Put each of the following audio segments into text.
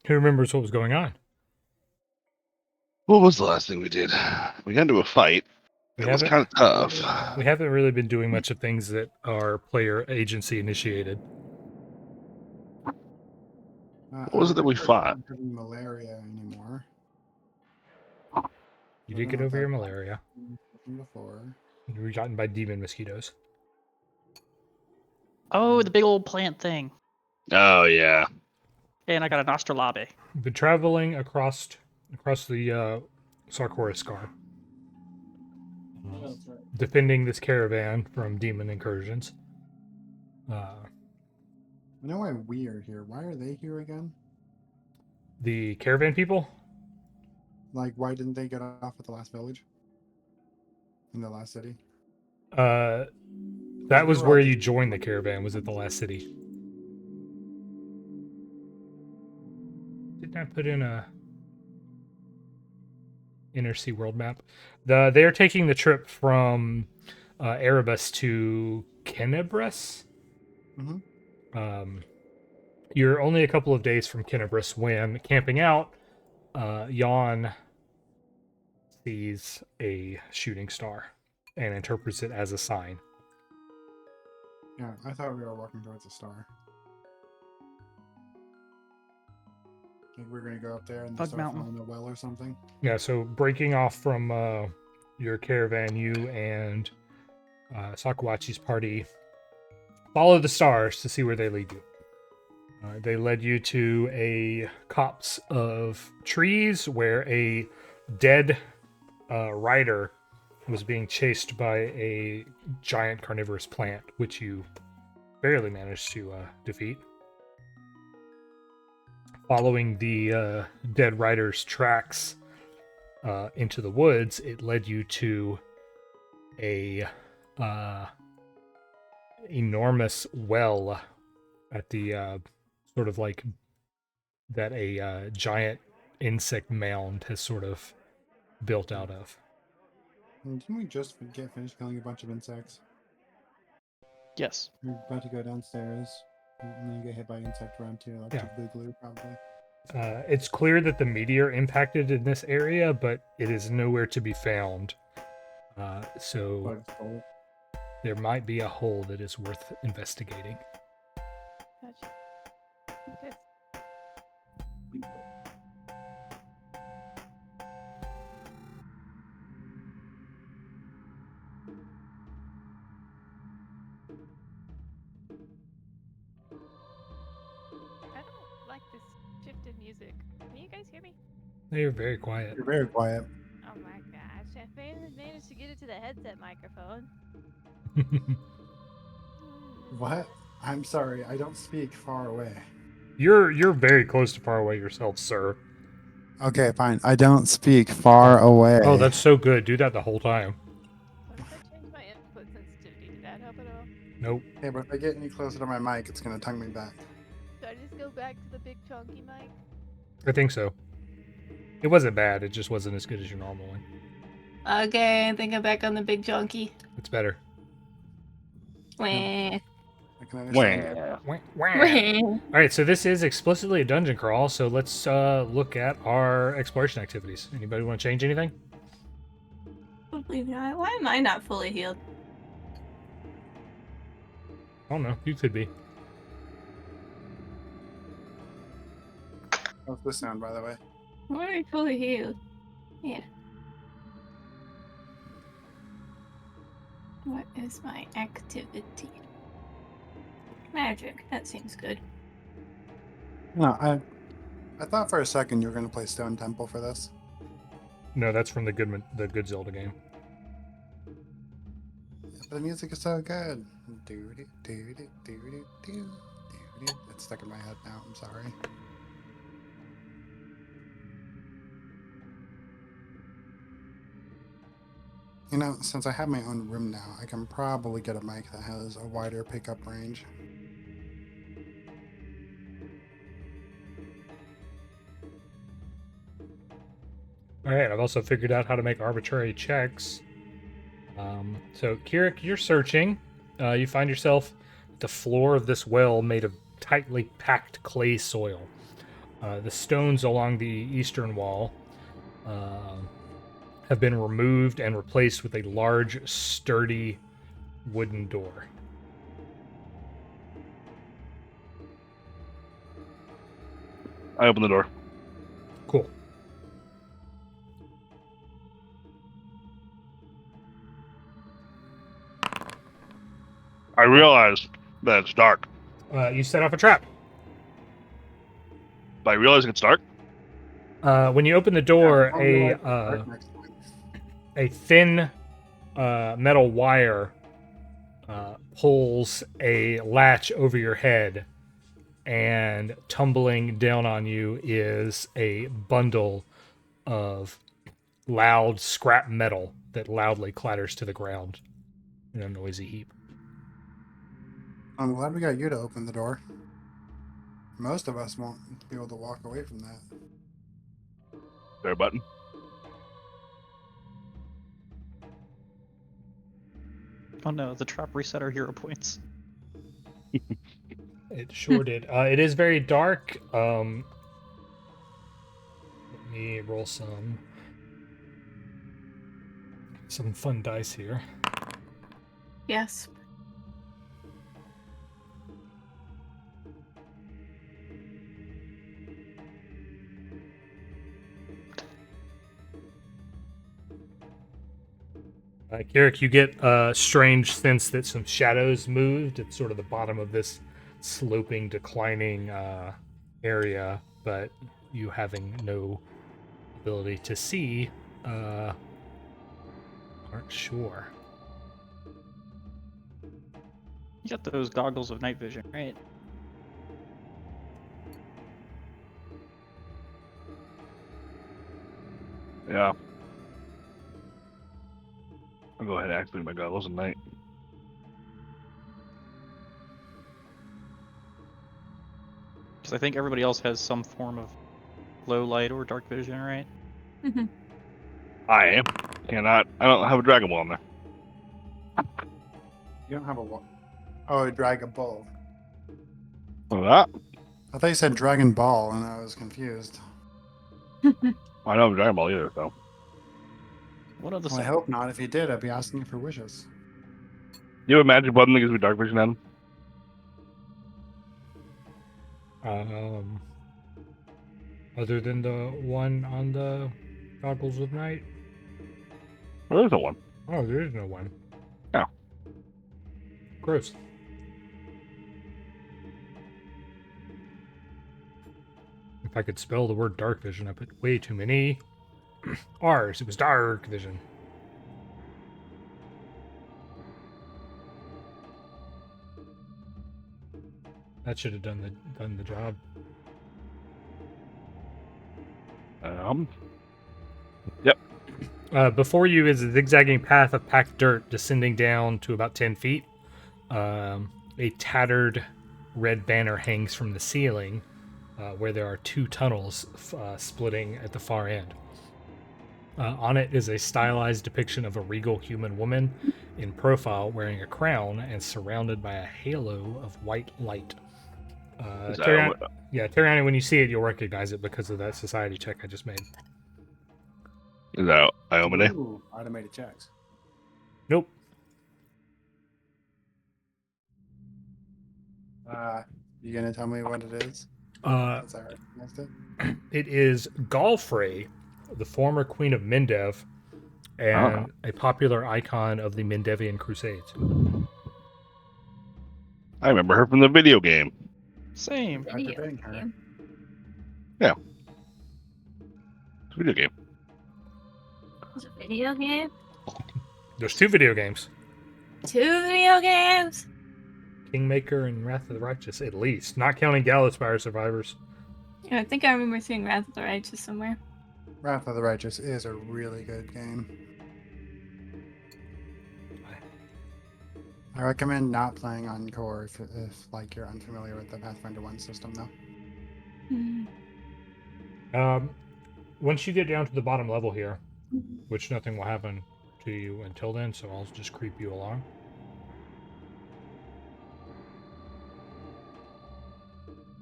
Who remembers what was going on? What was the last thing we did? We got into a fight. We It was kind of tough. We haven't really been doing much of things that are player agency initiated. What was it that we fought? I'm having malaria anymore. You did get over your malaria. Before. You were gotten by demon mosquitoes. Oh, the big old plant thing. Oh, yeah. And I got an astrolabe. You've been traveling across the Sarkora Scar, defending this caravan from demon incursions. I know why we are here. Why are they here again? The caravan people? Like, why didn't they get off at the last village? In the last city? That was where you joined the caravan, was at the last city. Didn't I put in a Inner Sea world map? They're taking the trip from Erebus to Kenebris. Mm-hmm. You're only a couple of days from Kenebris when, camping out, Yawn sees a shooting star and interprets it as a sign. Yeah, I thought we were walking towards a star. Think we're gonna go up there and start filling a well or something? Yeah, so breaking off from your caravan, you and Sakuachi's party follow the stars to see where they lead you. They led you to a copse of trees where a dead rider was being chased by a giant carnivorous plant, which you barely managed to defeat. Following the dead rider's tracks into the woods, it led you to a enormous well at the sort of like that a giant insect mound has sort of built out of. Didn't we just get finished killing a bunch of insects? Yes. We're about to go downstairs and then get hit by insect round 2, like the glue probably. It's clear that the meteor impacted in this area, but it is nowhere to be found. So there might be a hole that is worth investigating. Gotcha. Okay. I don't like this shifted music. Can you guys hear me? They're very quiet. You're very quiet. Oh my gosh, I finally managed to get it to the headset microphone. What? I'm sorry, I don't speak far away. You're very close to far away yourself, sir. Okay, fine. I don't speak far away. Oh, that's so good. Do that the whole time. What if I change my input sensitivity? Did that help at all? Nope. Hey, but if I get any closer to my mic, it's gonna tongue me back. Should I just go back to the big chunky mic? I think so. It wasn't bad. It just wasn't as good as your normal one. Okay, I think I'm back on the big junkie. It's better. Wah. I can understand. All right, so this is explicitly a dungeon crawl, so let's look at our exploration activities. Anybody want to change anything? Probably not. Why am I not fully healed? I don't know. You could be. How's this sound, by the way? Why am I fully healed? Yeah. What is my activity? Magic. That seems good. No, I thought for a second you were gonna play Stone Temple for this. No, that's from the good Zelda game. But the music is so good. It's stuck in my head now. I'm sorry. You know, since I have my own room now, I can probably get a mic that has a wider pickup range. All right, I've also figured out how to make arbitrary checks. So, Kirrik, you're searching. You find yourself at the floor of this well made of tightly packed clay soil. The stones along the eastern wall have been removed and replaced with a large, sturdy wooden door. I open the door. Cool. I realize that it's dark. You set off a trap. By realizing it's dark, When you open the door, Yeah, right next to it. a thin metal wire pulls a latch over your head, and tumbling down on you is a bundle of loud scrap metal that loudly clatters to the ground in a noisy heap. I'm glad we got you to open the door. Most of us won't be able to walk away from that. there button. Oh no, the trap reset our hero points. It sure did. It is very dark. Let me roll some fun dice here. Yes. Kirrik, you get a strange sense that some shadows moved at sort of the bottom of this sloping, declining area, but you having no ability to see, aren't sure. You got those goggles of night vision, right? Yeah. I'll go ahead and activate my goggles at night. Because I think everybody else has some form of low light or dark vision, right? I am. Cannot. I don't have a Dragon Ball in there. You don't have a what? Oh, a Dragon Ball. What was that? I thought you said Dragon Ball, and I was confused. I don't have a Dragon Ball either, so. What are the Well, I hope not. If you did, I'd be asking you for wishes. You have a magic button that gives me dark vision then? Other than the one on the goggles of night? Well, there's no one. Oh, there is no one. Oh. Gross. If I could spell the word dark vision, I put way too many R's. It was dark vision. That should have done the job. Yep. Before you is a zigzagging path of packed dirt descending down to about 10 feet. A tattered red banner hangs from the ceiling, where there are two tunnels splitting at the far end. On it is a stylized depiction of a regal human woman in profile wearing a crown and surrounded by a halo of white light. Teriani, when you see it, you'll recognize it because of that society check I just made. Is that Iomine? Ooh, automated checks. Nope. You gonna tell me what it is? Since I recognized it. It is Galfrey, the former Queen of Mendev, and a popular icon of the Mendevian Crusades. I remember her from the video game. Same. After being her. It's a video game. It's a video game? There's two video games. 2 video games? Kingmaker and Wrath of the Righteous, at least. Not counting Gallowspire Survivors. Yeah, I think I remember seeing Wrath of the Righteous somewhere. Wrath of the Righteous is a really good game. I recommend not playing on core if like you're unfamiliar with the Pathfinder 1 system though. Once you get down to the bottom level here, which nothing will happen to you until then, so I'll just creep you along.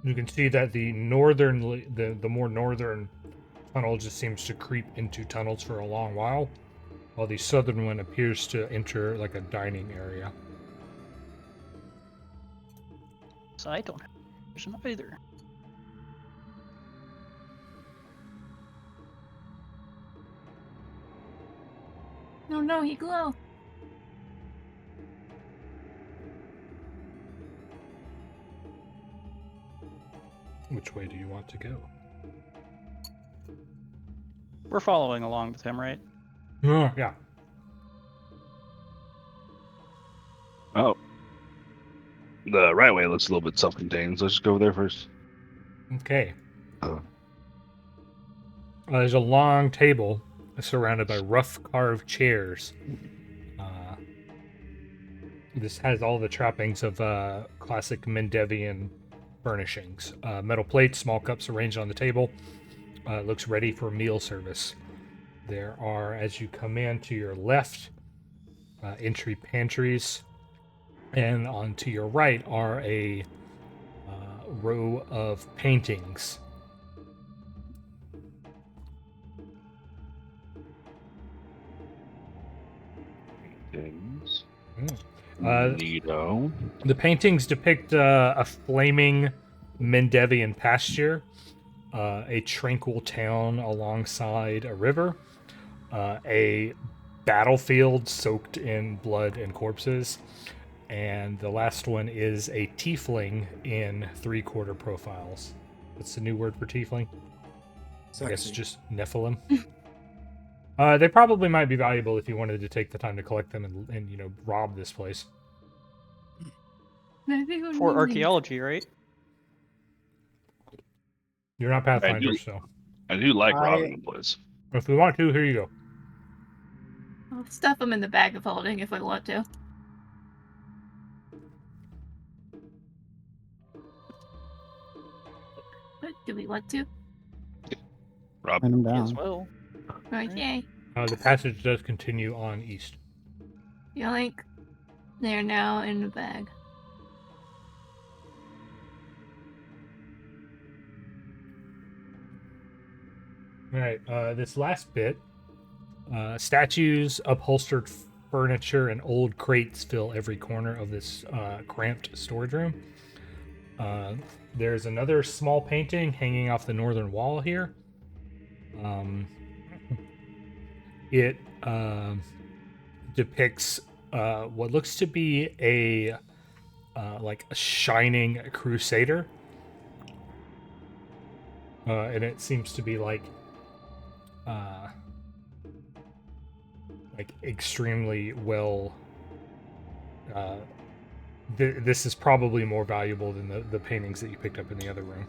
You can see that the more northern tunnel just seems to creep into tunnels for a long while the southern one appears to enter like a dining area. So I don't have vision either. No, no, he glow. Which way do you want to go? We're following along with him, right? Yeah. Oh. The right way looks a little bit self-contained, so let's just go over there first. Okay. Oh. There's a long table surrounded by rough carved chairs. This has all the trappings of classic Mendevian furnishings. Metal plates, small cups arranged on the table. Looks ready for meal service. There are, as you come in to your left, entry pantries, and on to your right are a row of paintings. Things. Uh, Neato. The paintings depict a flaming Mendevian pasture, a tranquil town alongside a river, a battlefield soaked in blood and corpses, and the last one is a tiefling in 3/4 profiles. What's the new word for tiefling? I guess it's Sexy. just Nephilim. They probably might be valuable if you wanted to take the time to collect them and rob this place. I think we're For using- archaeology, right? You're not Pathfinders, so I do like I- robbing the place. if we want to, here you go. I'll stuff them in the bag of holding if I want to. But do we want to? Rob. Write them May as down. well. Okay. The passage does continue on east. Yoink. They're now in the bag. All right, this last bit, statues, upholstered furniture, and old crates fill every corner of this cramped storage room. There's another small painting hanging off the northern wall here. It depicts what looks to be a shining crusader, and it seems to be like extremely well. This is probably more valuable than the paintings that you picked up in the other room.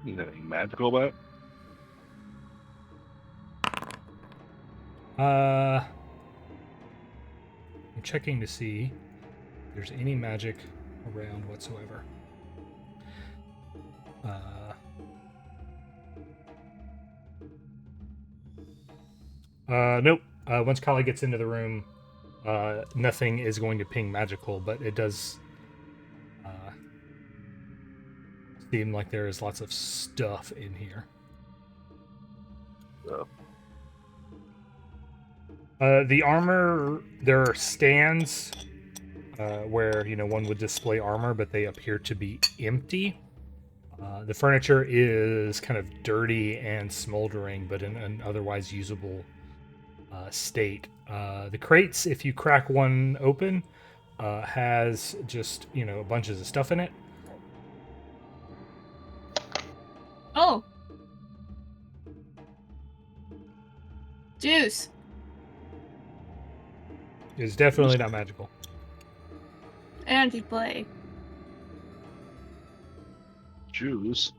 Is there anything magical about it? I'm checking to see if there's any magic around whatsoever. Nope. Once Khali gets into the room, nothing is going to ping magical, but it does seem like there is lots of stuff in here. The armor, there are stands where one would display armor, but they appear to be empty. The furniture is kind of dirty and smoldering, but in an otherwise usable state. The crates, if you crack one open, has just bunches of stuff in it. Oh! Juice! It's definitely not magical. Anti-play. Juice.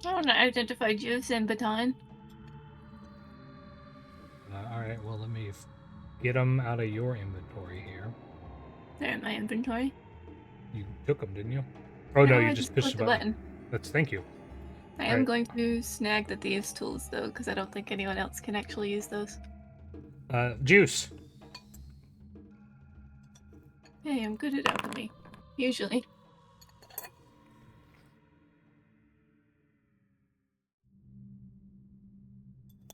I want to identify juice and baton. All right, well, let me get them out of your inventory here. They're in my inventory. You took them, didn't you? Oh no, I you just pushed the button. Thank you. I am going to snag the thieves' tools though, because I don't think anyone else can actually use those. Juice. Hey, I'm good at alchemy. Usually.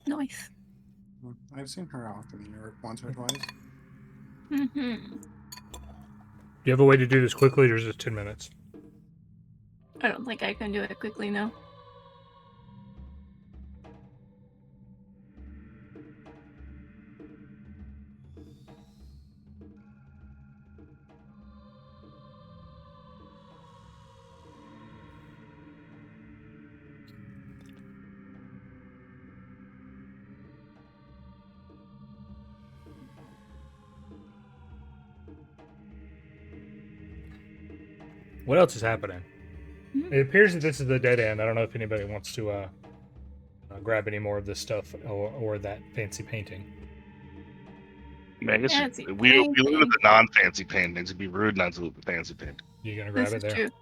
Nice. I've seen her alchemy work once or twice. Mm-hmm. Do you have a way to do this quickly, or is it 10 minutes? I don't think I can do it quickly now. What else is happening? Mhm. It appears that this is the dead end. I don't know if anybody wants to grab any more of this stuff or that fancy painting. I mean, I guess Fancy we look at painting. the non-fancy paintings. It'd be rude not to look at the fancy painting. You gonna grab This it is there? true.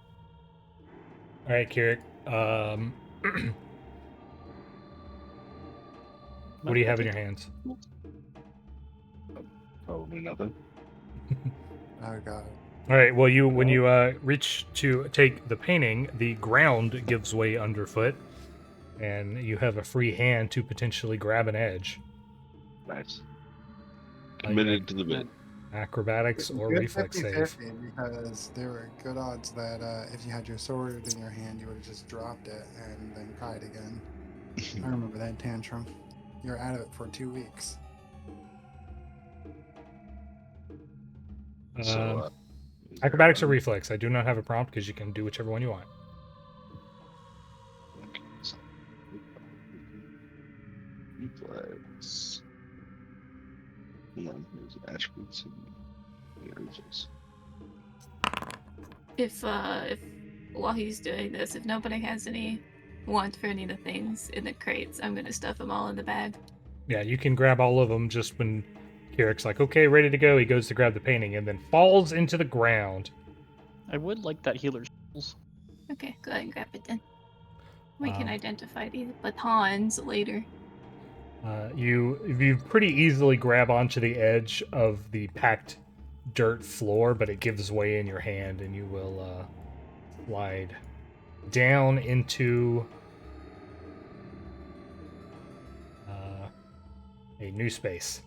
All right, Kirrik. What do you have in your hands? Probably nothing. Oh god. All right. Well, when you reach to take the painting, the ground gives way underfoot, and you have a free hand to potentially grab an edge. Nice. You Committed make to the bit. acrobatics or Good reflex save. 50-50, because there were good odds that if you had your sword in your hand, you would have just dropped it and then cried again. I remember that tantrum. You were out of it for 2 weeks. So, Acrobatics or reflex. I do not have a prompt because you can do whichever one you want. Reflex. Hold on, here's attributes and images. If while he's doing this, if nobody has any want for any of the things in the crates, I'm gonna stuff them all in the bag. Yeah, you can grab all of them just when Kirik's like, okay, ready to go. He goes to grab the painting and then falls into the ground. I would like that healer's tools. Okay, go ahead and grab it then. We can Um, identify these batons later. You pretty easily grab onto the edge of the packed dirt floor, but it gives way in your hand, and you will slide down into a new space.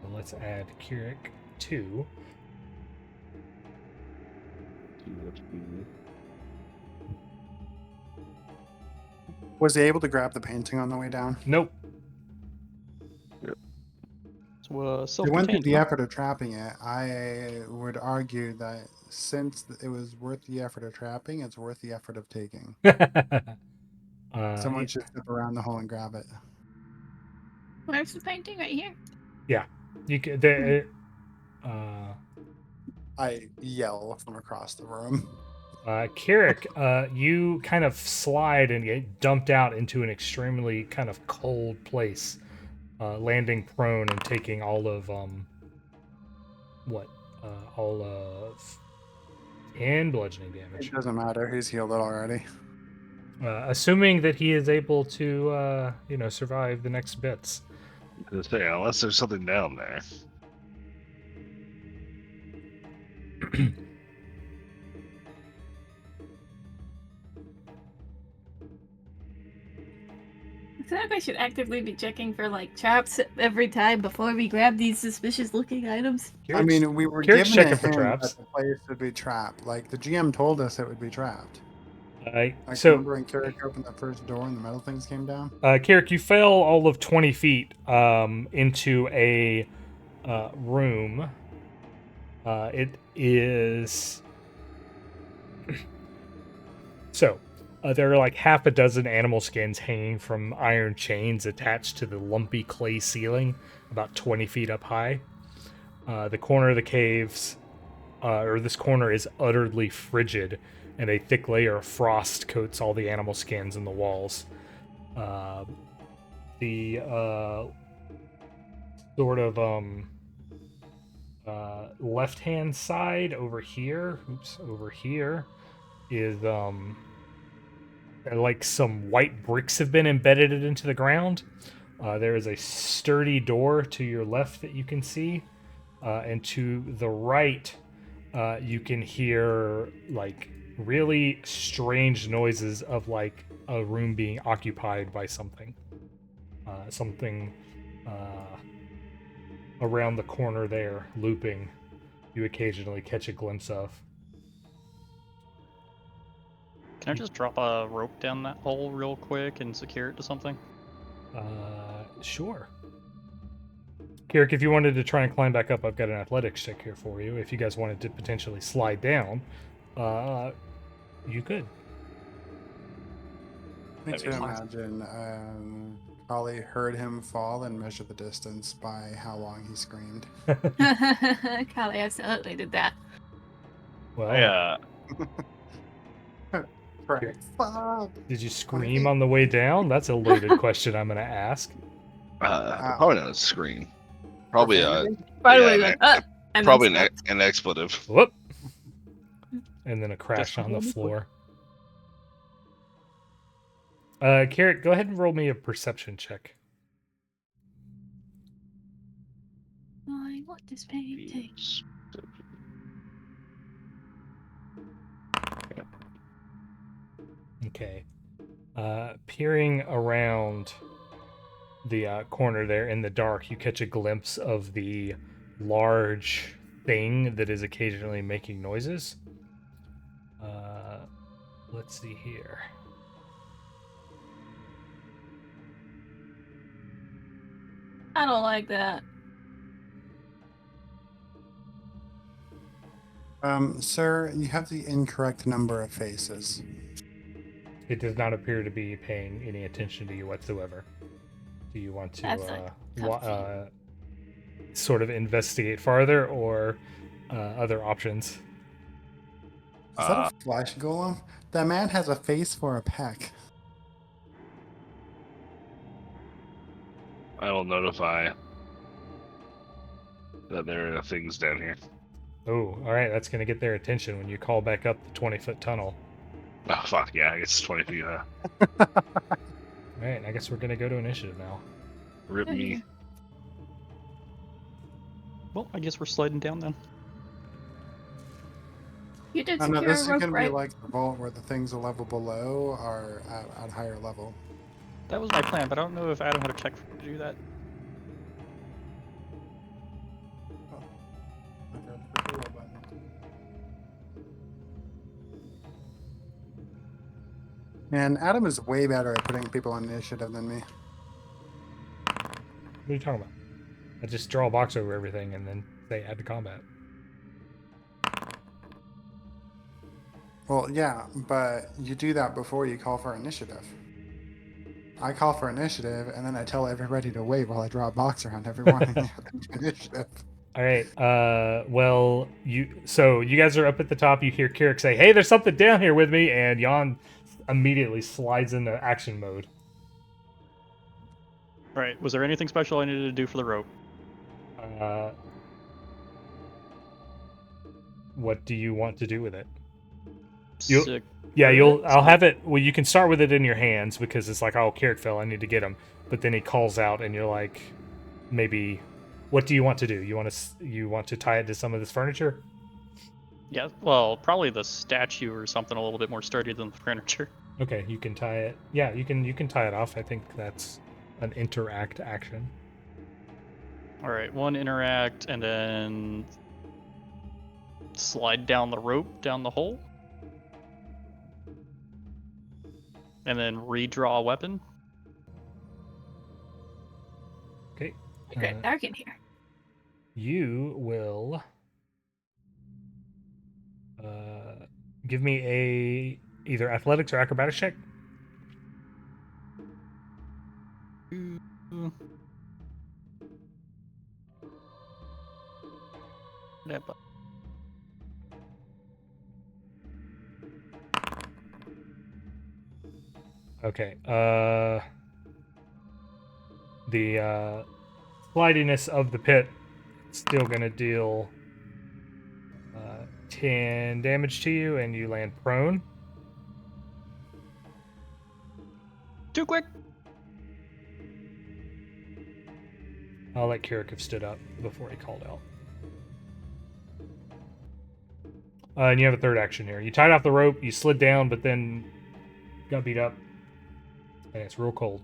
So let's add Kirrik 2. Was he able to grab the painting on the way down? Nope. So, They went through self-contained. the huh? effort of trapping it. I would argue that since it was worth the effort of trapping, it's worth the effort of taking. Someone should step around the hole and grab it. Where's the painting? Right here. Yeah, you can. I yell from across the room. Kirrik, you kind of slide and get dumped out into an extremely kind of cold place, landing prone and taking all of all of 10 bludgeoning damage. It doesn't matter. He's healed it already. Assuming that he is able to, survive the next bits. I was gonna say, unless there's something down there. I feel like I should actively be checking for like traps every time before we grab these suspicious-looking items. I mean, we were Kirik's given checking a for hint traps. that the place would be trapped. Like, the GM told us it would be trapped. Like, So, remember when Kirrik opened the first door and the metal things came down? Kirrik, you fell all of 20 feet into a room. It is... So, there are like half a dozen animal skins hanging from iron chains attached to the lumpy clay ceiling, about 20 feet up high. The corner of the caves, or this corner, is utterly frigid, and a thick layer of frost coats all the animal skins in the walls. The sort of left-hand side over here, over here, is like some white bricks have been embedded into the ground. There is a sturdy door to your left that you can see, and to the right, you can hear like really strange noises of like a room being occupied by something. Something around the corner there, looping. You occasionally catch a glimpse of. Can I just drop a rope down that hole real quick and secure it to something? Sure. Kirrik, if you wanted to try and climb back up, I've got an athletics check here for you. If you guys wanted to potentially slide down, you could. I need to imagine Khali heard him fall and measured the distance by how long he screamed. Khali absolutely did that. Well, Right. Fuck. did you scream on the way down? That's a loaded question I'm going to ask. Probably not a scream. Probably Profanity? an expletive. Whoop. And then a crash on the floor. Kirrik, go ahead and roll me a perception check. What does painting? Okay. Peering around the corner there in the dark, you catch a glimpse of the large thing that is occasionally making noises. Let's see here. I don't like that. Sir, you have the incorrect number of faces. It does not appear to be paying any attention to you whatsoever. Do you want That's to a sort of investigate farther, or other options? Is that a flesh golem? That man has a face for a peck. I will notify that there are things down here. Oh, all right. That's going to get their attention when you call back up the 20-foot tunnel. Oh, fuck, yeah, I guess it's 20 feet high. All right. I guess we're going to go to initiative now. Rip Oh, me. Well, I guess we're sliding down then. You did Oh, no, secure this is a rope, going to right? be like the vault where the things a level below are at higher level. That was my plan, but I don't know if Adam had a check to do that. Man, Adam is way better at putting people on initiative than me. What are you talking about? I just draw a box over everything and then say add to combat. Well, yeah, but you do that before you call for initiative. I call for initiative, and then I tell everybody to wait while I draw a box around everyone and have them do initiative. All right. Well, you guys are up at the top. You hear Kirrik say, "Hey, there's something down here with me," and Yawn immediately slides into action mode. Alright, was there anything special I needed to do for the rope? What do you want to do with it? Sick. Yeah, I'll have it. Well, you can start with it in your hands because it's like, oh, Kirrik fell. I need to get him. But then he calls out, and you're like, maybe. What do you want to do? You want to tie it to some of this furniture? Yeah, well, probably the statue or something a little bit more sturdy than the furniture. Okay, you can tie it. Yeah, you can tie it off. I think that's an interact action. Alright, one interact, and then slide down the rope down the hole. And then redraw a weapon. Okay. Okay, dark in here. You will give me a either athletics or acrobatics check. Yeah, but Okay. The slidiness of the pit still gonna deal 10 damage to you, and you land prone. Too quick. I'll let Kirrik have stood up before he called out. And you have a third action here. You tied off the rope, you slid down, but then got beat up. And it's real cold.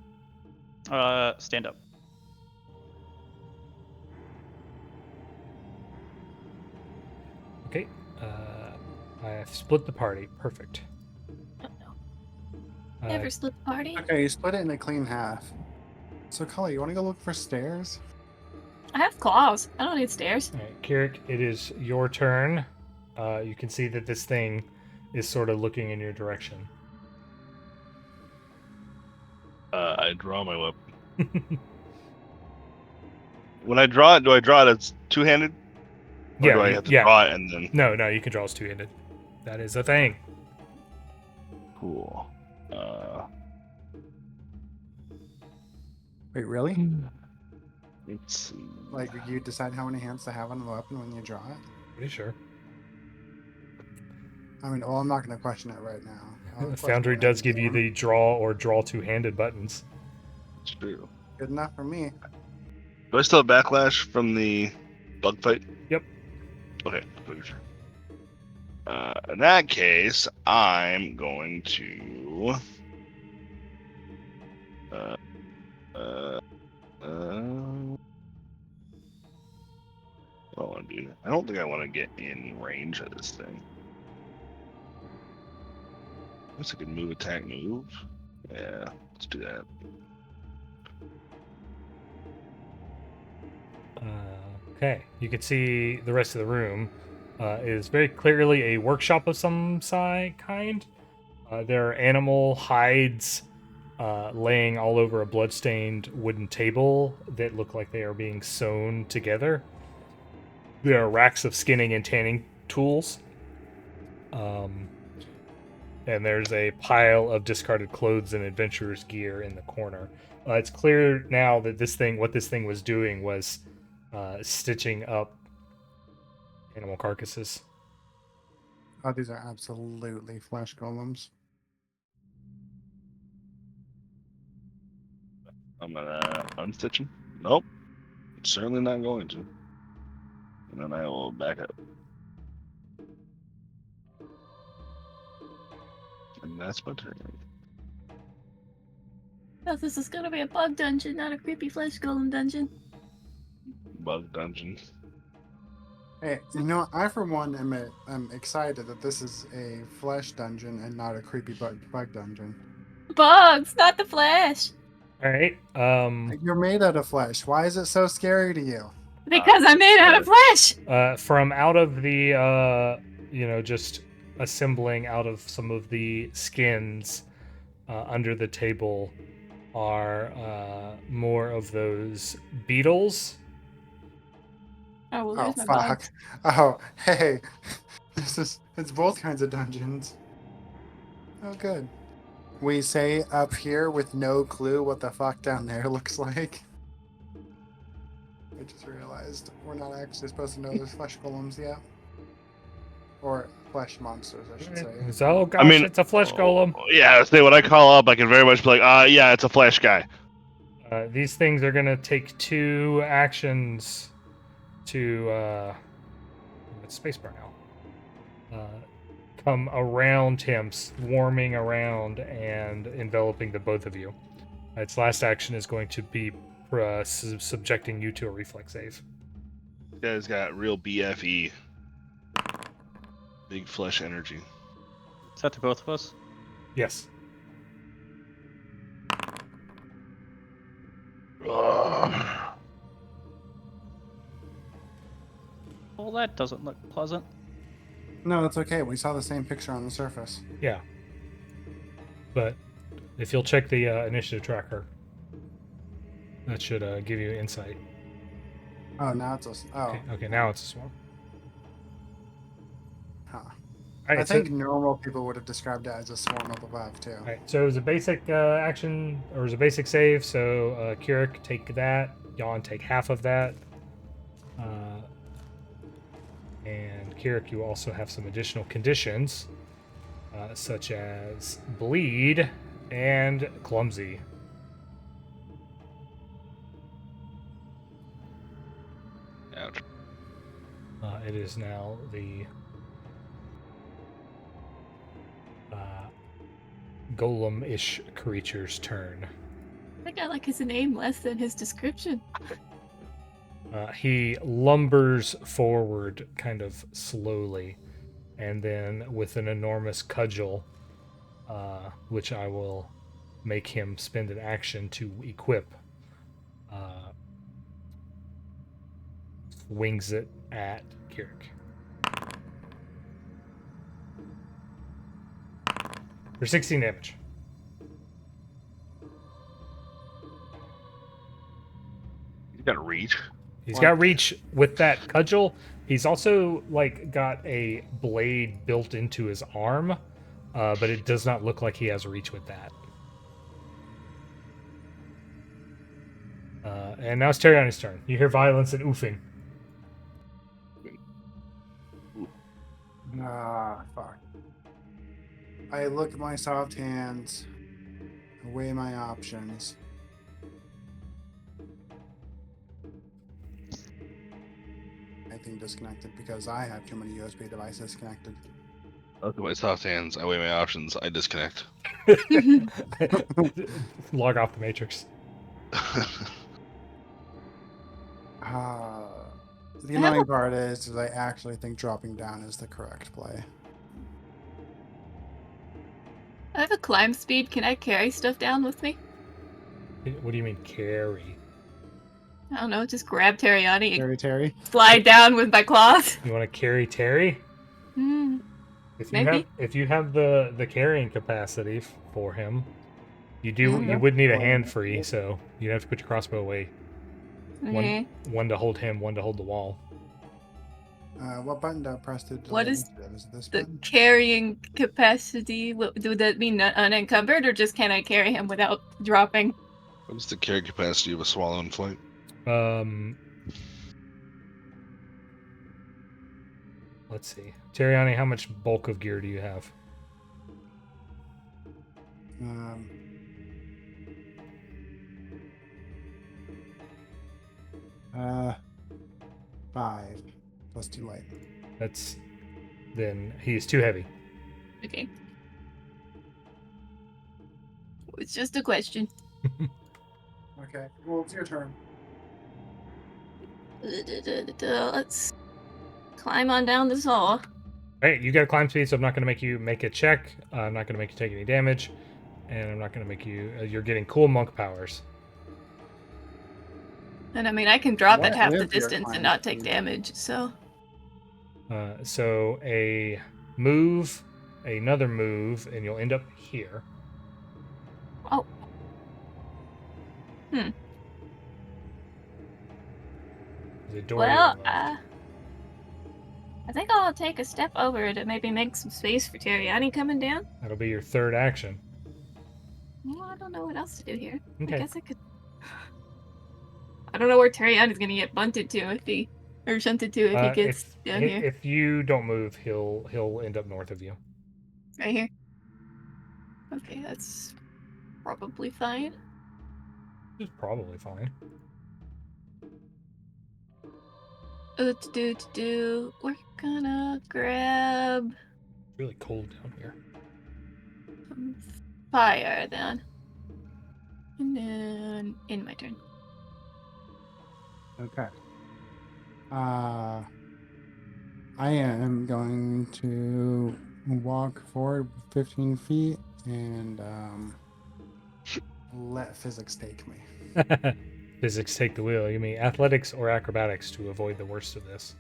Stand up. Okay. I have split the party. Perfect. Oh, no. Never split the party. Okay, you split it in a clean half. So, Khali, you want to go look for stairs? I have claws. I don't need stairs. All right, Kirrik, it is your turn. You can see that this thing is sort of looking in your direction. I draw my weapon. When I draw it, do I draw it as two-handed? Or do I have to draw it and then... No, you can draw as two-handed. That is a thing. Cool. Wait, really? Let's see. Like, you decide how many hands to have on the weapon when you draw it? Pretty sure. I mean, well, I'm not going to question it right now. I'll question Foundry it does at give the you end. the draw or draw two-handed buttons. It's true. Good enough for me. Do I still have backlash from the bug fight? Yep. Okay. Pretty sure. In that case, I'm going to... What do I want to do? I don't think I want to get in range of this thing. I guess I could move, attack, move. Yeah, let's do that. Okay, you can see the rest of the room is very clearly a workshop of some kind. There are animal hides laying all over a bloodstained wooden table that look like they are being sewn together. There are racks of skinning and tanning tools. And there's a pile of discarded clothes and adventurer's gear in the corner. It's clear now that what this thing was doing was stitching up animal carcasses. Oh, these are absolutely flesh golems. I'm gonna unstitch him. Nope. Certainly not going to. And then I will back up. And that's my turn. Oh, this is gonna be a bug dungeon, not a creepy flesh golem dungeon. Bug dungeon. Hey, you know, I for one am excited that this is a flesh dungeon and not a creepy bug dungeon. Bugs, not the flesh. All right. You're made out of flesh. Why is it so scary to you? Because I'm made out of flesh. From out of the, just assembling out of some of the skins under the table are more of those beetles. Oh, well, Oh, there's my fuck. bugs. Oh, hey. It's both kinds of dungeons. Oh, good. We say up here with no clue what the fuck down there looks like. I just realized we're not actually supposed to know there's flesh golems yet. Or flesh monsters, I should say. So, gosh, it's a flesh golem. Yeah, say when I call up, I can very much be like, yeah, it's a flesh guy. These things are going to take 2 actions to it's spacebar now. Come around him, swarming around and enveloping the both of you. Its last action is going to be subjecting you to a reflex save. This guy's got real BFE. Big flesh energy. Is that to both of us? Yes. Ugh. Well, that doesn't look pleasant. No, it's okay. We saw the same picture on the surface. Yeah. But if you'll check the initiative tracker, that should give you insight. Oh, now it's a... Oh. Okay, now it's a swarm. Huh. All right, I think normal people would have described it as a swarm up above, too. All right, so it was a basic action, or it was a basic save, so Kirrik, take that. Yawn, take half of that. And Kirrik, you also have some additional conditions, such as bleed And clumsy. Ouch. It is now the golem-ish creature's turn. I think I like his name less than his description. He lumbers forward kind of slowly, and then with an enormous cudgel, which I will make him spend an action to equip, wings it at Kirrik. For 16 damage. He's got reach. He's got reach with that cudgel. He's also like got a blade built into his arm, but it does not look like he has reach with that. And now it's Teriani's turn. You hear violence and oofing. Ah, fuck. I look at my soft hands, weigh my options. I think disconnected because I have too many USB devices connected. I look at my soft hands. I weigh my options. I disconnect. Log off the matrix. The annoying part is I actually think dropping down is the correct play. I have a climb speed. Can I carry stuff down with me? What do you mean carry? I don't know. Just grab Teriani and Terry? slide down with my claws. You want to carry Terry? Hmm. If Maybe. you have the carrying capacity for him, you Mhm. would need a hand free, so you'd have to put your crossbow away. Okay. One to hold him, one to hold the wall. What button do I press to What delete is it? Is it this The button? carrying capacity. Would that mean unencumbered, or just can I carry him without dropping? What is the carry capacity of a swallow in flight? Let's see. Teriani, how much bulk of gear do you have? Um, uh, 5 plus 2 light. Then he's too heavy. Okay. It's just a question. Okay, well, it's your turn. Let's climb on down this hall. Hey, you got climb speed, so I'm not going to make you make a check. I'm not going to make you take any damage, and I'm not going to make you. You're getting cool monk powers. And I mean, I can drop What at half the with your distance climb and not take speed? damage, so. So a move, another move, and you'll end up here. Oh. There's a door Well, to the left. I think I'll take a step over to maybe make some space for Teriani coming down. That'll be your third action. Well, I don't know what else to do here. Okay. I guess I could. I don't know where Teriani's gonna get bunted to if he, or shunted to if he gets down here. If you don't move, he'll end up north of you. Right here. Okay, that's probably fine. It's probably fine. We're gonna grab It's really cold down here. some fire then. And then in my turn. Okay. I am going to walk forward 15 feet and let physics take me. Physics take the wheel. You mean athletics or acrobatics to avoid the worst of this?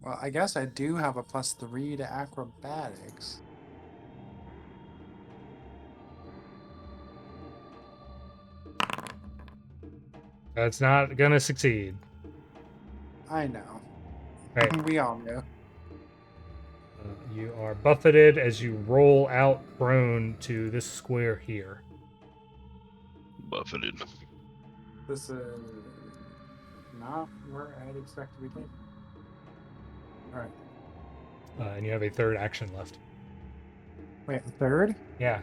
Well, I guess I do have a +3 to acrobatics. That's not gonna succeed. I know. Right. We all know. You are buffeted as you roll out prone to this square here. Buffeted. This is not where I'd expect to be taken. Alright. And you have a third action left. Wait, a third? Yeah.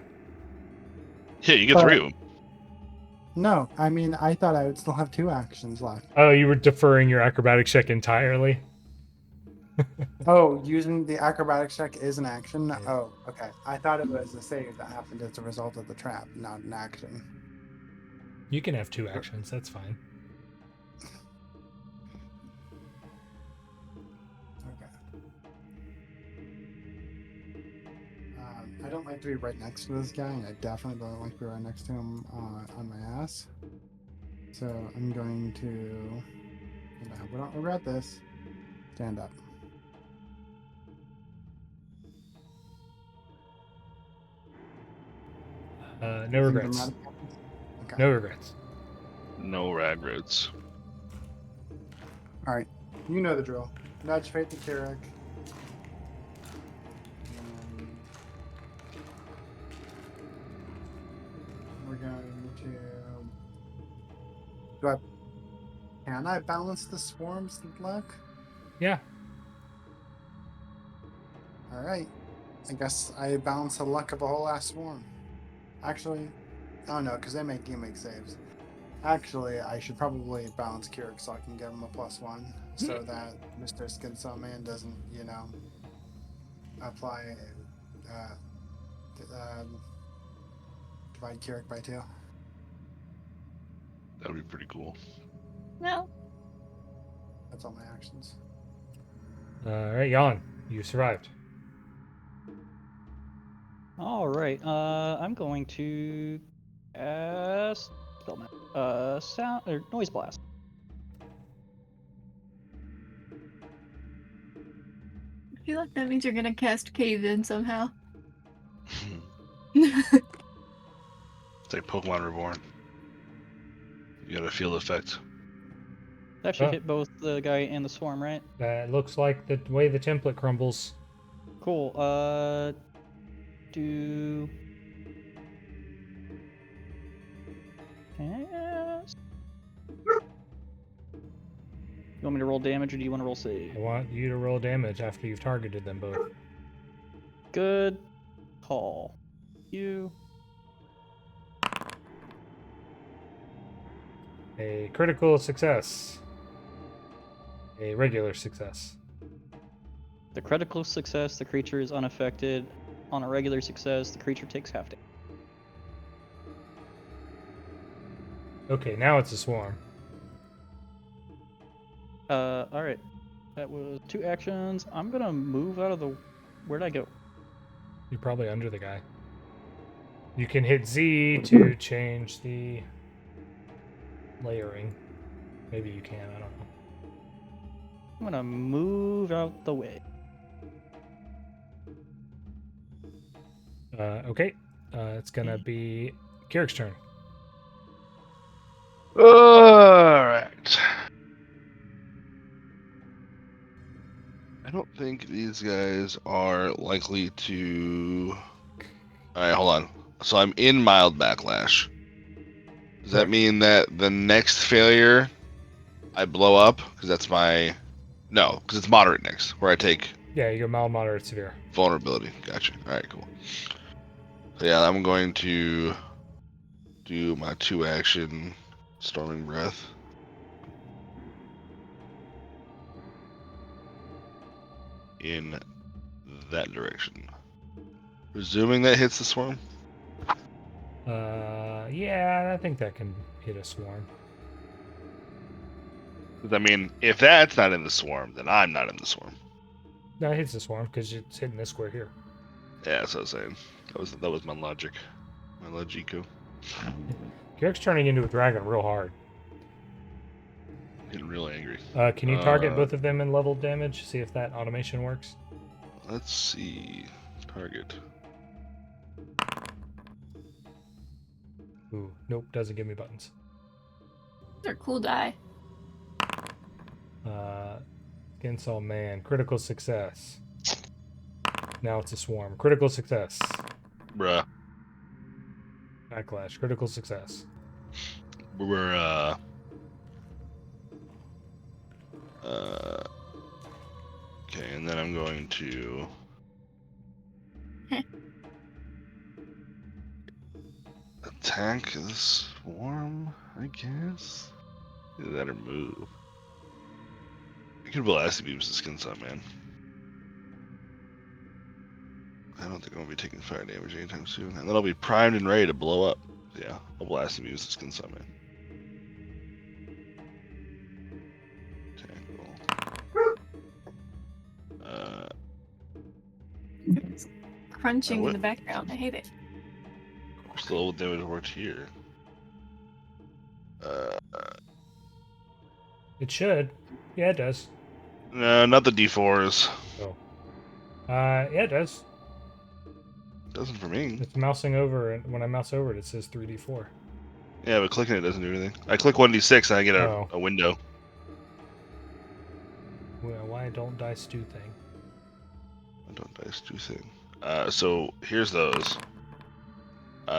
Yeah, you get 3 of them. No, I mean, I thought I would still have 2 actions left. Oh, you were deferring your acrobatics check entirely? Oh, using the acrobatics check is an action? Yeah. Oh, okay. I thought it was a save that happened as a result of the trap, not an action. You can have 2 actions. That's fine. Okay. I don't like to be right next to this guy, and I definitely don't like to be right next to him on my ass. So I'm going to, and I hope I don't regret this, stand up. No Anything regrets. dramatic happens? Okay. No regrets. No regrets. All right. You know the drill. Nudge fate to Kirrik. We're going to. Can I balance the swarm's luck? Yeah. All right. I guess I balance the luck of a whole ass swarm. Actually, oh no, because they make saves. Actually, I should probably balance Kirrik so I can give him a +1, so that Mr. Skinsaw Man doesn't, apply, divide Kirrik by 2. That would be pretty cool. No. That's all my actions. All right, Yawn, you survived. All right. I'm going to cast sound or noise blast. I feel like that means you're gonna cast Cave In somehow. It's like Pokemon Reborn. You got a field effect. Actually Oh. hit both the guy and the swarm, right? That looks like the way the template crumbles. Cool. Do. Cast. You want me to roll damage or do you want to roll save? I want you to roll damage after you've targeted them both. Good call. You. A critical success. A regular success. The critical success, the creature is unaffected. On a regular success, the creature takes half damage. Okay, now it's a swarm. Alright. That was 2 actions. I'm gonna move out of the. Where'd I go? You're probably under the guy. You can hit Z to change the layering. Maybe you can, I don't know. I'm gonna move out the way. Okay. It's gonna be Kirrik's turn. Alright. I don't think these guys are likely to. Alright, hold on. So I'm in mild backlash. Does that Correct. mean that the next failure I blow up? Because that's my. No, because it's moderate next, where I take Yeah, you go mild, moderate, severe. vulnerability. Gotcha. Alright, cool. So yeah, I'm going to do my 2-action Storming Breath. In that direction. Presuming that hits the swarm? Yeah, I think that can hit a swarm. I mean, if that's not in the swarm, then I'm not in the swarm. No, it hits the swarm because it's hitting this square here. Yeah, that's what I was saying. That was my logic. My logico. Kirrik's turning into a dragon real hard. Getting real angry. Can you target both of them in level damage? See if that automation works. Let's see. Target. Ooh, nope, doesn't give me buttons. They're cool die. Skinsaw Man, critical success. Now it's a swarm. Critical success. Bruh. Backlash, critical success. We're Okay, and then I'm going to. Attack the swarm, I guess? Either that or move. I could blow acid beams to skin some, man. I don't think I'm gonna be taking fire damage anytime soon. And then I'll be primed and ready to blow up. Yeah, I'll blow acid beams to skin some, man. It's crunching what? in the background. I hate it. Where's the old damage worked here? It should. Yeah, it does. No, not the D4s. Oh. Yeah, it does. Doesn't for me. It's mousing over, and when I mouse over it, it says 3d4. Yeah, but clicking it doesn't do anything. I click 1d6 and I get a window. Well, why don't dice do thing? I don't dice do thing. So here's those.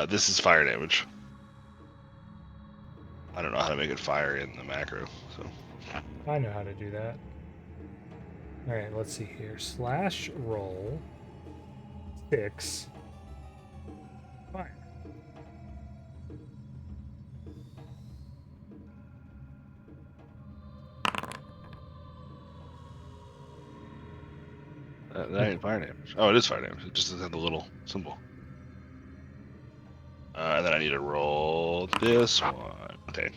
This is fire damage. I don't know how to make it fire in the macro, so. I know how to do that. Alright, let's see here. Slash roll 6 fire. That ain't fire damage. Oh, it is fire damage. It just doesn't have the little symbol. And then I need to roll this one. Okay.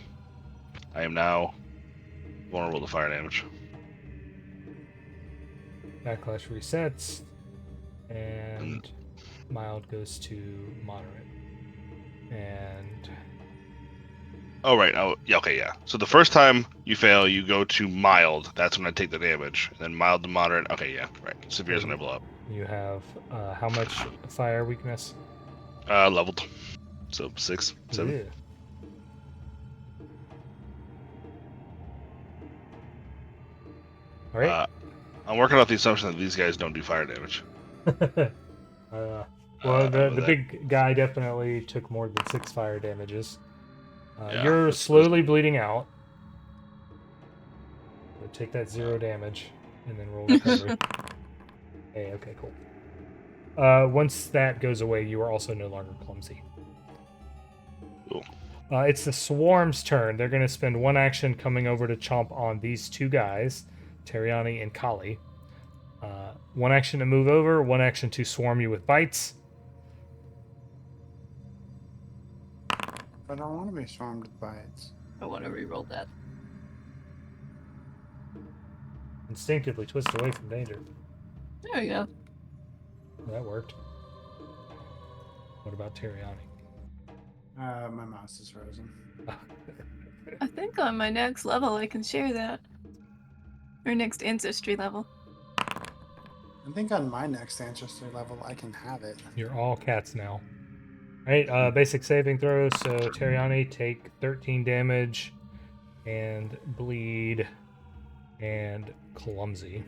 I am now vulnerable to fire damage. Backlash resets, and mild goes to moderate. And Oh, right. Oh, yeah, okay, yeah. So the first time you fail, you go to mild. That's when I take the damage. And then mild to moderate. Okay, yeah, right. Severe is when I blow up. you have how much fire weakness? Leveled. So 6, 7. Yeah. All right. I'm working off the assumption that these guys don't do fire damage. Well, the big guy definitely took more than 6 fire damages. Yeah, You're that's- slowly bleeding out. So take that 0 damage and then roll recovery. Hey, okay, cool. Once that goes away, you are also no longer clumsy. Cool. It's the swarm's turn. They're going to spend 1 action coming over to chomp on these 2 guys, Teriani and Khali. 1 action to move over, 1 action to swarm you with bites. But I don't want to be swarmed with bites. I want to reroll that. Instinctively twist away from danger. There we go. That worked. What about Teriani? My mouse is frozen. I think on my next level I can share that. Or next ancestry level. I think on my next ancestry level I can have it. You're all cats now. Alright, basic saving throws. So Teriani, take 13 damage and bleed and clumsy.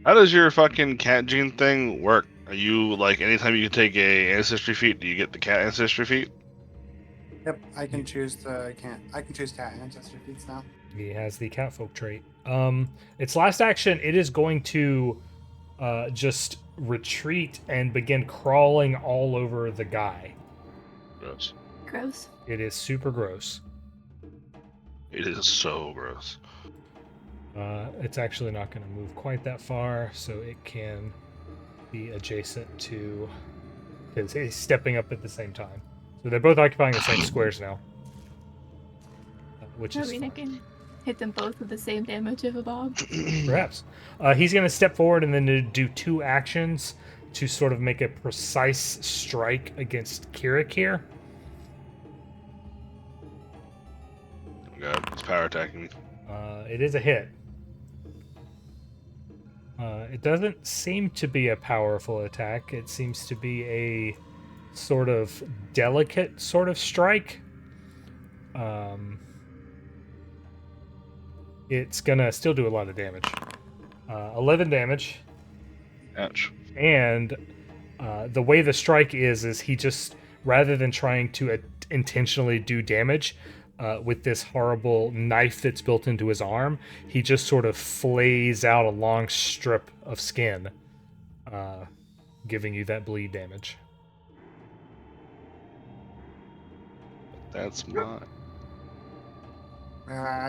How does your fucking cat gene thing work? Are you, like, anytime you can take a ancestry feat, do you get the cat ancestry feat? Yep, I can choose the I can choose cat ancestry feats now. He has the Catfolk trait. Its last action, it is going to just retreat and begin crawling all over the guy. Gross. Gross. It is super gross. It is so gross. It's actually not going to move quite that far, so it can be adjacent to, because he's stepping up at the same time. So they're both occupying the same squares now, which I is mean, I fine. can hit them both with the same damage of a bob. Perhaps. He's going to step forward and then do 2 actions to sort of make a precise strike against Kirrik here. Oh god, it's power attacking me. It is a hit. It doesn't seem to be a powerful attack. It seems to be a sort of delicate sort of strike. It's gonna still do a lot of damage. 11 damage. Ouch. And the way the strike is he just, rather than trying to intentionally do damage, with this horrible knife that's built into his arm, he just sort of flays out a long strip of skin, giving you that bleed damage. That's mine.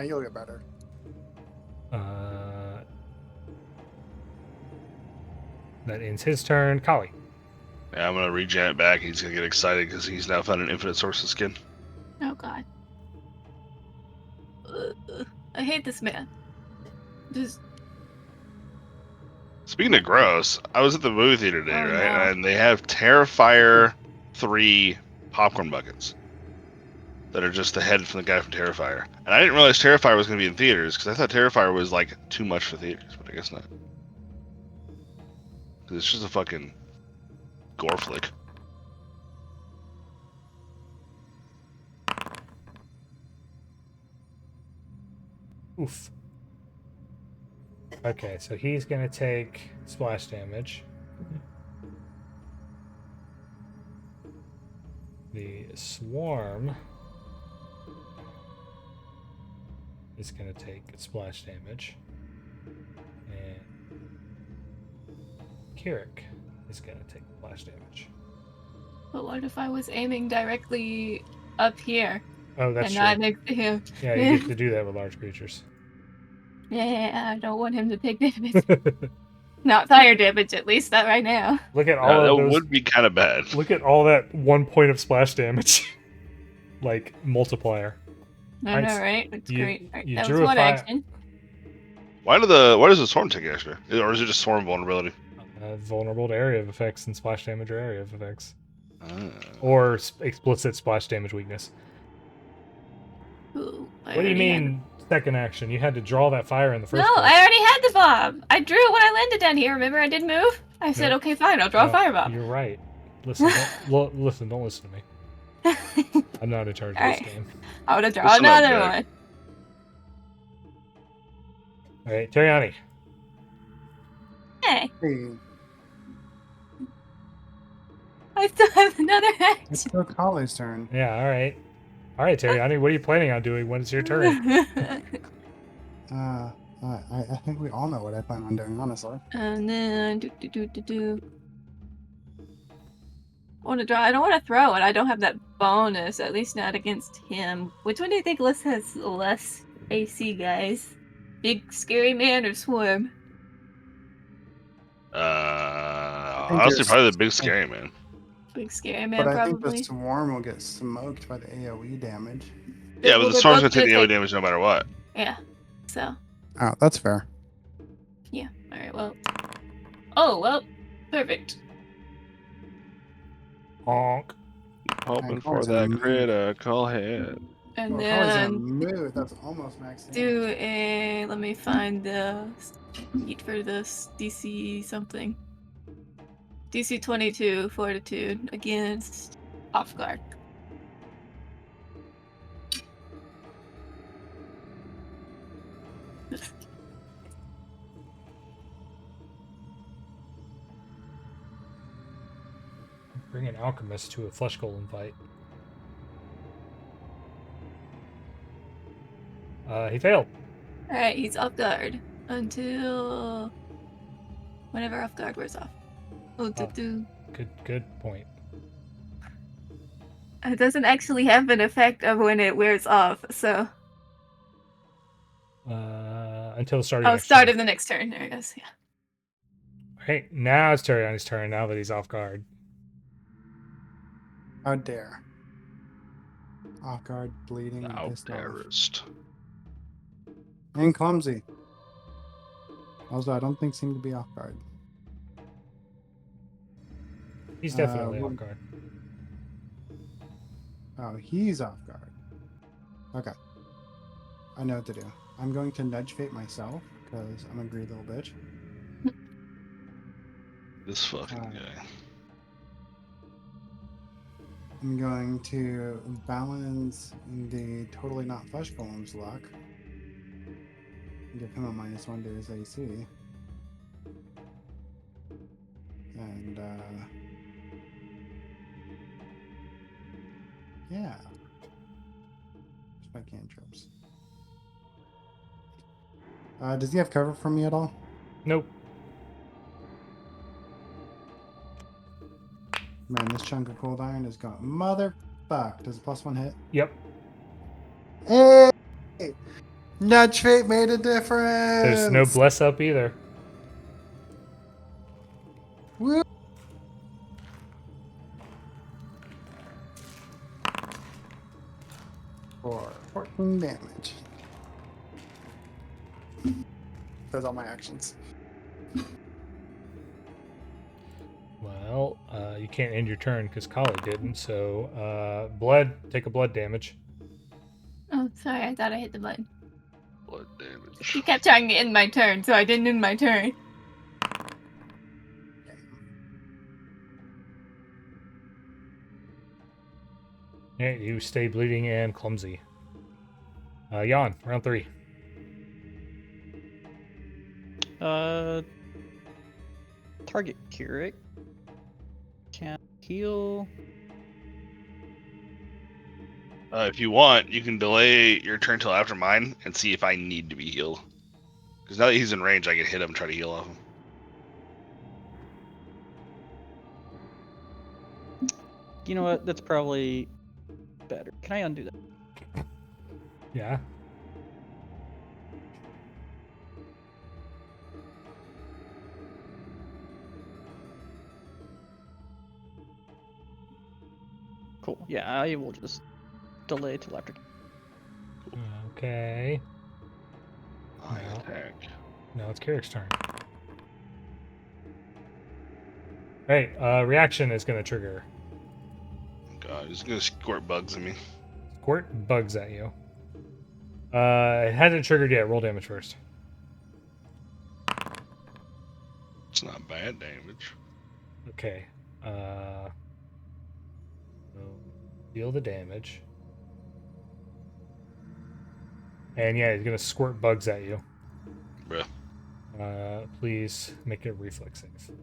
You'll get better. That ends his turn. Khali. Yeah, I'm gonna regen it back. He's gonna get excited because he's now found an infinite source of skin. Oh god. I hate this man. Just Speaking of gross, I was at the movie theater today, Oh, right? no. And they have Terrifier 3 popcorn buckets that are just the head from the guy from Terrifier. And I didn't realize Terrifier was going to be in theaters because I thought Terrifier was like too much for theaters, but I guess not. Because it's just a fucking gore flick. Oof. Okay, so he's gonna take splash damage. The swarm is gonna take splash damage. And Kirrik is gonna take splash damage. But what if I was aiming directly up here Oh, that's and true. not next to him? Yeah, you get to do that with large creatures. Yeah, I don't want him to take damage. Not fire damage, at least not right now. Look at all That of those. would be kind of bad. Look at all that 1 point of splash damage, like multiplier. I know, right? It's you- great. Right, you that drew was a one fire- action. Why does the swarm take extra? Or is it just swarm vulnerability? Vulnerable to area of effects and splash damage or area of effects, Ah. or explicit splash damage weakness. Ooh, I What do you already had mean second action? You had to draw that fire in the the- first No, place. I already had the bomb. I drew it when I landed down here. Remember, I didn't move. I said, Yeah. okay, fine, I'll draw a Oh, firebomb. You're right. Listen, listen. Don't listen to me. I'm not in charge of this Alright. game. I would have drawn Listen up, another Jack. one. All right, Teriani. Hey, Hey, I still have another it's action. still Khali's turn. Yeah. All right, Teriani. What are you planning on doing when it's your turn? I think we all know what I plan on doing, honestly. And then I want to draw. I don't want to throw it. I don't have that bonus, at least not against him. Which one do you think has less AC, guys? Big scary man or swarm? think Honestly, there's- probably the big scary man. Big scary man, But I think the probably. swarm will get smoked by the AoE damage. Yeah, but Well, the they're swarm's both gonna take the gonna AoE damage no matter what. Yeah. So Oh, that's fair. yeah. All right. Well. Oh well. Perfect. Honk. Hoping And for Khali's that gonna move. critical hit. And Well, Khali's gonna then move. That's almost max damage. do a. Let me find the sheet for this DC something. DC 22 Fortitude against off guard. Bring an alchemist to a flesh golem fight. He failed. Alright, he's off guard until whenever off guard wears off. Good point. It doesn't actually have an effect of when it wears off, so. Until the start of Oh, your next start turn. of the next turn. There it goes. Yeah. Right, now it's Teriani's turn, now that he's off guard. How dare. Off guard, bleeding, and How pissed off. terrorist. And clumsy. Also, I don't think seem to be off guard. He's definitely well- off guard. Oh, he's off guard. Okay. I know what to do. I'm going to nudge fate myself, because I'm a greedy little bitch. This fucking Alright. guy. I'm going to balance the totally not flesh golem's luck. Give him a -1 to his AC. And, yeah. Just my Does he have cover from me at all? Nope. Man, this chunk of cold iron has got motherfuck. Does a +1 hit? Yep. Hey! Nudge fate made a difference! There's no bless up either. Woo! For 14 damage. That's all my actions. Well, you can't end your turn because Khali didn't. So, take a blood damage. Oh, sorry. I thought I hit the button. Blood damage. He kept trying to end my turn, so I didn't end my turn. Yeah, you stay bleeding and clumsy. Yawn, round 3. Target Kirrik. Can heal. If you want, you can delay your turn till after mine and see if I need to be healed. Because now that he's in range, I can hit him and try to heal off him. You know what? That's probably better. Can I undo that? Yeah. Cool. Yeah, I will just delay till after. Okay. I No. attack. Now it's Kirrik's turn. Right, reaction is going to trigger. God, he's gonna squirt bugs at me. Squirt bugs at you. It hasn't triggered yet. Roll damage first. It's not bad damage. Okay. So deal the damage. And yeah, he's going to squirt bugs at you. Bruh. Please make a reflex save.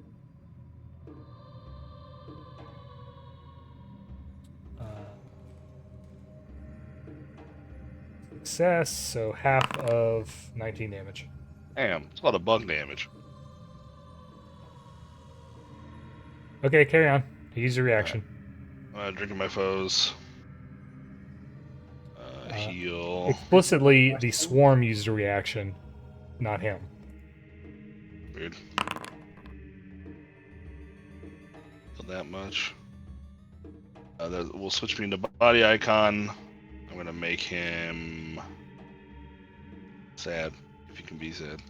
Success, so half of 19 damage. Damn, it's a lot of bug damage. Okay, carry on. Use your reaction. Drinking my foes. Heal. Explicitly, the swarm used a reaction, not him. Weird. Not that much. We'll switch between the body icon. I'm gonna make him sad, if he can be sad.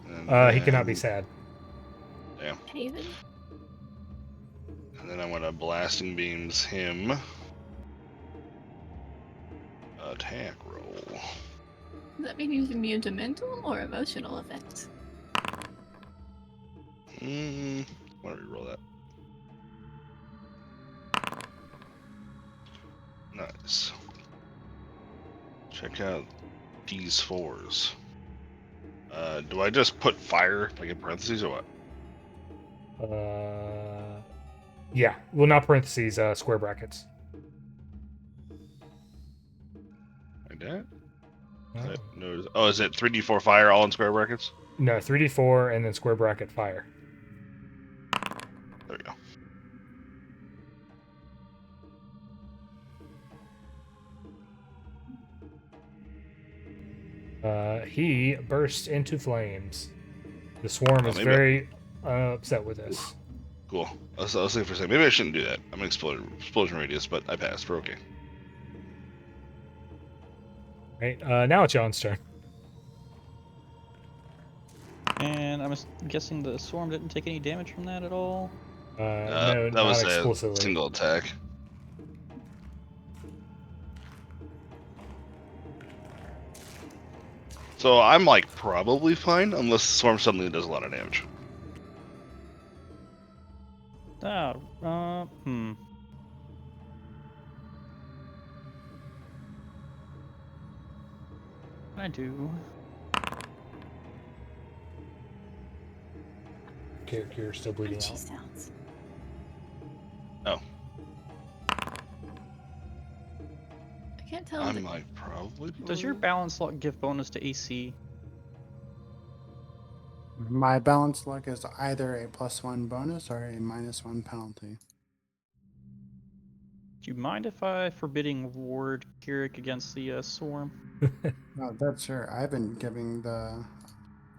And He cannot be then- sad. Damn. Haven. And then I'm gonna blasting beams him. Attack roll. Does that mean he's immune to mental or emotional effects? Why don't we roll that? Nice. Check out these 4s. Do I just put fire like in parentheses or what? Yeah. Well, not parentheses, square brackets. Like that? No, No. Oh, is it 3d4 fire all in square brackets? no 3d4 and then square bracket fire. There we go. He bursts into flames. The swarm is maybe- very upset with this. Cool. I was thinking for a second, maybe I shouldn't do that. I'm an explosion radius, but I passed. We're okay. Right. Now it's Yawn's turn. And I'm guessing the swarm didn't take any damage from that at all. No, that not was explicitly. a single attack. So I'm like probably fine unless the swarm suddenly does a lot of damage. I do. You're still bleeding Crunchy out. sounds. Oh. can't tell. I might probably. Does your balance lock give bonus to AC? My balance luck is either a +1 bonus or a -1 penalty. Do you mind if I forbidding ward Kirrik against the swarm? Oh, that's sure. I've been giving the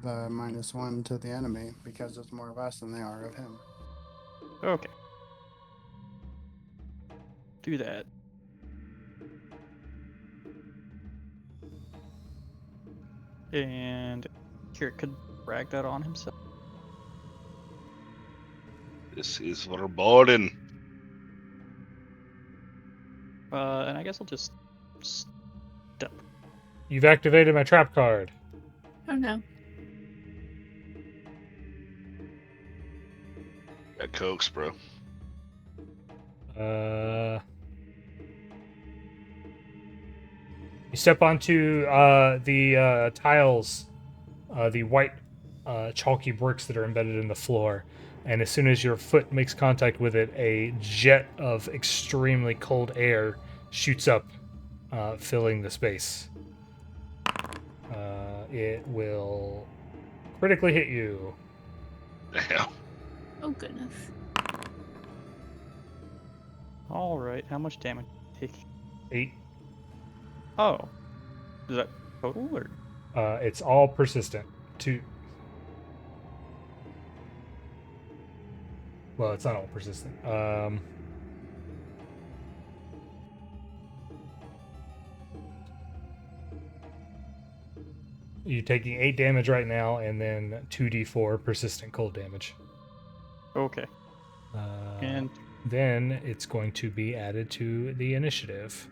-1 to the enemy because it's more of us than they are of him. Okay. Do that. And Kirrik could brag that on himself. This is foreboding. And I guess I'll just step. You've activated my trap card. Oh no. Got cokes, bro. You step onto the tiles, the white chalky bricks that are embedded in the floor, and as soon as your foot makes contact with it, a jet of extremely cold air shoots up, filling the space. It will critically hit you. Damn. Oh goodness. Alright, how much damage take? 8. Oh. Is that total or? It's all persistent. Well, it's not all persistent. You're taking 8 damage right now, and then 2d4 persistent cold damage. Okay. And Then it's going to be added to the initiative.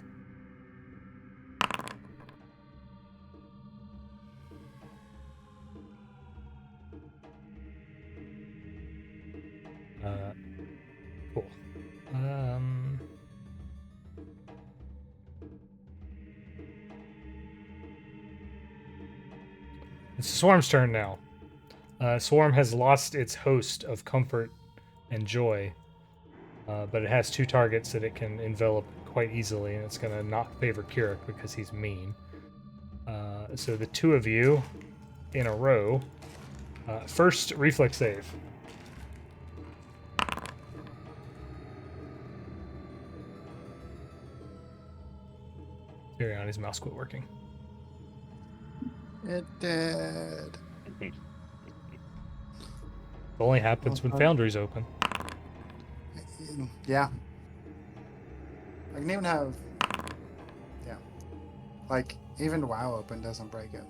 Cool. It's Swarm's turn now. Swarm has lost its host of comfort and joy, but it has 2 targets that it can envelop quite easily, and it's going to not favor Kirrik because he's mean. So the 2 of you in a row. First, reflex save. Teriani's mouse quit working. It did. It only happens when Foundry's open. Yeah. I can even have. Yeah. Like, even WoW open doesn't break it.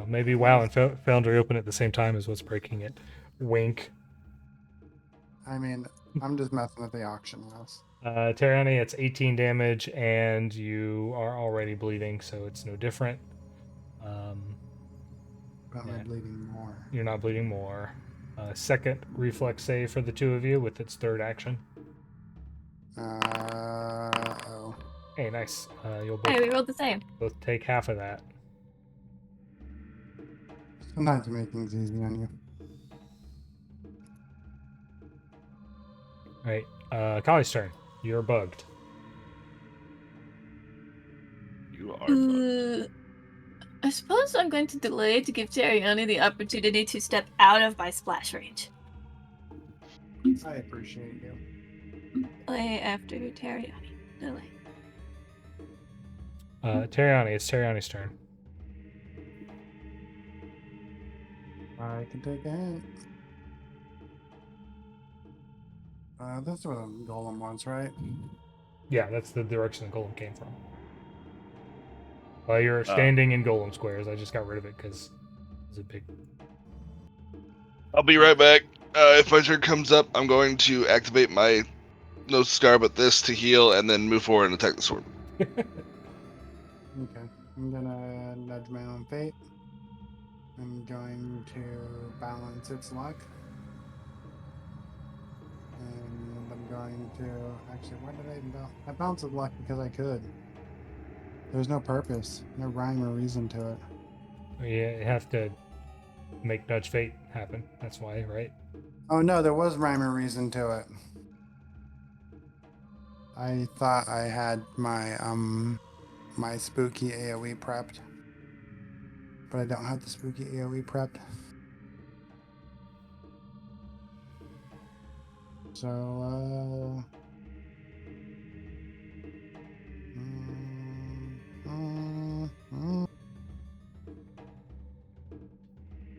Maybe WoW and Foundry open at the same time is what's breaking it. Wink. I mean, I'm just messing with the auction house. Teriani, it's 18 damage, and you are already bleeding, so it's no different. But Yeah. I'm bleeding more. You're not bleeding more. Second reflex save for the 2 of you with its 3rd action. Oh. Hey, nice. You'll Hey, we rolled the same. both take half of that. Sometimes you make things easy on you. All right, Khali's turn. You're bugged. You are bugged. I suppose I'm going to delay to give Teriani the opportunity to step out of my splash range. I appreciate you. Play after Teriani. Delay. Teriani, it's Teriani's turn. I can take a hint. This is where the golem was, right? Yeah, that's the direction the golem came from. You're standing in golem squares. I just got rid of it because it's a big. I'll be right back. If my turn comes up, I'm going to activate my no scar but this to heal and then move forward and attack the sword. Okay. I'm gonna nudge my own fate. I'm going to balance its luck. And I'm going to... Actually, why did I even balance? I balanced its luck because I could. There's no purpose, no rhyme or reason to it. Yeah, you have to make Nudge Fate happen. That's why, right? Oh no, there was rhyme or reason to it. I thought I had my my spooky AoE prepped. But I don't have the spooky AoE prepped. So,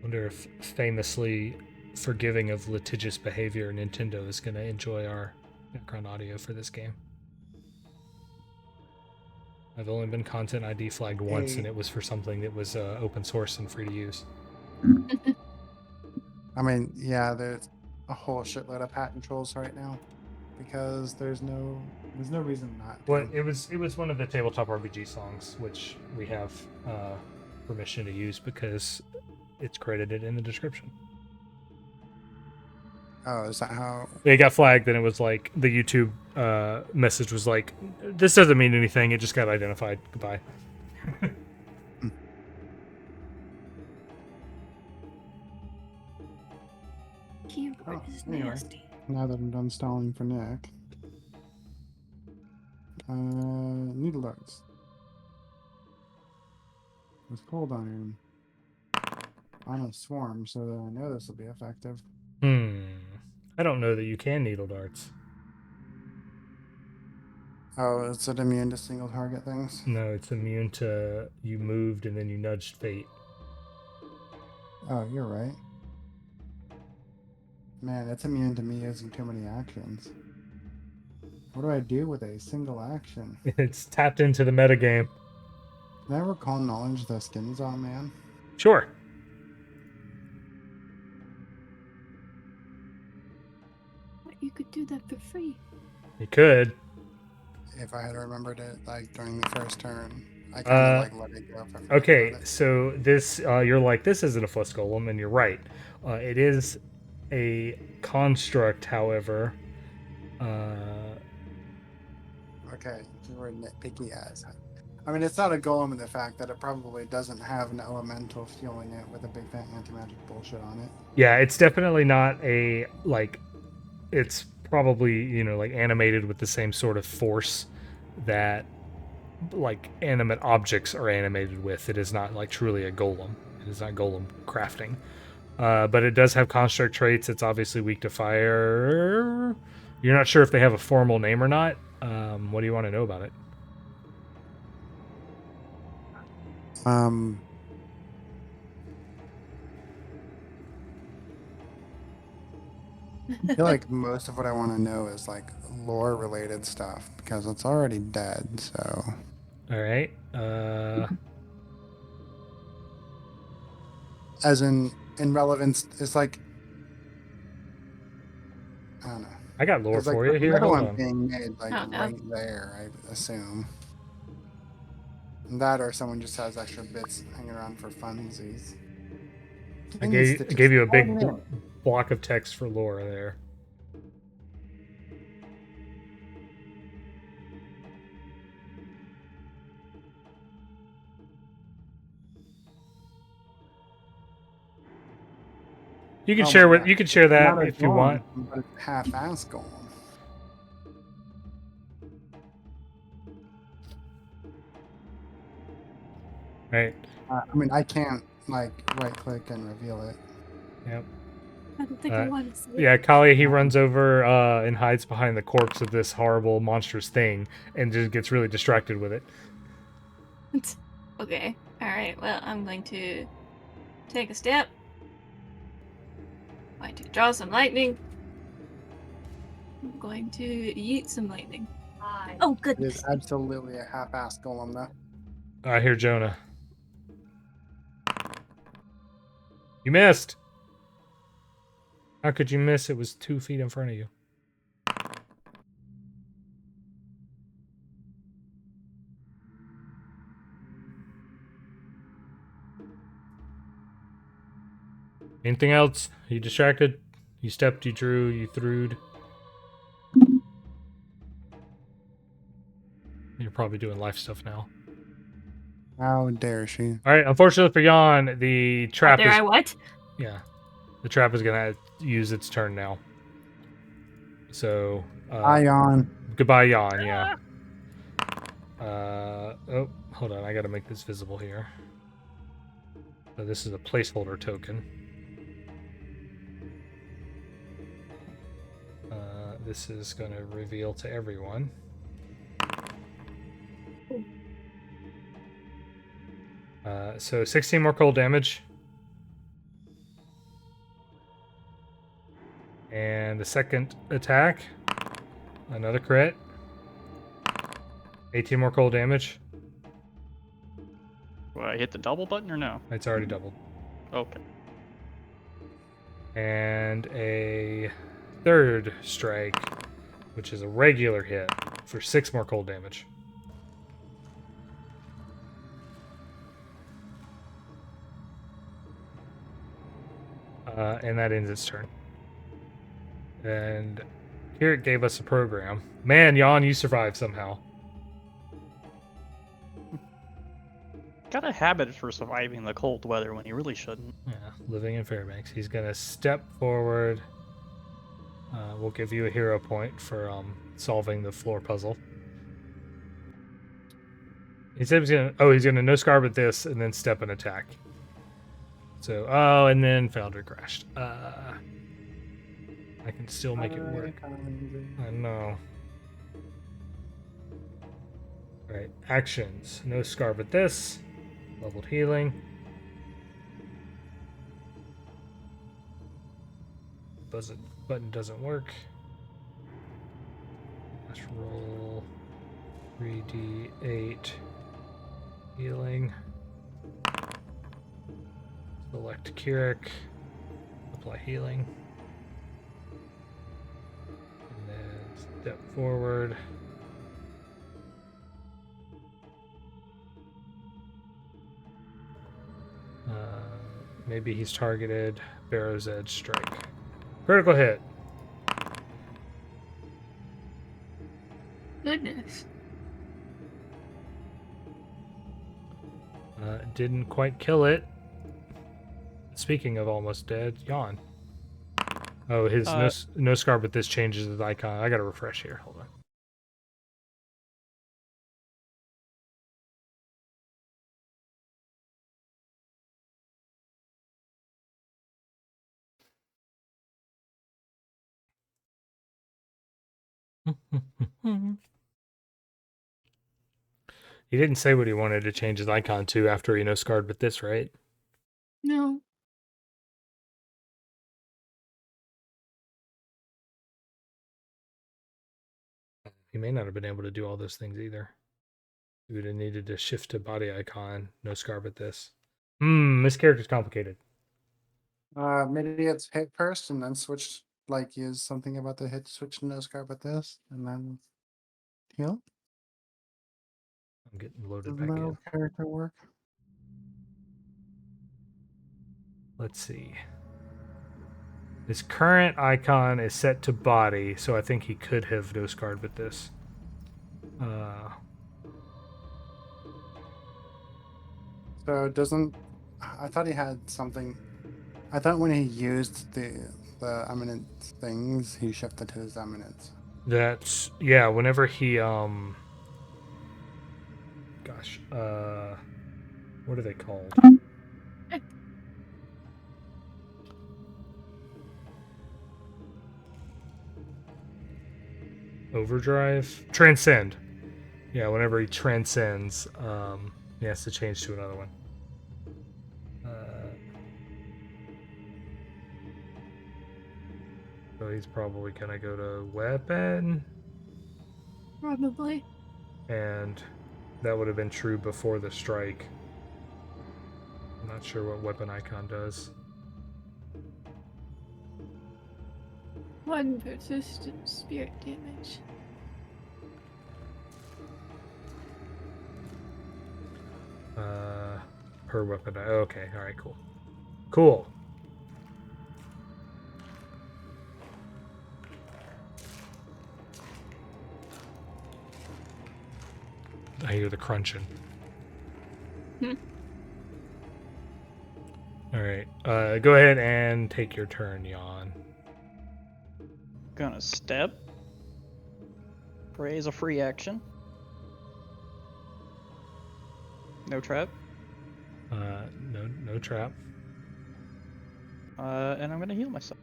Wonder if famously forgiving of litigious behavior, Nintendo is going to enjoy our background audio for this game. I've only been content ID flagged once, and it was for something that was open source and free to use. I mean, yeah, there's a whole shitload of patent trolls right now because there's no reason not to. Well, it was one of the tabletop RPG songs, which we have permission to use because it's credited in the description. Oh, is that how? It got flagged, and it was like the YouTube message was like, "This doesn't mean anything. It just got identified. Goodbye." Keyboard is anyway. nasty. Now that I'm done stalling for Nick. Needle darts. With cold iron. On a swarm, so that I know this will be effective. I don't know that you can needle darts. Oh, is it immune to single target things? No, it's immune to you moved and then you nudged fate. Oh, you're right. Man, it's immune to me using too many actions. What do I do with a single action? It's tapped into the metagame. Can I recall knowledge the skins on, man? Sure. You could do that for free. You could. If I had remembered it, like, during the first turn. I kind of, let it go. If I forgot Okay, about it. so this, you're like, this isn't a Flesh Golem, and you're right. It is a construct, however. Okay, you were nitpicky as. I mean, it's not a golem in the fact that it probably doesn't have an elemental fueling it with a big fat anti-magic bullshit on it. Yeah, it's definitely not a, like, it's probably, like, animated with the same sort of force that, like, animate objects are animated with. It is not, like, truly a golem. It is not golem crafting. But it does have construct traits. It's obviously weak to fire. You're not sure if they have a formal name or not. What do you want to know about it? I feel like most of what I want to know is like lore related stuff because it's already dead, so. All right. As in relevance, it's like, I don't know. I got lore It's like for you the here. metal Hold one on. being made like Oh, no. right there, I assume. That or someone just has extra bits hanging around for funsies. I gave you a big block of text for lore there. You can share that if you want. But it's half-ass golem. Right. I mean, I can't like right-click and reveal it. Yep. I don't think I want to see it. Yeah, Khali, he runs over and hides behind the corpse of this horrible, monstrous thing and just gets really distracted with it. Okay. Alright, well, I'm going to take a step. I'm going to draw some lightning. I'm going to yeet some lightning. Oh, It goodness. is absolutely a half-ass golem, though. I hear Jonah. You missed! How could you miss? It was 2 feet in front of you. Anything else? Are you distracted? You stepped, you drew, you threwed. You're probably doing life stuff now. How dare she? All right, unfortunately for Yawn, the trap There is... I what? Yeah. The trap is going to use its turn now. So... Yawn. Goodbye, Yawn, yeah. Oh, hold on. I gotta make this visible here. So this is a placeholder token. This is gonna reveal to everyone. So 16 more cold damage. And the second attack, another crit. 18 more cold damage. Will I hit the double button or no? It's already doubled. Okay. And a third strike, which is a regular hit for 6 more cold damage. And that ends its turn. And Kirrik gave us a program. Man, Yawn, you survived somehow. Got a habit for surviving the cold weather when he really shouldn't. Yeah, living in Fairbanks. He's gonna step forward. We'll give you a hero point for solving the floor puzzle. He said he's gonna no scar with this and then step and attack. So and then Foundry crashed. I can still make it work. I know. Alright, actions. No scar with this. Leveled healing. Button doesn't work. Let's roll 3d8 healing. Select Kirrik. Apply healing. And then step forward. Maybe he's targeted. Barrow's Edge strike. Critical hit. Goodness. Didn't quite kill it. Speaking of almost dead, Yawn. Oh, his no scar, but this changes his icon. I gotta refresh here. Hold on. He didn't say what he wanted to change his icon to after he no scarred with this, right? No. He may not have been able to do all those things either. He would have needed to shift to body icon, no scar with this. This character's complicated. Maybe it's hit first and then switch, like use something about the hit switch no scar with this and then heal. I'm getting loaded Doesn't back that in. character work? Let's see. His current icon is set to body, so I think he could have no scarred with this. So it doesn't. I thought he had something. I thought when he used the eminent things, he shifted to his eminence. That's whenever he gosh, what are they called? Overdrive? Transcend. Yeah, whenever he transcends, he has to change to another one. So he's probably gonna go to weapon. Probably. And that would have been true before the strike. I'm not sure what weapon icon does. One persistent spirit damage. Per weapon. Okay, alright, cool. Cool. I hear the crunching. Alright, go ahead and take your turn, Yawn. Gonna step. Raise a free action. No trap. No trap. And I'm gonna heal myself.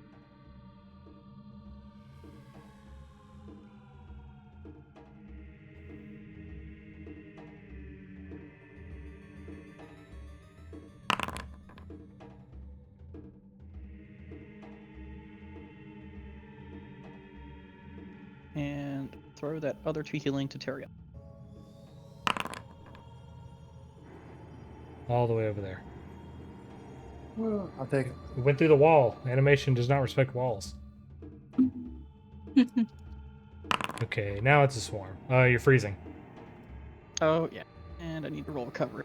And throw that other 2 healing to Teriani. All the way over there. I'll take it. We went through the wall. Animation does not respect walls. Okay, now it's a swarm. You're freezing. Oh, yeah. And I need to roll recovery.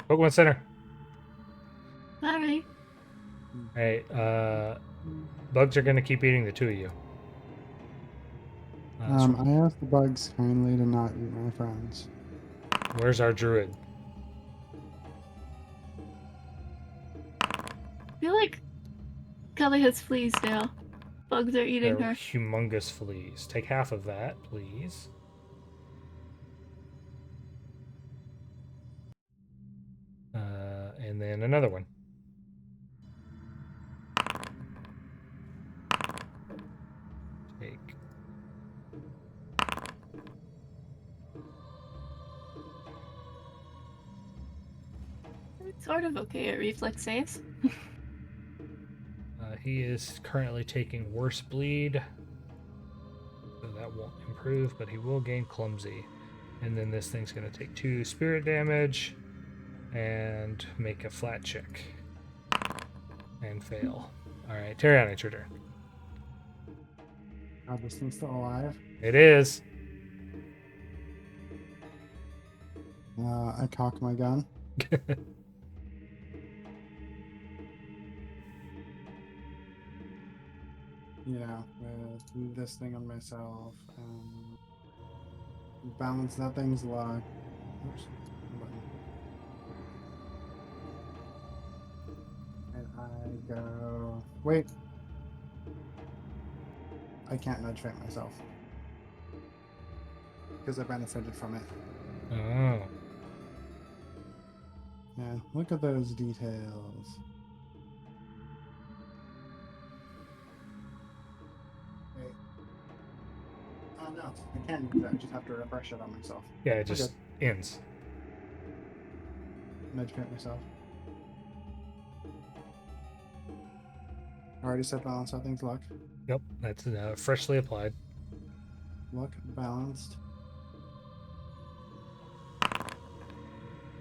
Pokemon Center. Alright. Hey, bugs are gonna keep eating the 2 of you. I asked the bugs kindly to not eat my friends. Where's our druid? I feel like Khali has fleas now. Bugs are eating They're her. humongous fleas. Take half of that, please. And then another one. Take. It's sort of okay at reflex saves. He is currently taking worse bleed, so that won't improve, but he will gain clumsy. And then this thing's going to take 2 spirit damage and make a flat check and fail. All right, Teriani, it's your turn. Oh, this thing's still alive. It is. I cock my gun. With this thing on myself. Balance that thing's luck. Oops. Button. And I go. Wait. I can't nudge fight myself. Because I benefited from it. Oh. Yeah, look at those details. Wait. Oh no, I can't do that. I just have to refresh it on myself. Yeah, it just ends. Nudge fight myself. I already said balance that thing's luck. Yep, that's freshly applied. Luck balanced.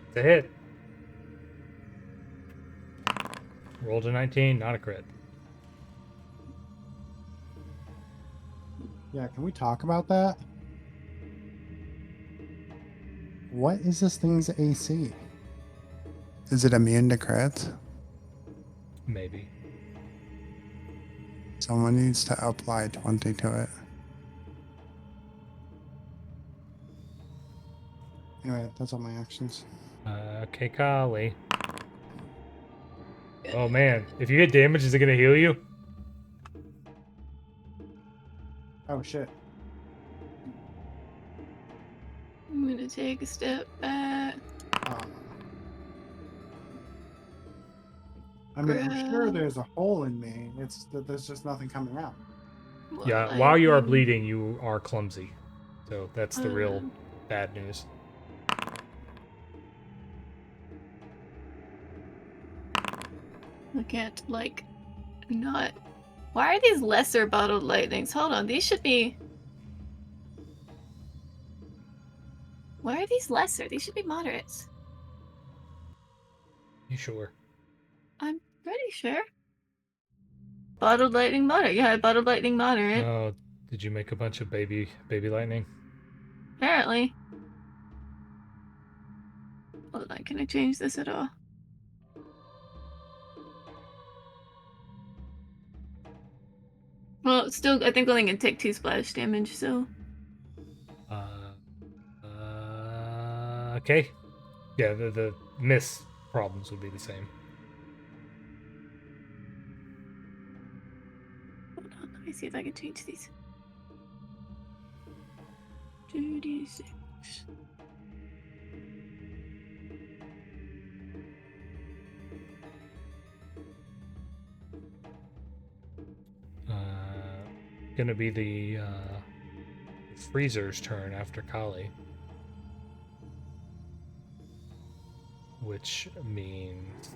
It's a hit. Rolled a 19, not a crit. Yeah, can we talk about that? What is this thing's AC? Is it immune to crits? Maybe. Someone needs to apply 20 to it. Anyway, that's all my actions. Okay, Khali. Oh man, if you get damage, is it gonna heal you? Oh shit. I'm gonna take a step back. I mean, I'm sure there's a hole in me. It's that there's just nothing coming out. Well, Yeah, I while you are can- bleeding, you are clumsy. So that's the real Um, bad news. I can't, like, not. Why are these lesser bottled lightnings? Hold on, these should be. Why are these lesser? These should be moderates. You sure? I'm pretty sure. Bottled lightning moderate. Yeah, bottled lightning moderate. Oh, did you make a bunch of baby lightning? Apparently. Hold on, can I change this at all? Well, still, I think only gonna take 2 splash damage, so. Okay. Yeah, the miss problems would be the same. Hold on, let me see if I can change these. 36. Gonna be the freezer's turn after Khali. Which means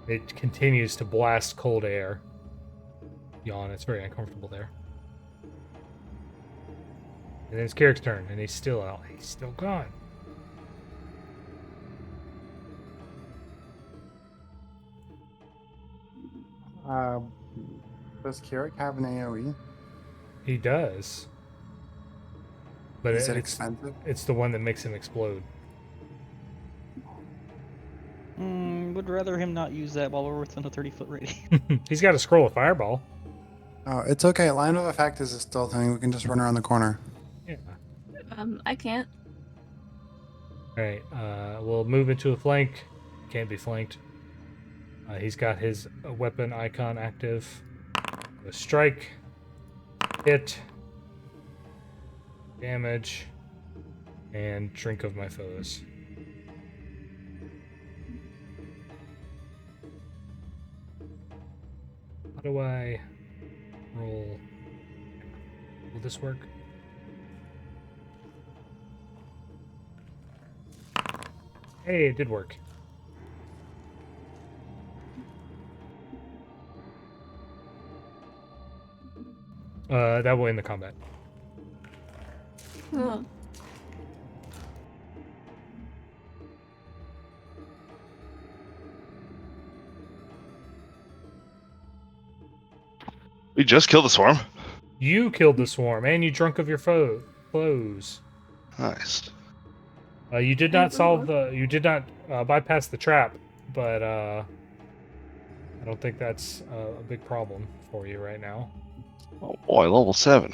it continues to blast cold air. Yawn, it's very uncomfortable there. And then it's Kirrik's turn, and he's still out. He's still gone. Does Kirrik have an AoE? He does. But Is it it's expensive? it's the one that makes him explode. Would rather him not use that while we're within a 30-foot radius. He's got a scroll of fireball. Oh, it's okay. Line of effect is a still thing. We can just run around the corner. Yeah. I can't. Alright, we'll move into a flank. Can't be flanked. He's got his weapon icon active. A strike. Hit. Damage. And drink of my foes. How do I roll? Will this work? Hey, it did work. That will end the combat. Oh. We just killed the swarm. You killed the swarm, and you drunk of your foes. Nice. You did not solve the. You did not bypass the trap, but I don't think that's a big problem for you right now. Oh boy, level 7.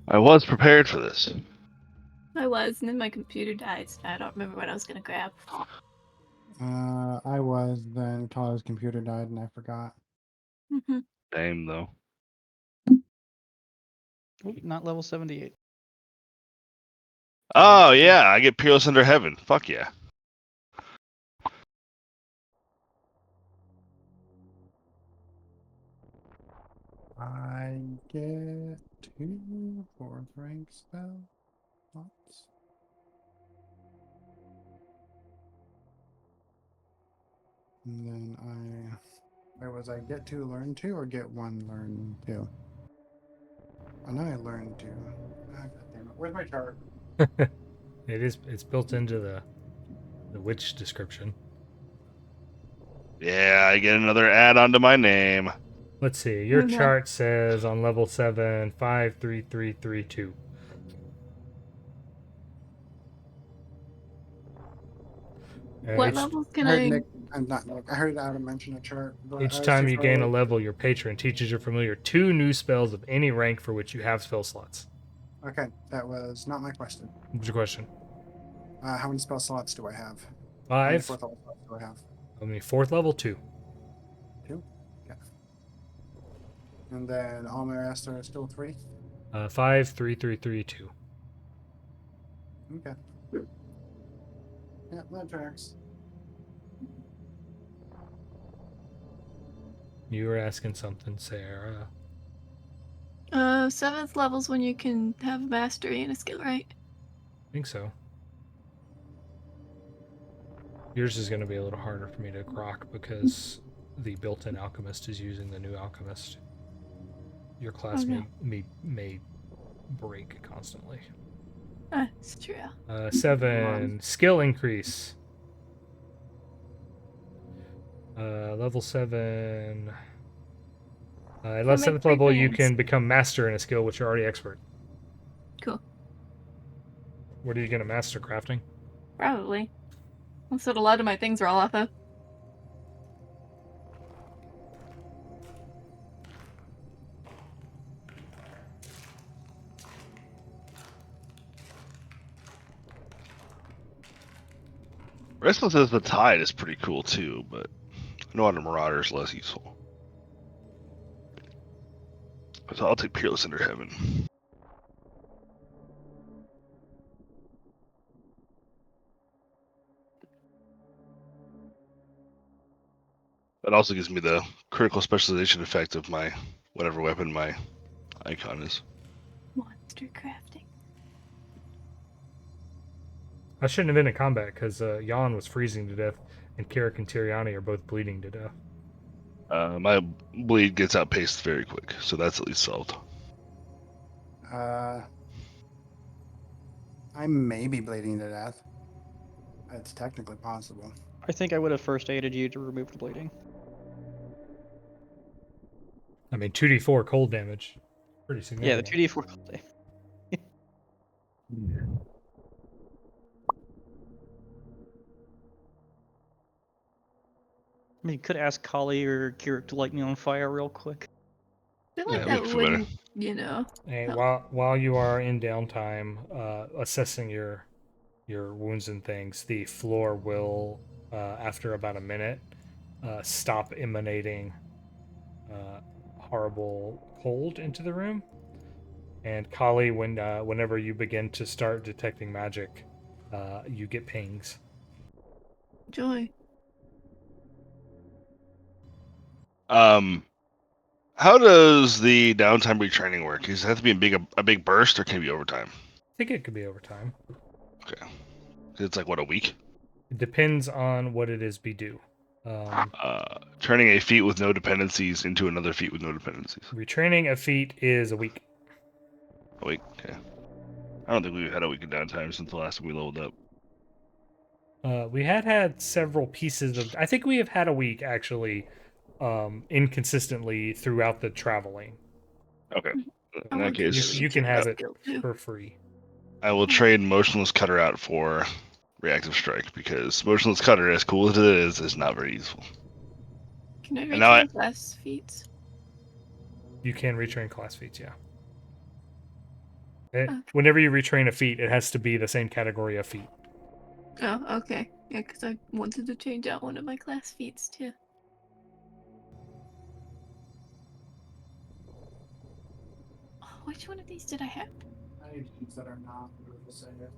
I was prepared for this. I was, and then my computer died, so I don't remember what I was gonna grab. I was, then Tyler's computer died and I forgot. Mm-hmm. Same though. Not level 78. Oh yeah, I get Peerless Under Heaven. Fuck yeah. I get 2 4th rank spell slots. And then where was I get 2 learn 2 or get 1 learn 2? I know I learned 2. Ah, God damn it. Where's my chart? It's built into the witch description. Yeah, I get another add-on to my name. Let's see. Your Oh, no. chart says on level 7, 53332. What levels can I heard I? Nick, I'm not Nick. I heard Adam mention a chart. But I Each was time too you far gain a away. level, your patron teaches your familiar 2 new spells of any rank for which you have spell slots. Okay, that was not my question. What's your question? How many spell slots do I have? How many 5. 4th level slots do I have? I mean, 4th level 2. 2? Okay. And then all my rest are still 3? 53332. Okay. Yeah, that tracks. You were asking something, Sarah. 7th level's when you can have mastery in a skill, right? I think so. Yours is going to be a little harder for me to grok because the built-in alchemist is using the new alchemist. Your class Oh, no. may break constantly. That's true. 7 skill increase. Level 7. At make 7th 3 level, you fans. can become master in a skill which you're already expert. Cool. What are you going to master? Crafting? Probably. That's what a lot of my things are all off of. Restless as the Tide is pretty cool too, but I know under Marauder is less useful. So I'll take Peerless Under Heaven. That also gives me the critical specialization effect of my whatever weapon my icon is. Monster crafting. I shouldn't have been in combat because Yawn was freezing to death, and Kirrik and Teriani are both bleeding to death. My bleed gets outpaced very quick, so that's at least solved. I may be bleeding to death. It's technically possible. I think I would have first aided you to remove the bleeding. I mean, 2d4 cold damage. Pretty Yeah, the significant. 2d4 cold damage. I mean, you could ask Khali or Kirrik to light me on fire real quick. I feel like Yeah, that make it feel better. wouldn't, you know. And Oh. while you are in downtime, assessing your wounds and things, the floor will, after about a minute, stop emanating horrible cold into the room. And Khali, whenever you begin to start detecting magic, you get pings. Joy. How does the downtime retraining work? Does it have to be a big burst, or can it be overtime? I think it could be overtime. Okay, it's like what, a week? It depends on what it is we do. Turning a feat with no dependencies into another feat with no dependencies. Retraining a feat is a week. A week. Okay. I don't think we've had a week of downtime since the last time we leveled up. We had several pieces of. I think we have had a week actually, inconsistently throughout the traveling. Okay. I In that want to case, You can have it skill too. for free. I will trade Motionless Cutter out for Reactive Strike, because Motionless Cutter, as cool as it is not very useful. Can I And now retrain class feats? You can retrain class feats, yeah. Okay. Whenever you retrain a feat, it has to be the same category of feat. Oh, okay. Yeah, because I wanted to change out one of my class feats too. Oh, which one of these did I have? I need things that are not beautiful singer.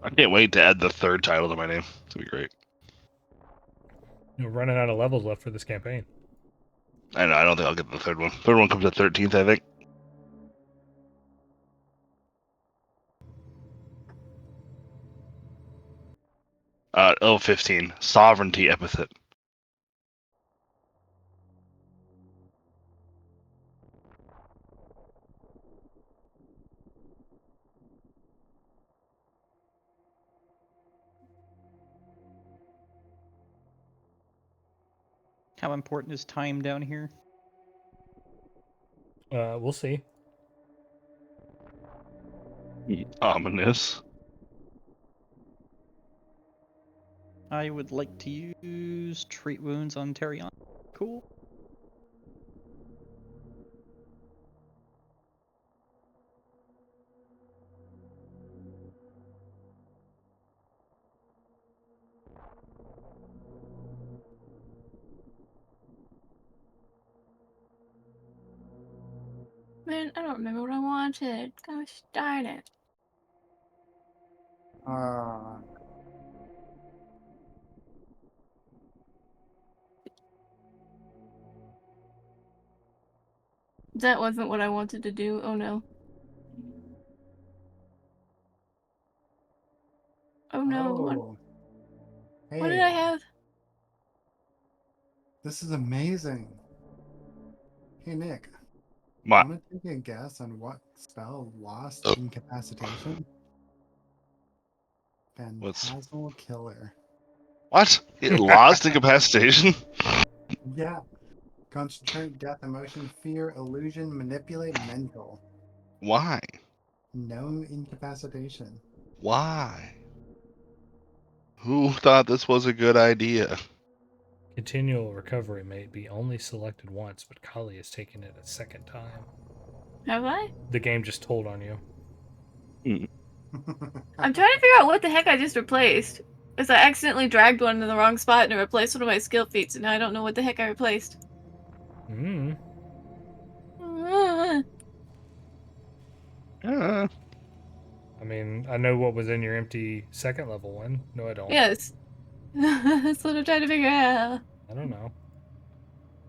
I can't wait to add the third title to my name. It's gonna be great. You're running out of levels left for this campaign. I know, I don't think I'll get the third one. Third one comes at 13th, I think. Oh, 15. Sovereignty Epithet. How important is time down here? We'll see. Ominous. I would like to use treat wounds on Teriani. Cool. Man, I don't remember what I wanted. Gosh darn it. That wasn't what I wanted to do. Oh no. Oh no. Oh. What did I Hey, have? this is amazing. Hey, Nick. My, I'm gonna take a guess on what spell lost incapacitation. What's- Phantasmal Killer. what? It lost incapacitation? Yeah. Concentrate, death, emotion, fear, illusion, manipulate, mental. Why? No incapacitation. Why? Who thought this was a good idea? Continual recovery may be only selected once, but Khali has taken it a second time. Have I? The game just told on you. I'm trying to figure out what the heck I just replaced. Because I accidentally dragged one in the wrong spot and it replaced one of my skill feats, and now I don't know what the heck I replaced. Mm. Ah, Yeah. I mean, I know what was in your empty second level one. No, I don't. yes. That's what I'm trying to figure out. I don't know.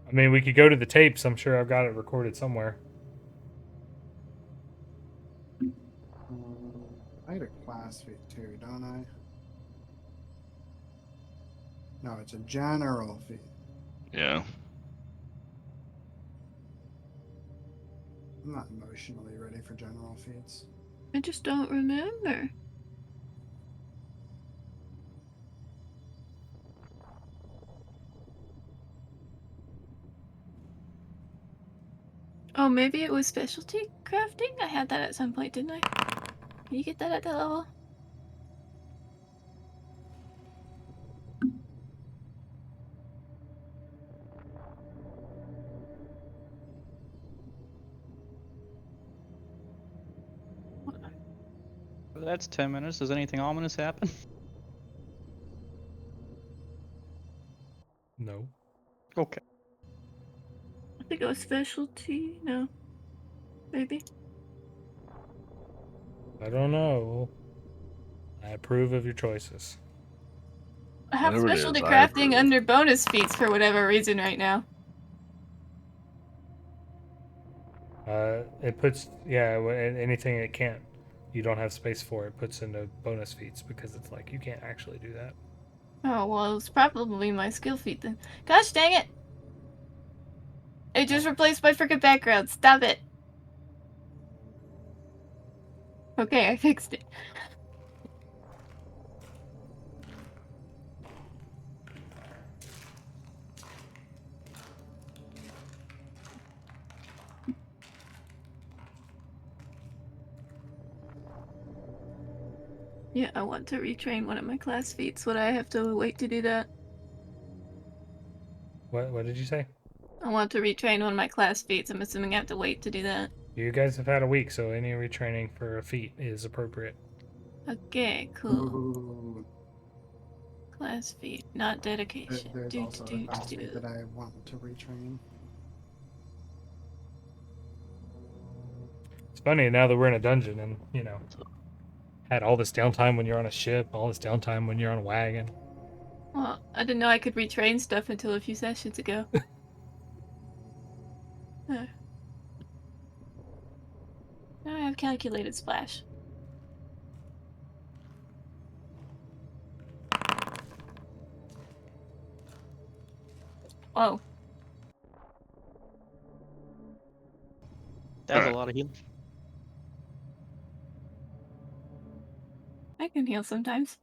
I mean, we could go to the tapes. I'm sure I've got it recorded somewhere. I had a class feat too, don't I? No, it's a general feat. Yeah. I'm not emotionally ready for general feats. I just don't remember. Oh, maybe it was specialty crafting? I had that at some point, didn't I? Can you get that at that level? That's 10 minutes. Does anything ominous happen? No. Okay. I think it was specialty. No. Maybe. I don't know. I approve of your choices. I have Whatever it specialty is, I crafting approve. under bonus feats for whatever reason right now. It puts, yeah, anything it can't, you don't have space for, it puts into bonus feats because it's like, you can't actually do that. Oh, well, it's probably my skill feat then. Gosh dang it! It just replaced my freaking background. Stop it. Okay, I fixed it. Yeah, I want to retrain one of my class feats. Would I have to wait to do that? What did you say? I want to retrain one of my class feats. I'm assuming I have to wait to do that. You guys have had a week, so any retraining for a feat is appropriate. Okay, cool. Ooh. Class feat, not dedication. There's also a class feat that I want to retrain. It's funny now that we're in a dungeon and, you know, had all this downtime when you're on a ship, all this downtime when you're on a wagon. Well, I didn't know I could retrain stuff until a few sessions ago. Now I have calculated splash. Oh, That was a Alright. lot of healing. I can heal sometimes.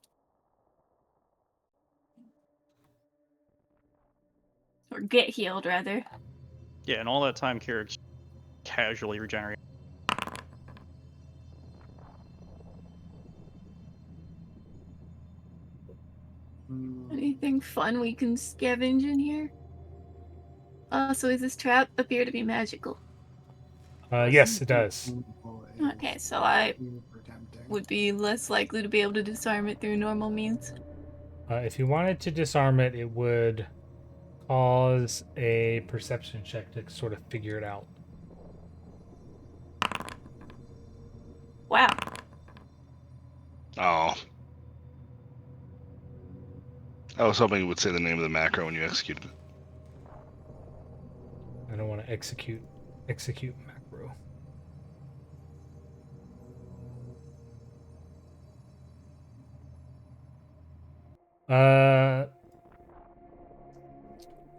Or get healed, rather. Yeah, and all that time, Kirik's casually regenerating. Anything fun we can scavenge in here? So is this trap appear to be magical? Yes, it does. Okay, so I Super tempting. would be less likely to be able to disarm it through normal means. If you wanted to disarm it, it would cause a perception check to sort of figure it out. Wow. Oh. I was hoping it would say the name of the macro when you executed it. I don't want to execute macro.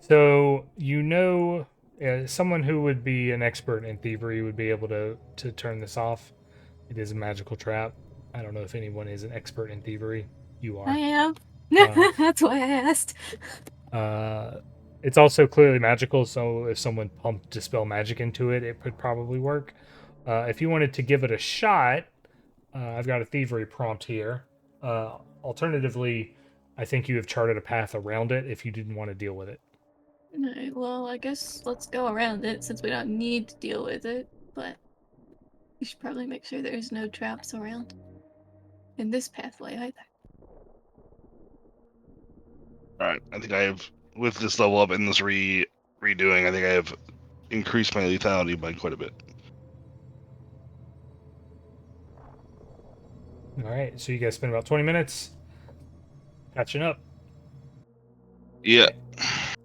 So you know, someone who would be an expert in thievery would be able to turn this off. It is a magical trap. I don't know if anyone is an expert in thievery. You are. I am. Uh, That's why I asked. It's also clearly magical, so if someone pumped Dispel Magic into it, it could probably work. If you wanted to give it a shot, I've got a thievery prompt here. Alternatively, I think you have charted a path around it if you didn't want to deal with it. Alright, well, I guess let's go around it since we don't need to deal with it, but we should probably make sure there's no traps around in this pathway either. Alright, I think I have, with this level up and this redoing. I think I have increased my lethality by quite a bit. All right, so you guys spend about 20 minutes catching up. Yeah.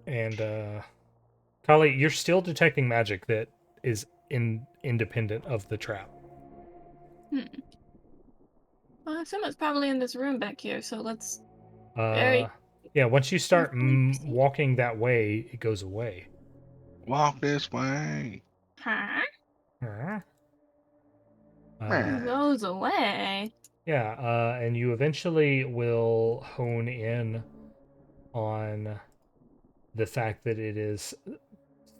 And Khali, you're still detecting magic that is independent of the trap. Hmm. Well, I assume it's probably in this room back here, so let's... Uh, yeah, once you start proceed. walking that way, it goes away. Walk this way. Huh? Huh? It goes away. Yeah, and you eventually will hone in on the fact that it is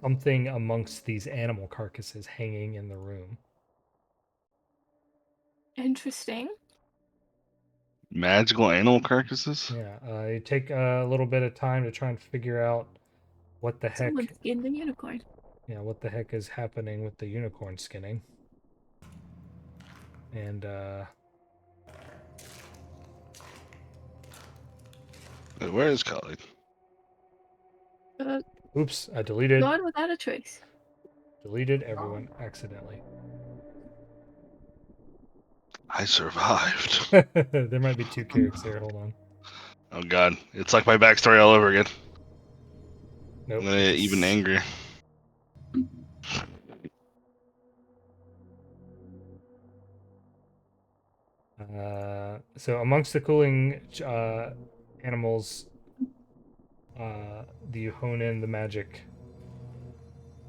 something amongst these animal carcasses hanging in the room. Interesting. Magical animal carcasses? Yeah, you take a little bit of time to try and figure out what the heck, Someone skinned a unicorn. yeah, what the heck is happening with the unicorn skinning. And Wait, where is Khali? oops, I deleted Gone without a trace. everyone accidentally. I survived. There might be two Kirriks there. Hold on. Oh god, it's like my backstory all over again. Nope. I'm gonna get even angrier. So amongst the cooling animals, the you hone in the magic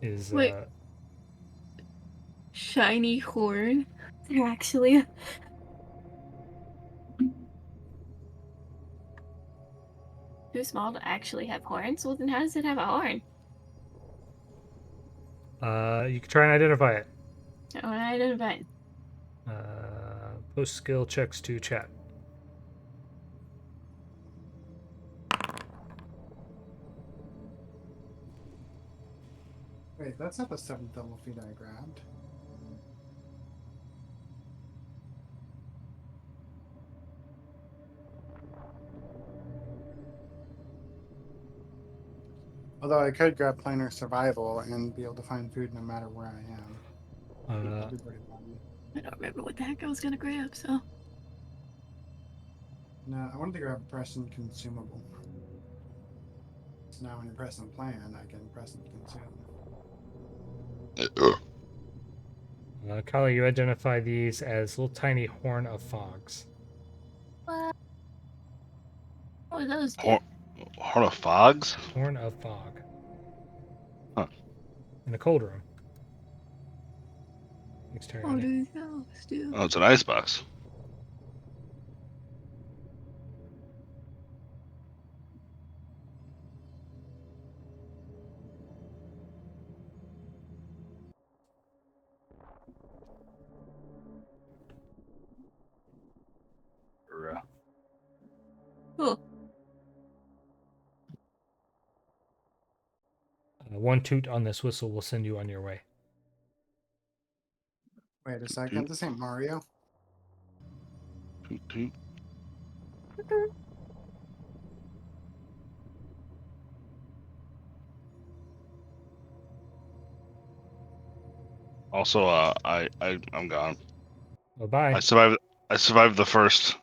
is Wait. Shiny horn. They're actually... too small to actually have horns? Well, then how does it have a horn? you can try and identify it. I want to identify it. Post skill checks to chat. Wait, that's not the 7th level feat I grabbed. Although I could grab planar survival and be able to find food no matter where I am. That'd be pretty fun. I don't remember what the heck I was gonna grab, so... No, I wanted to grab press and consumable. So now when you press and plan, I can press and consume. Khali, you identify these as little tiny horn of fogs. What? What are those? Horn of fogs? Horn of fog. Huh. In a cold room. Thanks, Oh, Teriani. do those do? Oh, it's an icebox. Cool. One toot on this whistle will send you on your way. Wait a second, this ain't Mario. Toot toot. Also, I'm gone. Bye bye. I survived the first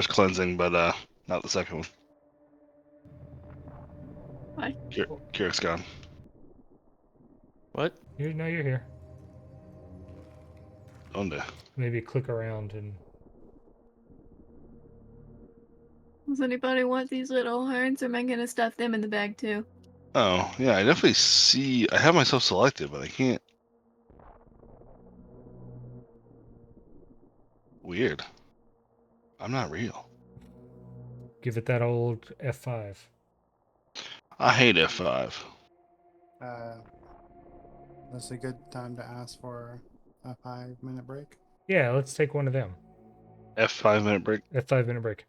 cleansing, but not the second one. What? Kirik's gone. What? You're here. Donde? Maybe click around and Does anybody want these little horns, or am I gonna stuff them in the bag too? Oh, yeah, I definitely see. I have myself selected, but I can't. Weird. I'm not real. give it that old F5. I hate F5. That's a good time to ask for a 5-minute break. Yeah, let's take one of them. F5 minute break. F5-minute break.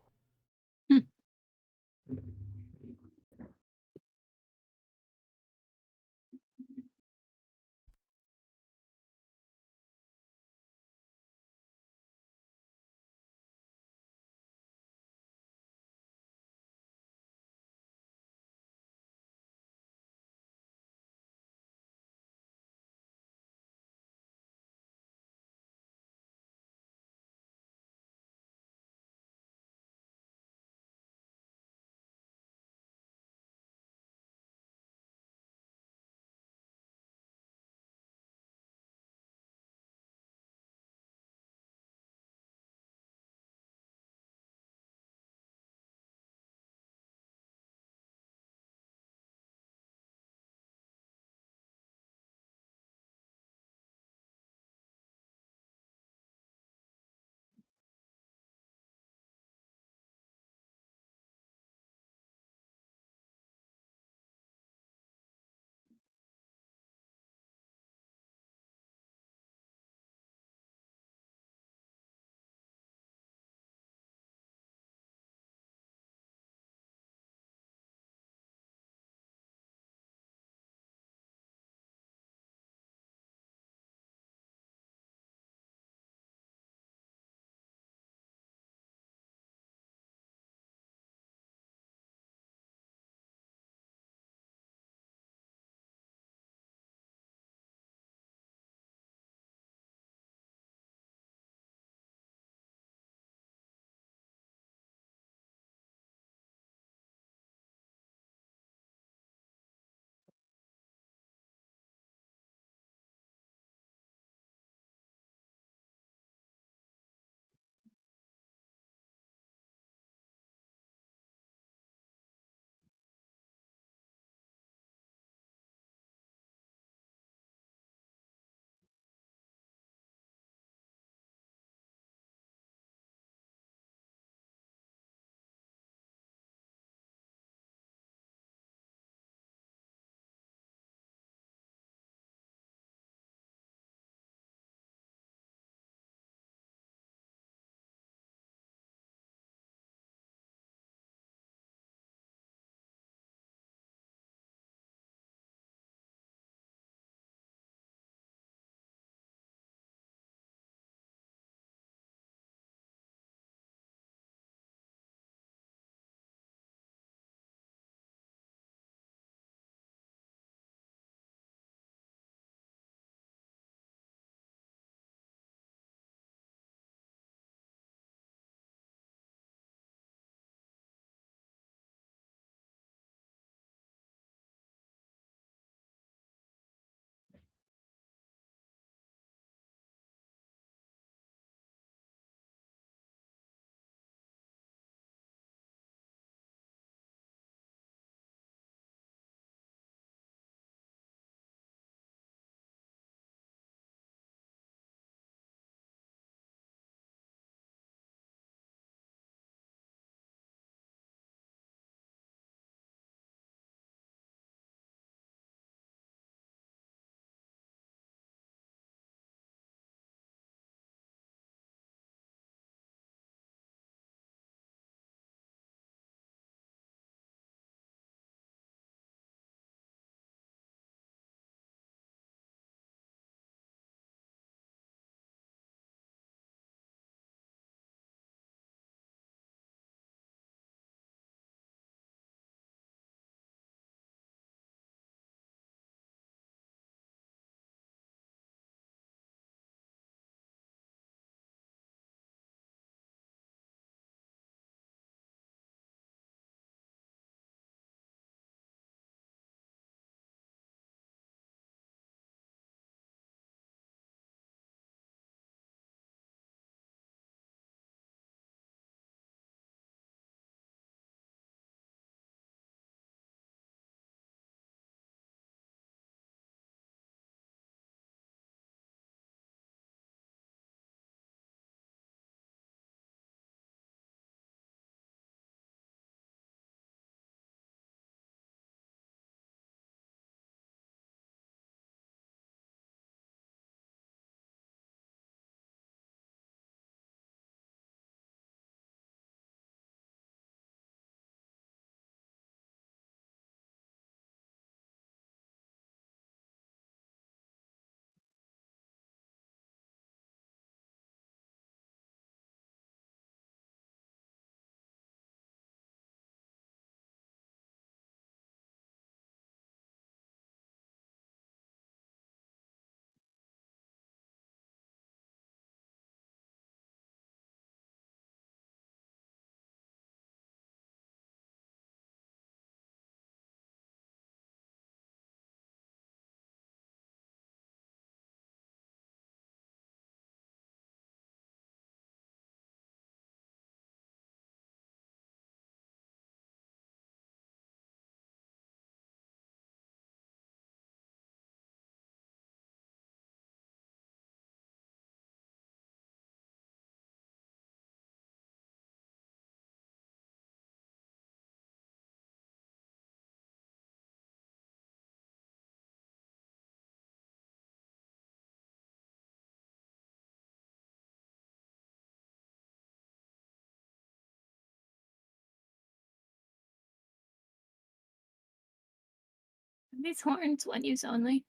These horns, one use only.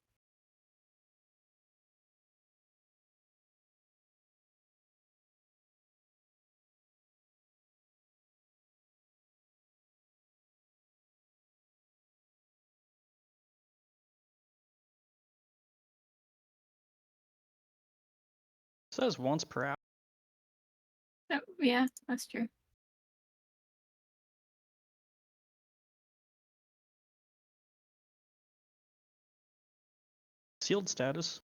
Says once per hour. Oh, yeah, that's true. Sealed status.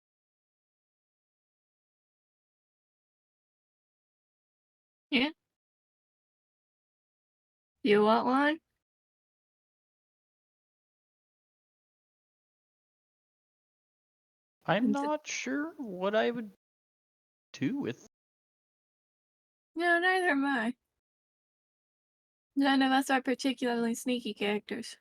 Yeah. You want one? I'm Is it- not sure what I would do with. No, neither am I. None of us are particularly sneaky characters.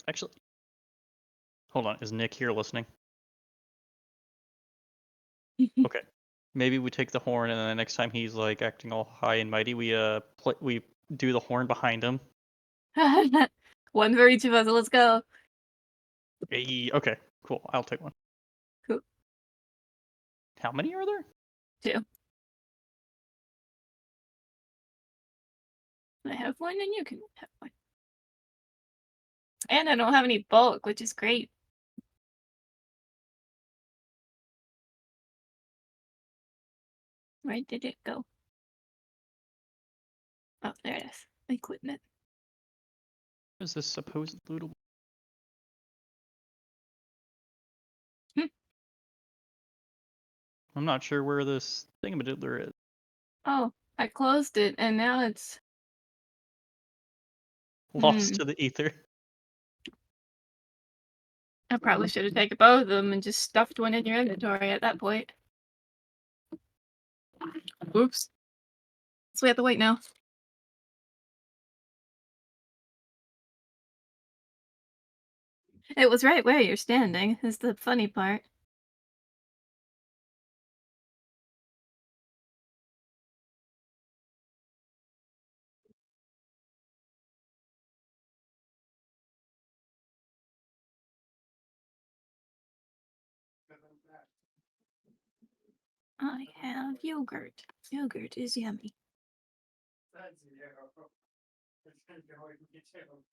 Actually, hold on. Is Nick here listening? Okay. Maybe we take the horn, and then the next time he's like acting all high and mighty, we we do the horn behind him. One for each of us. Let's go. Hey, okay, cool. I'll take one. Cool. How many are there? 2. I have one, and you can have one. And I don't have any bulk, which is great. Where did it go? Oh, there it is. Equipment. What is this supposed lootable? I'm not sure where this thingamadiddler is. Oh, I closed it, and now it's Lost to the ether. I probably should have taken both of them and just stuffed one in your inventory at that point. Oops. So we have to wait now. It was right where you're standing, is the funny part. I have yogurt. Yogurt is yummy.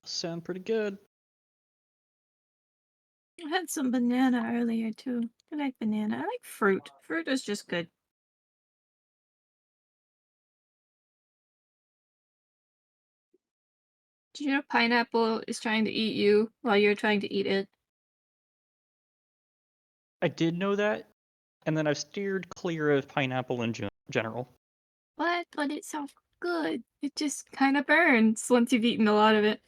Sound pretty good. I had some banana earlier too. I like banana. I like fruit. Fruit is just good. Did you know pineapple is trying to eat you while you're trying to eat it? I did know that, and then I've steered clear of pineapple in general. What? But it's so good. It just kind of burns once you've eaten a lot of it.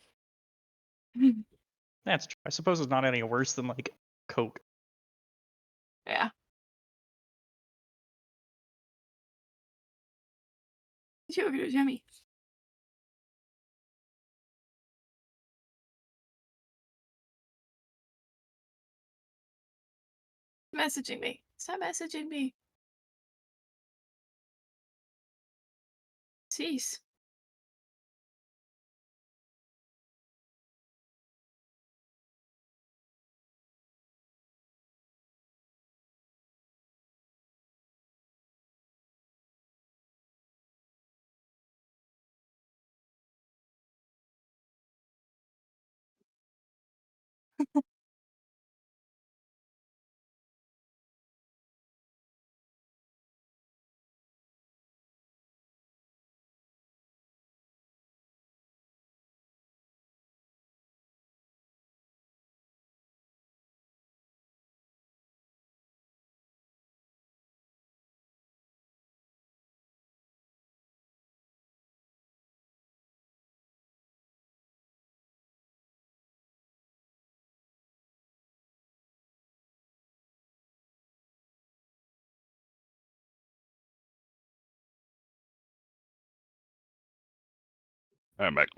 That's true. I suppose it's not any worse than like Coke. Yeah. Yogurt is yummy. Messaging me. Stop messaging me. Cease. I'm back.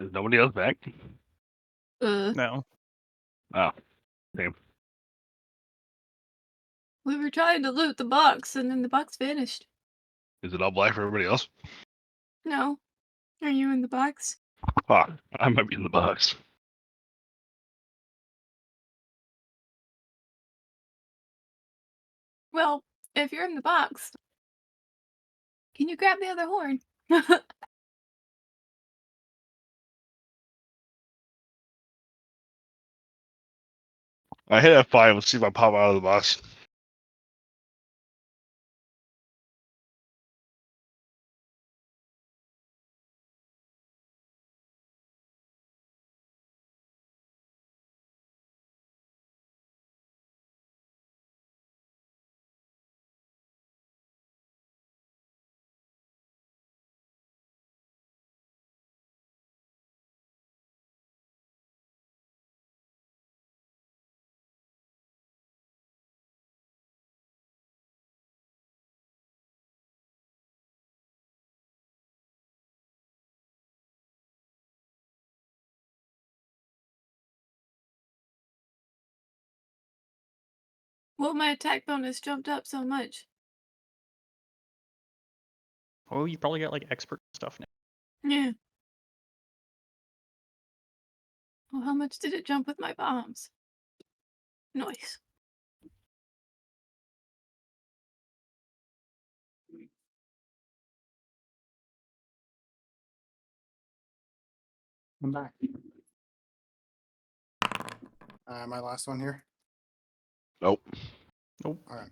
Is nobody else back? Uh, No. Oh, same. We were trying to loot the box, and then the box vanished. Is it all black for everybody else? No. Are you in the box? Fuck, I might be in the box. Well, if you're in the box, can you grab the other horn? I hit F5. Let's see if I pop out of the box. Well, my attack bonus jumped up so much. Oh, you probably got like expert stuff now. Yeah. Well, how much did it jump with my bombs? Nice. I'm back. My last one here. Nope. Nope. All right.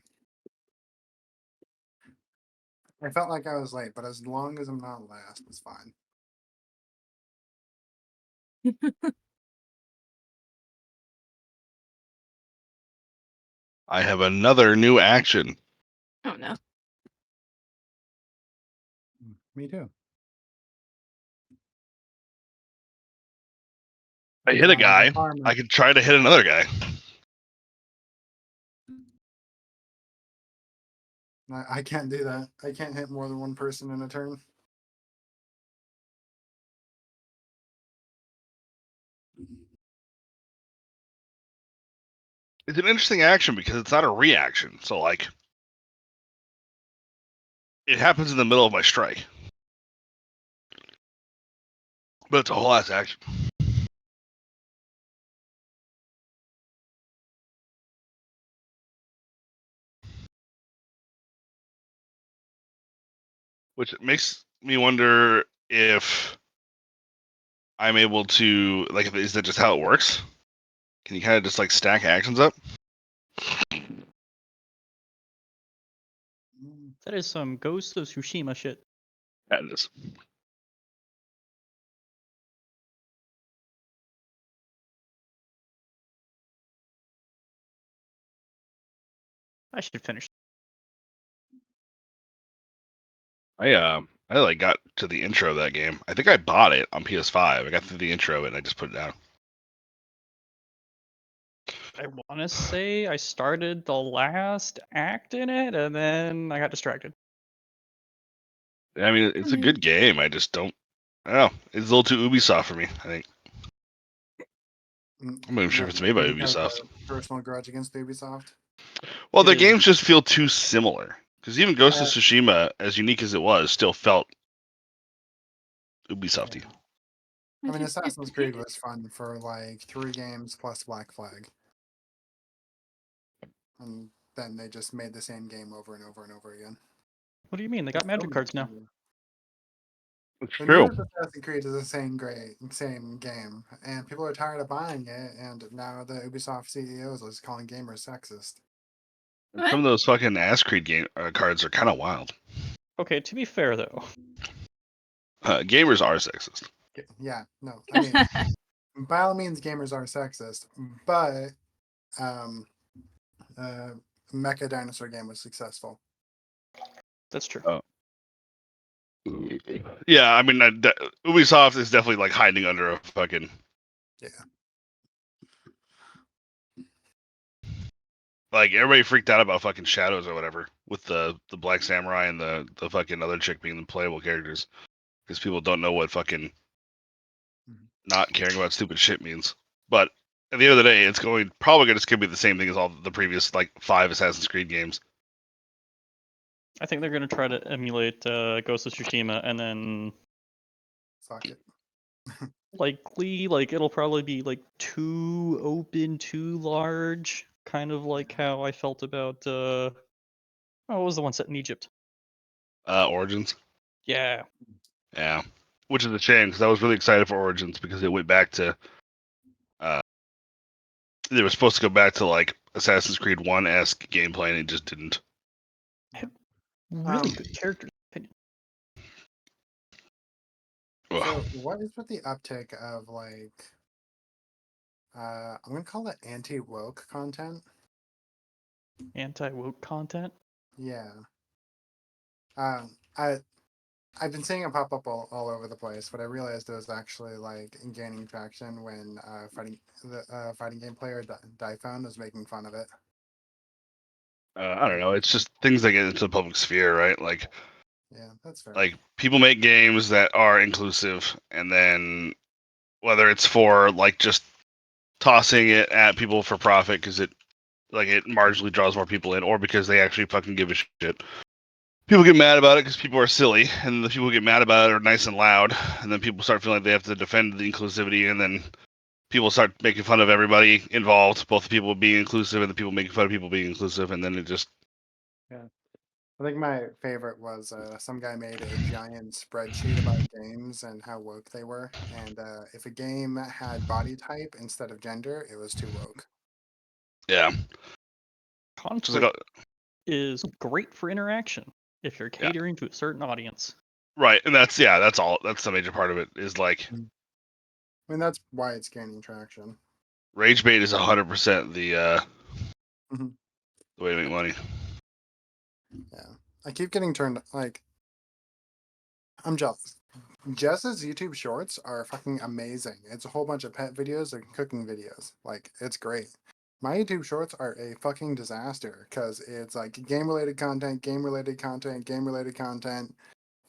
I felt like I was late, but as long as I'm not last, it's fine. I have another new action. Oh no. Me too. I hit a guy. I can try to hit another guy. I can't do that. I can't hit more than one person in a turn. It's an interesting action because it's not a reaction. So, like, it happens in the middle of my strike. But it's a whole ass action. Which makes me wonder if I'm able to, like, is that just how it works? Can you kind of just, like, stack actions up? That is some Ghost of Tsushima shit. Yeah, it is. I should finish. I like got to the intro of that game. I think I bought it on PS5. I got through the intro and I just put it down. I want to say I started the last act in it, and then I got distracted. I mean, it's a good game. I just don't. I don't know. It's a little too Ubisoft for me, I think. I'm not even sure if it's made by Ubisoft. Personal grudge against Ubisoft. Well, It the is. games just feel too similar. Because even Ghost of Tsushima, as unique as it was, still felt Ubisofty. I mean, Assassin's Creed was fun for like 3 games plus Black Flag. And then they just made the same game over and over and over again. What do you mean? They got magic cards now. It's The true. newest Assassin's Creed is the same game, and people are tired of buying it. And now the Ubisoft CEOs is calling gamers sexist. And some of those fucking Ass Creed game cards are kind of wild. Okay, to be fair though, Gamers are sexist. Yeah, no, I mean, by all means, gamers are sexist, but Mecha Dinosaur game was successful. that's true. Oh. Yeah, I mean, Ubisoft is definitely like hiding under a fucking. Yeah. Like everybody freaked out about fucking Shadows or whatever with the Black Samurai and the fucking other chick being the playable characters because people don't know what fucking not caring about stupid shit means. But at the end of the day, it's probably going to be the same thing as all the previous like 5 Assassin's Creed games. I think they're gonna try to emulate Ghost of Tsushima, and then Fuck it. likely like it'll probably be like too open, too large, kind of like how I felt about what was the one set in Egypt? Origins. Yeah. Yeah, which is a shame because I was really excited for Origins because it went back to. They were supposed to go back to like Assassin's Creed 1-esque gameplay, and it just didn't. Really good characters. So what is with the uptick of like I'm gonna call it anti-woke content? Anti-woke content. Yeah. I've been seeing it pop up all over the place, but I realized it was actually like gaining traction when fighting game player Dyphone was making fun of it. I don't know. It's just things that get into the public sphere, right? Like Yeah, that's fair. people make games that are inclusive, and then whether it's for like just tossing it at people for profit because it marginally draws more people in, or because they actually fucking give a shit. People get mad about it because people are silly, and the people who get mad about it are nice and loud, and then people start feeling like they have to defend the inclusivity, and then people start making fun of everybody involved, both the people being inclusive and the people making fun of people being inclusive, and then it just. Yeah. I think my favorite was some guy made a giant spreadsheet about games and how woke they were, and if a game had body type instead of gender, it was too woke. Yeah. Conflict is great for interaction if you're catering to a certain audience. Right, and that's all. That's the major part of it. Is like, I mean, that's why it's gaining traction. rage bait is 100% the Mhm. the way to make money. Yeah, I keep getting turned like. I'm jealous. Jess's YouTube shorts are fucking amazing. It's a whole bunch of pet videos and cooking videos. Like, it's great. My YouTube shorts are a fucking disaster because it's like game related content, game related content, game related content,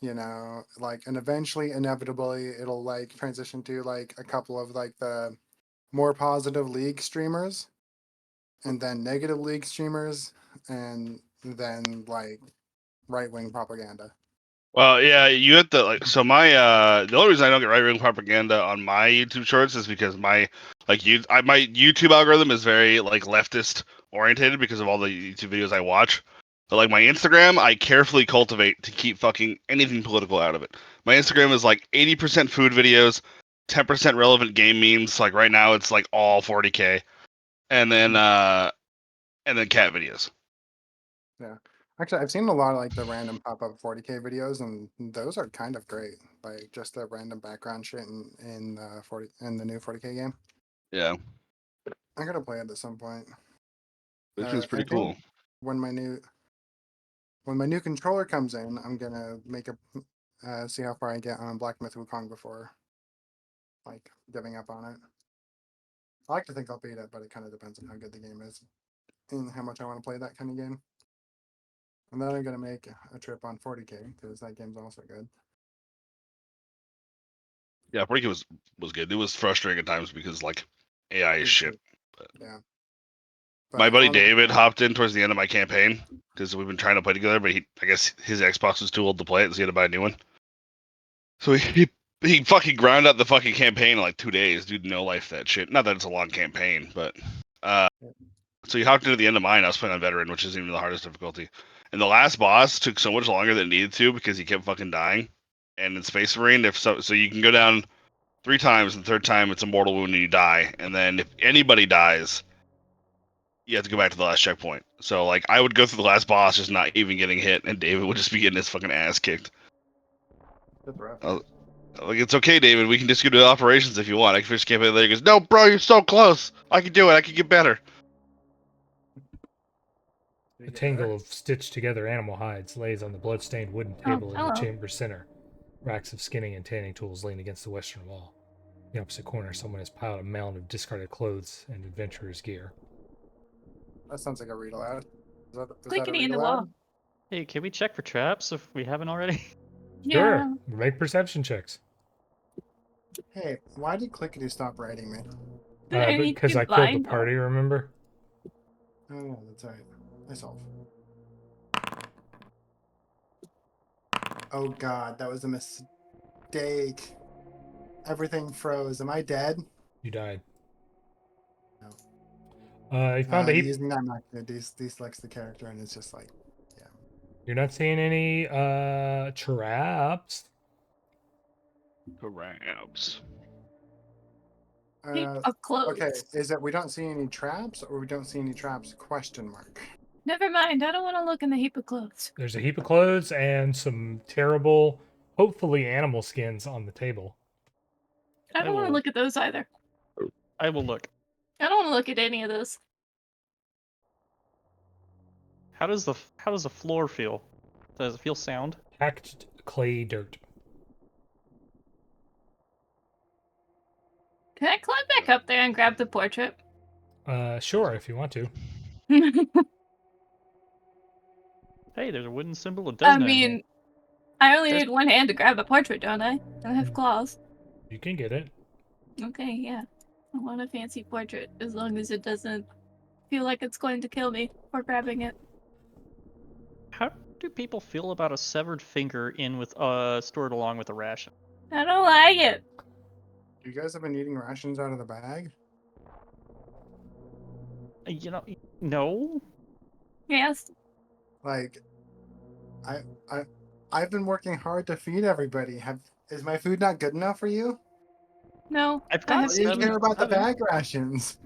you know, like, and eventually, inevitably, it'll like transition to like a couple of like the more positive league streamers and then negative league streamers and then like right wing propaganda. Well, yeah, you have to like. So my the only reason I don't get right wing propaganda on my YouTube shorts is because my my YouTube algorithm is very like leftist oriented because of all the YouTube videos I watch. But like my Instagram, I carefully cultivate to keep fucking anything political out of it. My Instagram is like 80% food videos, 10% relevant game memes. Like right now, it's like all 40K, and then cat videos. Yeah. Actually, I've seen a lot of like the random pop-up 40K videos, and those are kind of great. Like just the random background shit in the new 40K game. Yeah, I gotta play it at some point. this is I pretty think cool. when my new controller comes in, I'm gonna make see how far I get on Black Myth Wukong before like giving up on it. I like to think I'll beat it, but it kind of depends on how good the game is and how much I want to play that kind of game. And then I'm gonna make a trip on 40K because that game's also good. Yeah, 40K was good. It was frustrating at times because like AI is shit. Yeah. My But buddy honestly, David hopped in towards the end of my campaign because we've been trying to play together, but I guess his Xbox was too old to play it, so he had to buy a new one. So he fucking ground out the fucking campaign in like 2 days. Dude, no life that shit. Not that it's a long campaign, but so he hopped into the end of mine. I was playing on veteran, which isn't even the hardest difficulty. And the last boss took so much longer than it needed to because he kept fucking dying. And in Space Marine, so you can go down 3 times, and the third time it's a mortal wound and you die. And then if anybody dies, you have to go back to the last checkpoint. So like I would go through the last boss just not even getting hit, and David would just be getting his fucking ass kicked. that's rough. Like, it's okay, David. We can just go to operations if you want. I can finish campaign later. He goes, no, bro, you're so close. I can do it. I can get better. A tangle of stitched together animal hides lays on the bloodstained wooden table in the hello. chamber's center. Racks of skinning and tanning tools lean against the western wall. In the opposite corner, someone has piled a mound of discarded clothes and adventurer's gear. That sounds like a read aloud. Is that a Clickety read in the aloud? wall. Hey, can we check for traps if we haven't already? Sure, Yeah. make perception checks. Hey, why did Clickety stop writing me? I need to Because be I killed the blind, though. party, remember? Oh, no, that's alright. I solve. Oh god, that was a mistake. Everything froze. Am I dead? You died. No. I found a heap. Using that, I'm not gonna deselect the character, and it's just like, yeah. You're not seeing any traps. Perhaps. Heap Uh, of clothes. okay, is it we don't see any traps, or we don't see any traps? Question mark. Never mind. I don't want to look in the heap of clothes. There's a heap of clothes and some terrible, hopefully animal skins on the table. I don't want to will- look at those either. I will look. I don't want to look at any of those. How does the floor feel? Does it feel sound? Packed clay dirt. Can I climb back up there and grab the portrait? Sure, if you want to. Hey, there's a wooden symbol of Desna. I in here. mean, I only Des- need one hand to grab the portrait, don't I? I have claws. You can get it. Okay, yeah. I want a fancy portrait, as long as it doesn't feel like it's going to kill me for grabbing it. How do people feel about a severed finger stored along with a ration? I don't like it. You guys have been eating rations out of the bag? You know, no. Yes. Like, I've been working hard to feed everybody. Is my food not good enough for you? No. I've I got have Why do you seven- care about the seven. bag rations?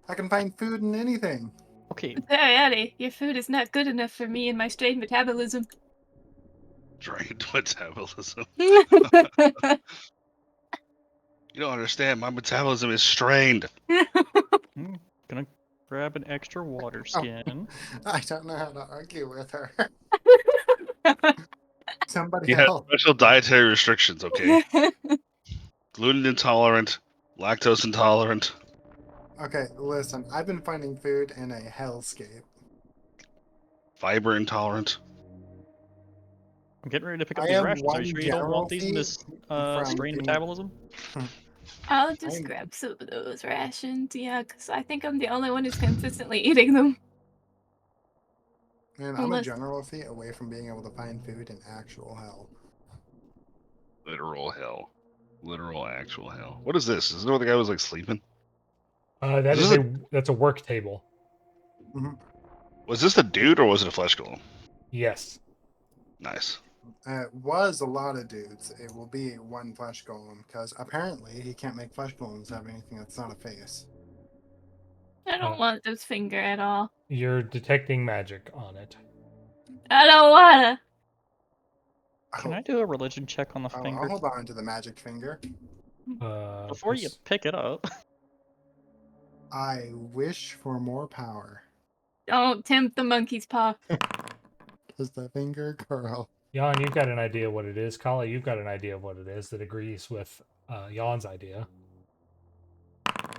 I can find food in anything. Okay, Teriani, your food is not good enough for me and my strained metabolism. Drained metabolism. You don't understand. My metabolism is strained. gonna grab an extra water skin. I don't know how to argue with her. Somebody He has help. special dietary restrictions. Okay, gluten intolerant, lactose intolerant, Okay, listen. I've been finding food in a hellscape. fiber intolerant. I'm getting ready to pick up I these have rations. Are one you sure you don't general want these in this from strained being- metabolism? I'll just I'm- grab some of those rations, yeah, because I think I'm the only one who's consistently eating them. Man, I'm a Unless- general feet away from being able to find food in actual hell. Literal hell. Literal actual hell. What is this? Is this where the guy was like sleeping? That's a work table. Was this a dude or was it a flesh golem? Yes. Nice. It was a lot of dudes. It will be one flesh golem because apparently he can't make flesh golems have anything that's not a face. I don't Oh. want this finger at all. You're detecting magic on it. I don't wanna. Can I do a religion check on the I'll finger hold on to the magic finger. before you pick it up? I wish for more power. Don't tempt the monkey's paw. Does the finger curl? Yawn, you've got an idea what it is. Khali, you've got an idea of what it is that agrees with Yawn's idea.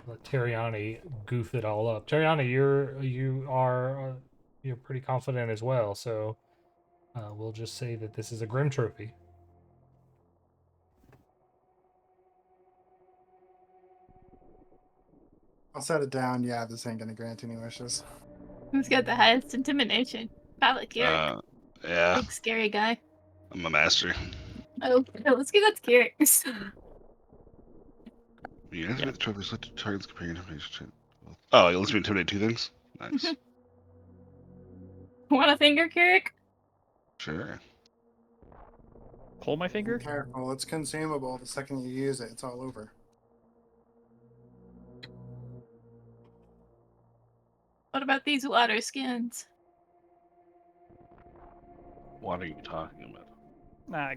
Let Teriani goof it all up. Teriani, you're pretty confident as well, so we'll just say that this is a Grim trophy. I'll set it down. Yeah, this ain't gonna grant any wishes. Who's got the highest intimidation? Probably Kirrik. Yeah, Big scary guy. I'm a master. Oh, no, let's give that to Kirrik. You activate the trophy, select the target's companion intimidation. Oh, it lets me intimidate two things? Nice. Want a finger, Kirrik? Sure. Pull my finger? Careful, it's consumable. The second you use it, it's all over. What about these water skins? What are you talking about? Nah,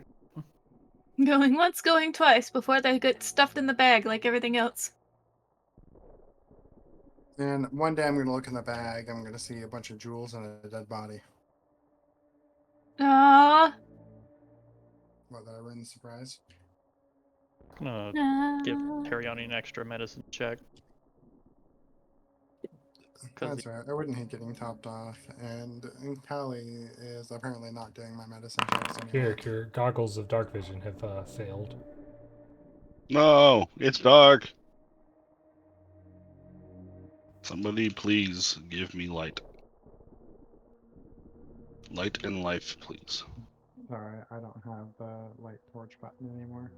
Going once, going twice before they get stuffed in the bag like everything else. And one day I'm gonna look in the bag. I'm gonna see a bunch of jewels and a dead body. Ah, What, did I win the surprise? I'm gonna give Teriani an extra medicine check. That's right. I wouldn't hate getting topped off. And Khali is apparently not doing my medicine checks anymore. Kirrik, your goggles of dark vision have failed. No, it's dark. Somebody please give me light. Light and life, please. Sorry, I don't have the light torch button anymore.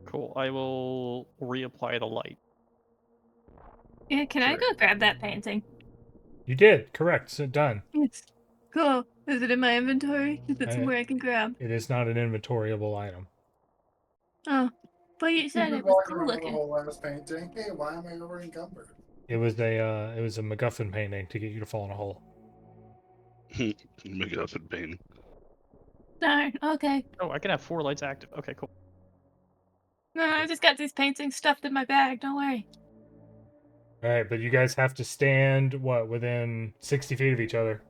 Cool. I will reapply the light. Yeah, can I Great. go grab that painting? You did, correct. So done. Yes. Cool. Is it in my inventory? Is it somewhere I can grab? It is not an inventoriable item. Oh, but you You said could it was walk cool around the looking. whole last painting. Hey, why am I over encumbered? It was a MacGuffin painting to get you to fall in a hole. MacGuffin painting. Darn. Okay. Oh, I can have 4 lights active. Okay, cool. No, I just got these paintings stuffed in my bag. Don't worry. All right, but you guys have to stand within 60 feet of each other.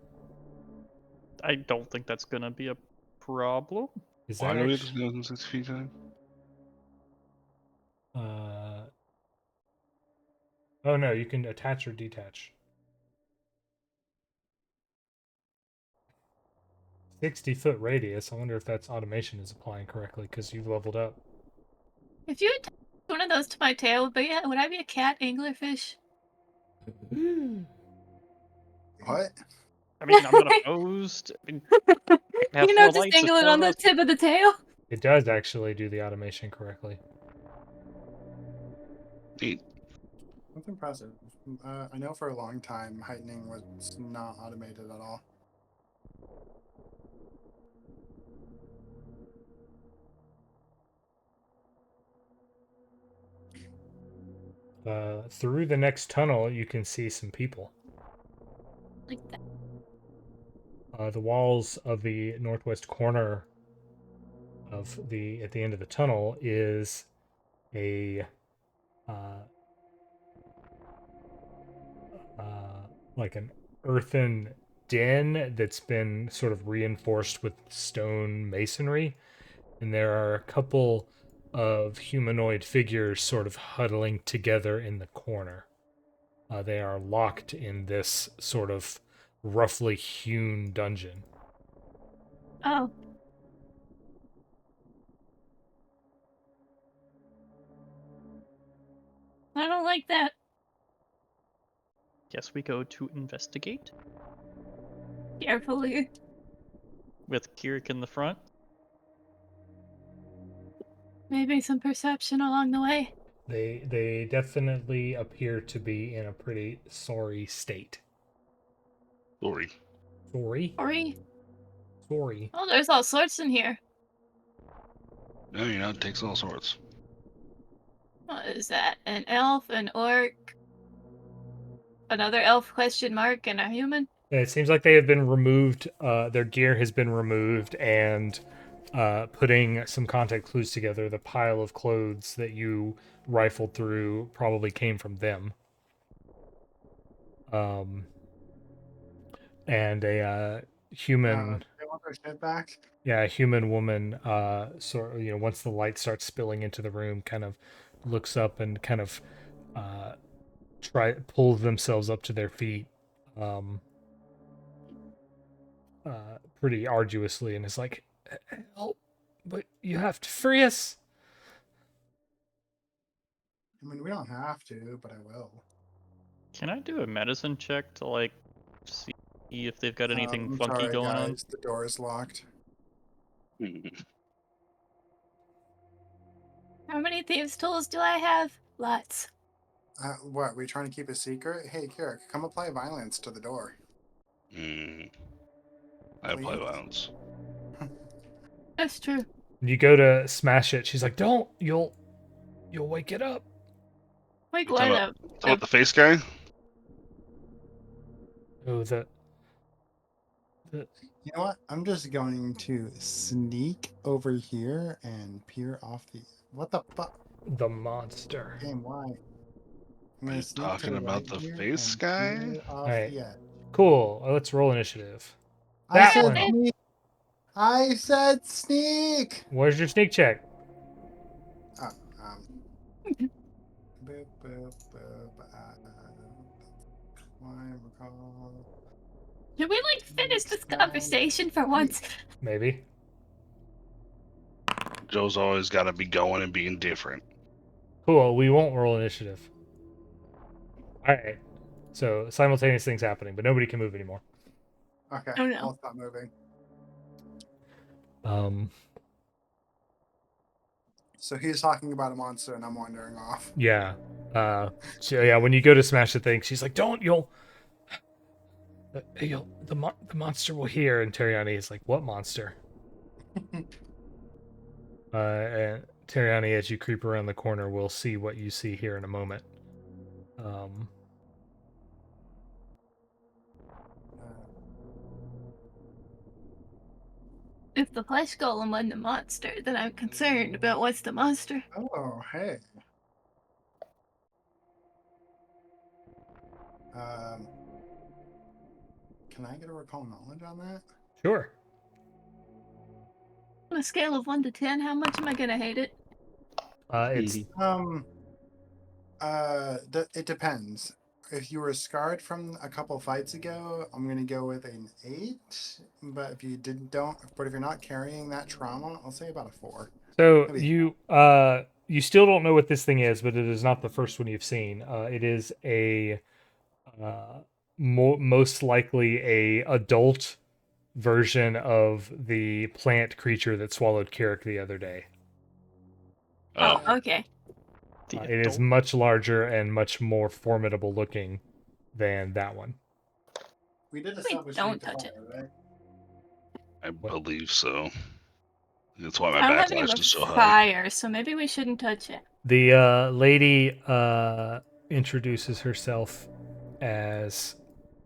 I don't think that's gonna be a problem. Is Why that do we have to actually, go within 6 feet time? Oh no, you can attach or detach. 60-foot radius. I wonder if that's automation is applying correctly because you've leveled up. If you attach one of those to my tail, would I be a cat anglerfish? What? I mean, I'm not opposed. I mean, I can have You 4 know, just lights if angle it 4 on of the us. tip of the tail. It does actually do the automation correctly. Neat. That's impressive. I know for a long time heightening was not automated at all. Through the next tunnel, you can see some people. Like that. The walls of the northwest corner of at the end of the tunnel is a uh, like an earthen den that's been sort of reinforced with stone masonry, and there are a couple of humanoid figures sort of huddling together in the corner. They are locked in this sort of roughly hewn dungeon. Oh. I don't like that. Guess we go to investigate Carefully. with Kirrik in the front. Maybe some perception along the way. They definitely appear to be in a pretty sorry state. Sorry. Sorry? Ori. Sorry. Oh, there's all sorts in here. No, you know, it takes all sorts. What is that? An elf, an orc, another elf question mark, and a human? It seems like they have been removed. Their gear has been removed, and putting some contact clues together, the pile of clothes that you rifled through probably came from them. And a human, They want their shit back. yeah, a human woman, sort of, once the light starts spilling into the room, kind of looks up and kind of pulls themselves up to their feet. Pretty arduously, and is like, help, but you have to free us. I mean, we don't have to, but I will. Can I do a medicine check to like see if they've got anything I'm funky sorry, going on? guys. The door is locked. How many thieves' tools do I have? Lots. What? We trying to keep a secret? Hey, Kirrik, come apply violence to the door. I apply Please? violence. That's true. You go to smash it. She's like, "Don't! You'll wake it up." Like, You what talking up? about the face guy? Oh, the You know what? I'm just going to sneak over here and peer off the. What the fuck? monster. Game, why? I'm Are gonna you sneak to talking the about right the here face and guy? peer off Alright. the edge. Cool. Let's roll initiative. I That said one. sneak. I said sneak. Where's your sneak check? Oh, boop, boop, boop, climb, recall. Can we, like, finish this conversation for once? Maybe. Joe's always got to be going and being different. Cool. We won't roll initiative. All right. So simultaneous things happening, but nobody can move anymore. Okay, Oh, no. I'll stop moving. So he's talking about a monster, and I'm wandering off. Yeah. So yeah, when you go to smash the thing, she's like, "Don't! The monster will hear." And Teriani is like, "What monster?" And Teriani, as you creep around the corner, will see what you see here in a moment. If the flesh golem wasn't a monster, then I'm concerned about what's the monster. Oh, hey. Can I get a recall knowledge on that? Sure. On a scale of 1 to 10, how much am I gonna hate it? It's It depends. If you were scarred from a couple fights ago, I'm gonna go with an 8. But if you but if you're not carrying that trauma, I'll say about a 4. so Maybe. you still don't know what this thing is, but it is not the first one you've seen. It is a most likely a adult version of the plant creature that swallowed Kirrik the other day. Oh, okay. It is much larger and much more formidable looking than that one. We did We establish don't need to touch fire, right? I believe so. That's why my I don't have any backlash more is so high. fire, so maybe we shouldn't touch it. The lady introduces herself as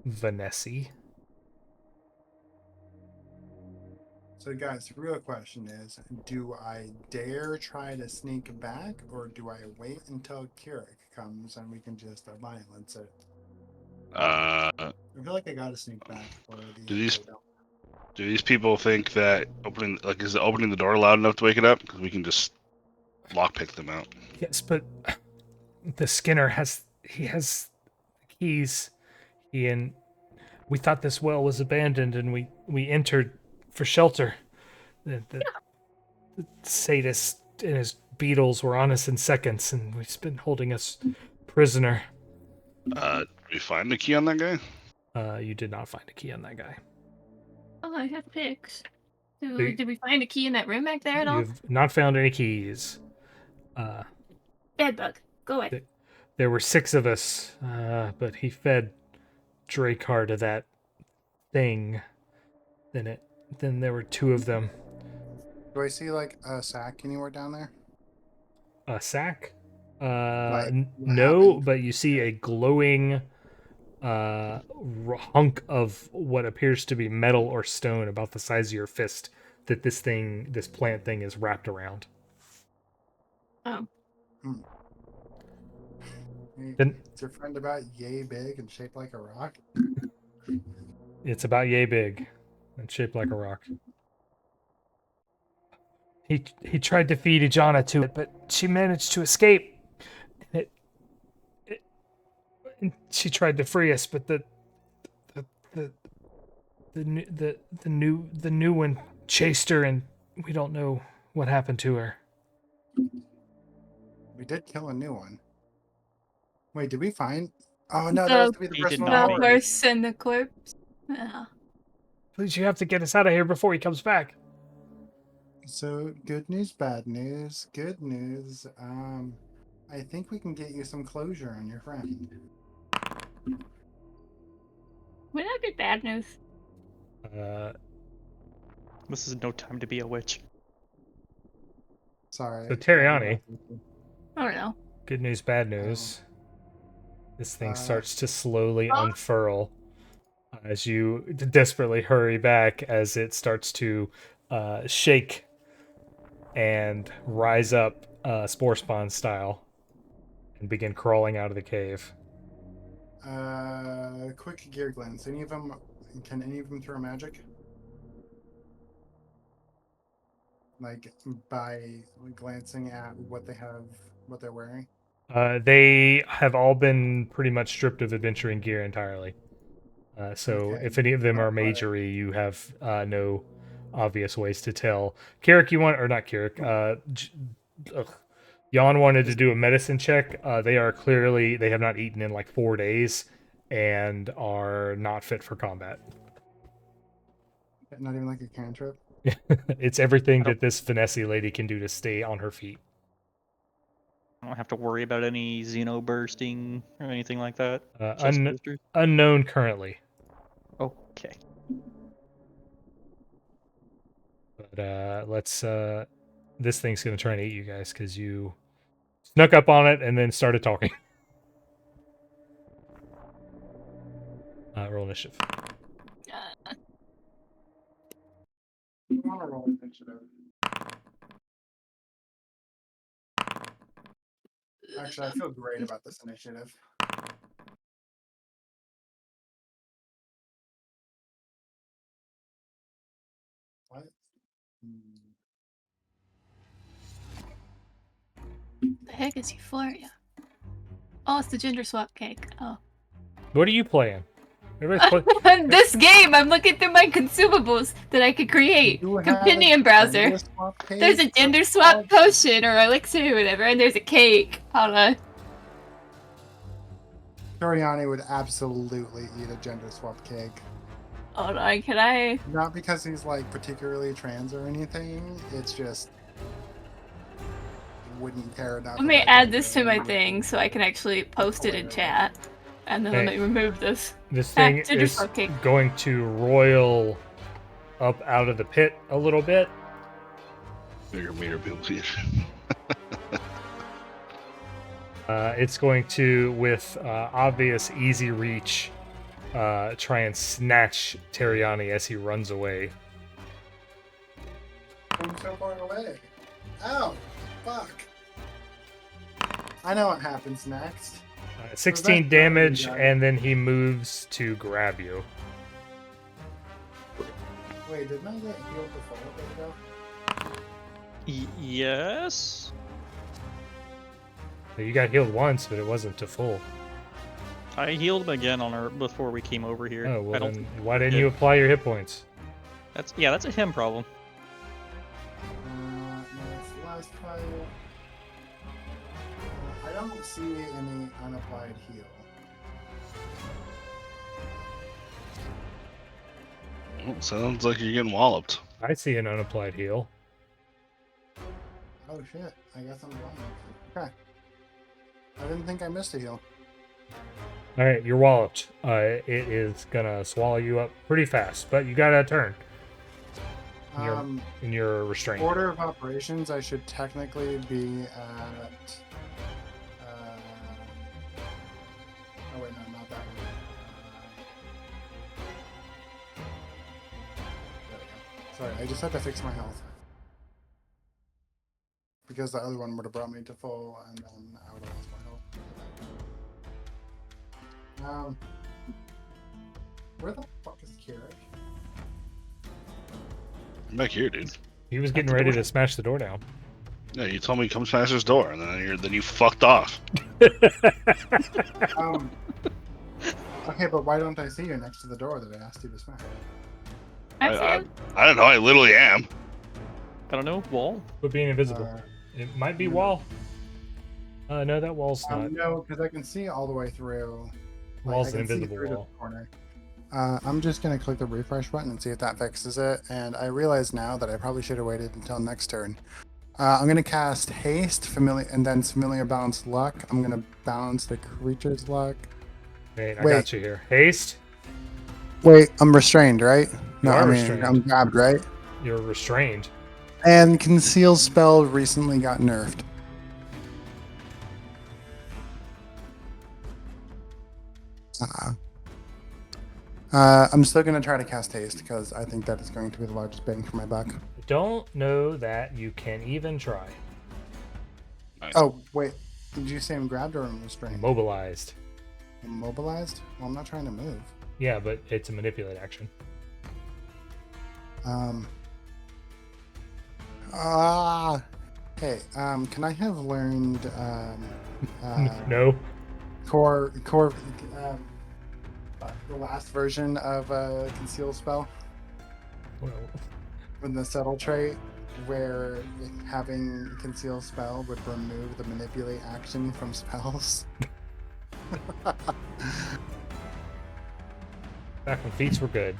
Vanessi. So, guys, the real question is, do I dare try to sneak back, or do I wait until Kirrik comes and we can just violence it? Uh, I feel like I gotta sneak back for the... do these people think that is opening the door loud enough to wake it up? Because we can just lockpick them out. Yes, but the Skinner has the keys. We thought this well was abandoned, and we entered for shelter. The sadist and his beetles were on us in seconds, and he's been holding us prisoner. Did we find the key on that guy? You did not find a key on that guy. Oh, I have picks. The- Did we find a key in that room back there at all? You've not found any keys. Bedbug, go away. There were 6 of us, but he fed Dracar to that thing. Then there were 2 of them. Do I see, like, a sack anywhere down there? A sack? Like, what No, happened? but you see a glowing hunk of what appears to be metal or stone about the size of your fist that this plant thing is wrapped around. Oh. Then Is your friend about yay big and shaped like a rock? it's about yay big and shaped like a rock. He tried to feed Ijana to it, but she managed to escape. And she tried to free us, but the new one chased her, and we don't know what happened to her. We did kill a new one. Wait, did we find... Oh, no, that The- was to be the He person did with not The the make horse. horse and the corpse. Yeah. Please, you have to get us out of here before he comes back. So, good news, bad news. Good news. I think we can get you some closure on your friend. Would that be bad news? This is no time to be a witch. Sorry. So Teriani, I don't know. good news, bad news. This thing Uh, starts to slowly unfurl as you desperately hurry back as it starts to shake and rise up spore spawn style and begin crawling out of the cave. Quick gear glance. Can any of them throw magic? Like, by glancing at what they're wearing? They have all been pretty much stripped of adventuring gear entirely. So Okay. if any of them are majory, you have no obvious ways to tell. Kirrik, you want, or not Kirrik, Yawn wanted to do a medicine check. They have not eaten in like 4 days, and are not fit for combat. Not even like a cantrip. It's everything I don't- that this finesse lady can do to stay on her feet. I don't have to worry about any Xeno bursting or anything like that. Uh, Chest un- boosters? unknown currently. Okay. But let's this thing's gonna try and eat you guys because you snuck up on it and then started talking. Roll initiative. Uh, I want to roll initiative. Actually, I feel great about this initiative. What? the heck is Euphoria? Oh, it's the gender swap cake. Oh. What are you playing? Everybody's play- This game, I'm looking through my consumables that I could create. You have Companion browser. gender swap cake? There's a gender swap potion or elixir or whatever, and there's a cake. Hold on. Teriani would absolutely eat a gender swap cake. Hold on, can I? Not because he's like particularly trans or anything. It's just wouldn't care enough. Let me about add gender this to my and- thing so I can actually post it in chat. And then let Hey. me remove this. This thing ginger is swap cake. going to roil up out of the pit a little bit. Bigger meter, people, please. It's going to, with obvious easy reach, try and snatch Teriani as he runs away. I'm so far away. Ow! Fuck. I know what happens next. 16 that damage, guy? and then he moves to grab you. Wait, didn't I get healed before a bit ago? Yes. So you got healed once, but it wasn't to full. I healed him again on her before we came over here. Oh, I well don't then think why didn't did. you apply your hit points? that's a him problem. No, it's last fight. I don't see any unapplied heal. Well, sounds like you're getting walloped. I see an unapplied heal. Oh shit, I guess I'm blind. Okay. I didn't think I missed a heal. Alright, you're walloped. It is gonna swallow you up pretty fast, but you got a turn. You're- And you're restrained. Order of operations, I should technically be at. Oh wait, no, not that one. There we go. Sorry, I just had to fix my health. Because the other one would have brought me to full, and then I would have lost my health. Where the fuck is Kirrik? I'm back here, dude. He was getting ready to smash the door down. Yeah, you told me come smash this door, and then you fucked off. Okay, but why don't I see you next to the door that I asked you to smash? I see I him. don't know. I literally am. I don't know. Wall. But being invisible. Uh, It might be wall. No, that wall's not. No, because I can see all the way through. Like, Wall's I an can see invisible through to wall. the corner. I'm just gonna click the refresh button and see if that fixes it. And I realize now that I probably should have waited until next turn. I'm gonna cast haste, familiar, and then familiar balance luck. I'm gonna balance the creature's luck. Wait, I Wait. got you here. Haste. Wait, I'm restrained, right? No, are I mean restrained. I'm grabbed, right? You're restrained. And conceal spell recently got nerfed. I'm still gonna try to cast haste because I think that is going to be the largest bang for my buck. Don't know that you can even try. Nice. Oh wait, did you say I'm grabbed or I'm restrained? Immobilized. Immobilized? Well, I'm not trying to move. Yeah, but it's a manipulate action. Hey, can I have learned No. core the last version of conceal spell Well, with the subtle trait where having conceal spell would remove the manipulate action from spells? Back when feats were good.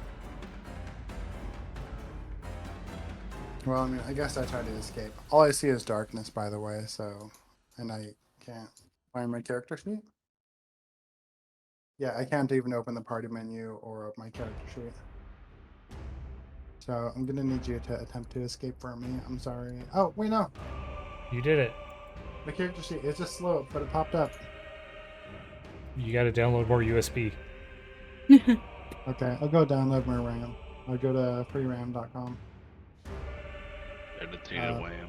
Well, I mean, I guess I tried to escape. All I see is darkness, by the way, so... And I can't find my character sheet? Yeah, I can't even open the party menu or my character sheet. So I'm gonna need you to attempt to escape for me. I'm sorry. Oh, wait, no. You did it. My character sheet is just slow, but it popped up. You got to download more USB. Okay, I'll go download my RAM. I'll go to freeram.com. Meditative Uh, land.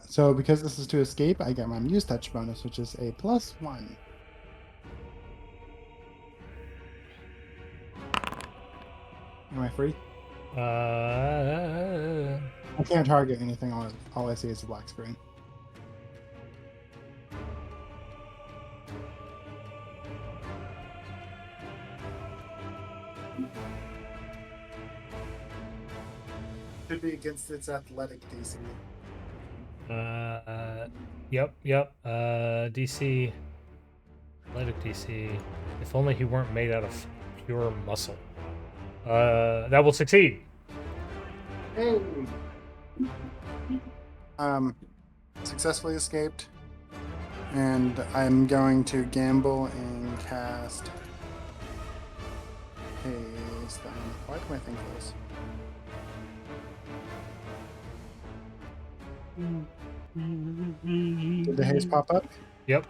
So because this is to escape, I get my Muse Touch bonus, which is a +1. Am I free? I can't target anything. All I see is a black screen. Should be against its athletic DC. Yep. DC. Athletic DC. If only he weren't made out of pure muscle. That will succeed. Hey. Successfully escaped, and I'm going to gamble and cast haste. Why do I think this? Did the haste pop up? Yep.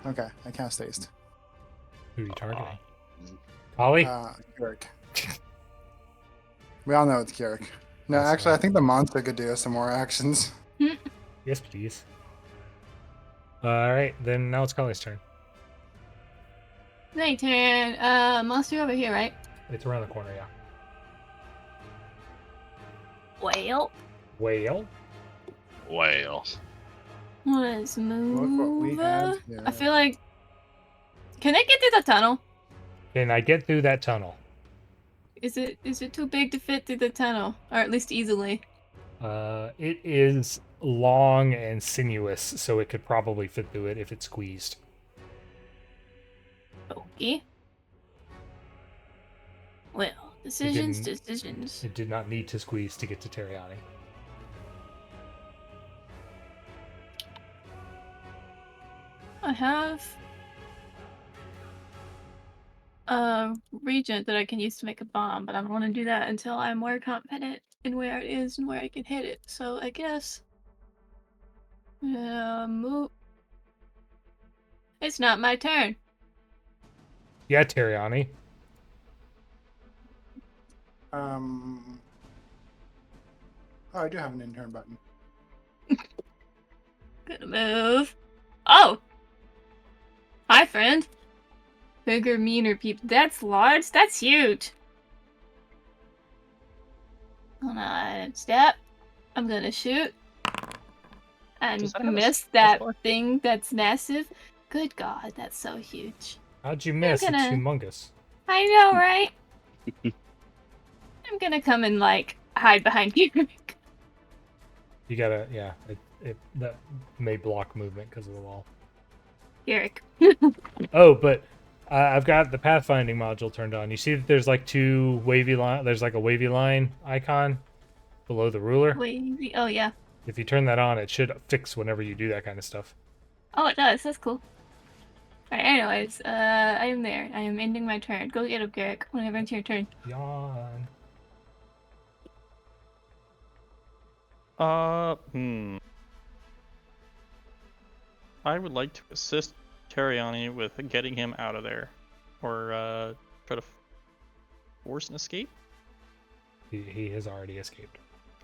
Okay, I cast haste. Who are you targeting? Khali? Kirrik. We all know it's Kirrik. No, That's actually, right. I think the monster could do some more actions. Yes, please. Alright, then now it's Khali's turn. My turn. Monster over here, right? It's around the corner, yeah. Well, Whale? Whale. let's move. Look what we have here. I feel like. Can I get through the tunnel? Can I get through that tunnel? Is it too big to fit through the tunnel, or at least easily? It is long and sinuous, so it could probably fit through it if it squeezed. Okay. Well, decisions. It did not need to squeeze to get to Teriani. I have a regent that I can use to make a bomb, but I don't want to do that until I'm more confident in where it is and where I can hit it. So I guess move. It's not my turn. Yeah, Teriani. Oh, I do have an intern button. Gonna move. Oh! Hi, friend. Bigger, meaner people. That's large? That's huge. Gonna step. I'm gonna shoot. And Does that have a miss spell that bar? thing that's massive. Good God, that's so huge. How'd you miss? gonna- It's humongous. I know, right? I'm gonna come and, like, hide behind you. You gotta, yeah. That may block movement because of the wall. Kirrik. Oh, but I've got the pathfinding module turned on. You see that there's like two wavy line. There's like a wavy line icon below the ruler. Wait, oh, yeah. If you turn that on, it should fix whenever you do that kind of stuff. Oh, it does. That's cool. Alright, anyways, I am there. I am ending my turn. Go get him, Kirrik, whenever it's your turn. Yawn. I would like to assist Teriani with getting him out of there, or try to force an escape. He has already escaped.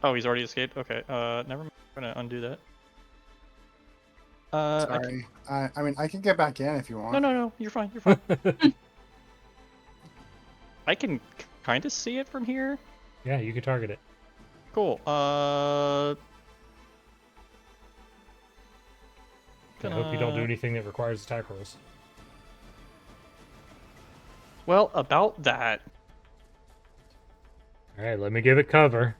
Oh, he's already escaped. Okay. Never mind. I'm gonna undo that. Sorry. I mean, I can get back in if you want. No. You're fine. You're fine. I can kind of see it from here. Yeah, you can target it. Cool. I hope you don't do anything that requires attack rolls. Well, about that. All right, let me give it cover.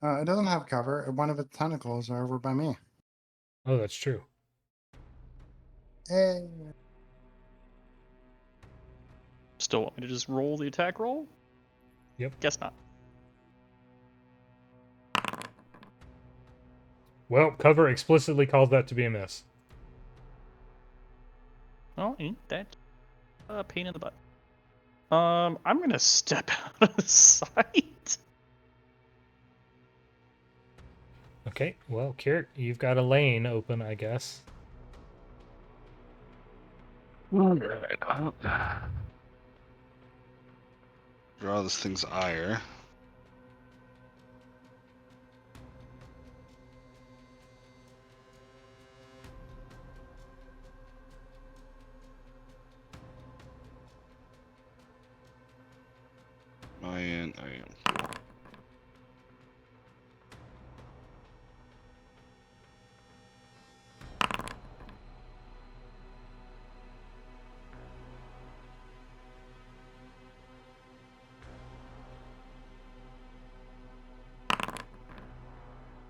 It doesn't have cover. One of its tentacles are over by me. Oh, that's true. Hey. Still want me to just roll the attack roll? Yep. Guess not. Well, cover explicitly calls that to be a miss. Well, ain't that a pain in the butt? I'm gonna step out of sight. Okay, well, Kirrik, you've got a lane open, I guess. Alright. Draw this thing's ire. I am.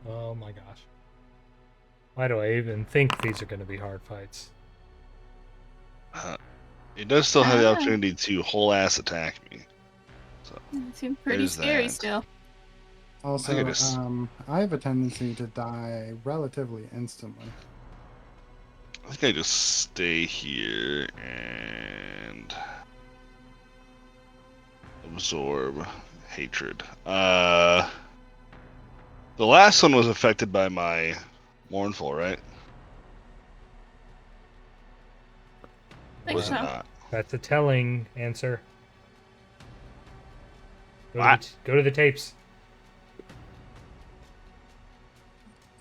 Oh my gosh. Why do I even think these are going to be hard fights? It does still have the Ah. opportunity to whole ass attack me. So It seemed pretty There's scary that. still. Also, I just- I have a tendency to die relatively instantly. I think I just stay here and absorb hatred. The last one was affected by my mournful, right? Think Was it so. not? That's a telling answer. What? Go to the tapes.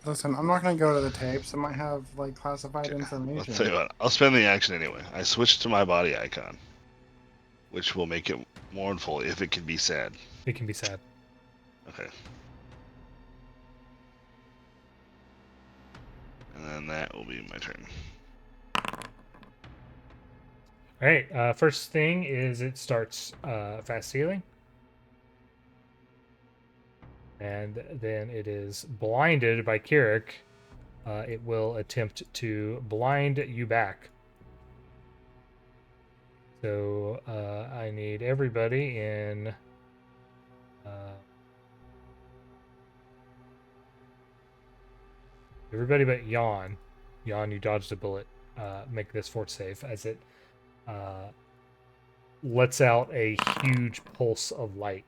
Listen, I'm not gonna go to the tapes. It might have like classified Okay, I'll information. tell you what. I'll spend the action anyway. I switched to my body icon, which will make it mournful if it can be sad. It can be sad. Okay. And then that will be my turn. All right. First thing is it starts fast healing. And then it is blinded by Kirrik. It will attempt to blind you back. So I need everybody in. Everybody but Yawn. Yawn, you dodged a bullet. Make this fort save as it lets out a huge pulse of light.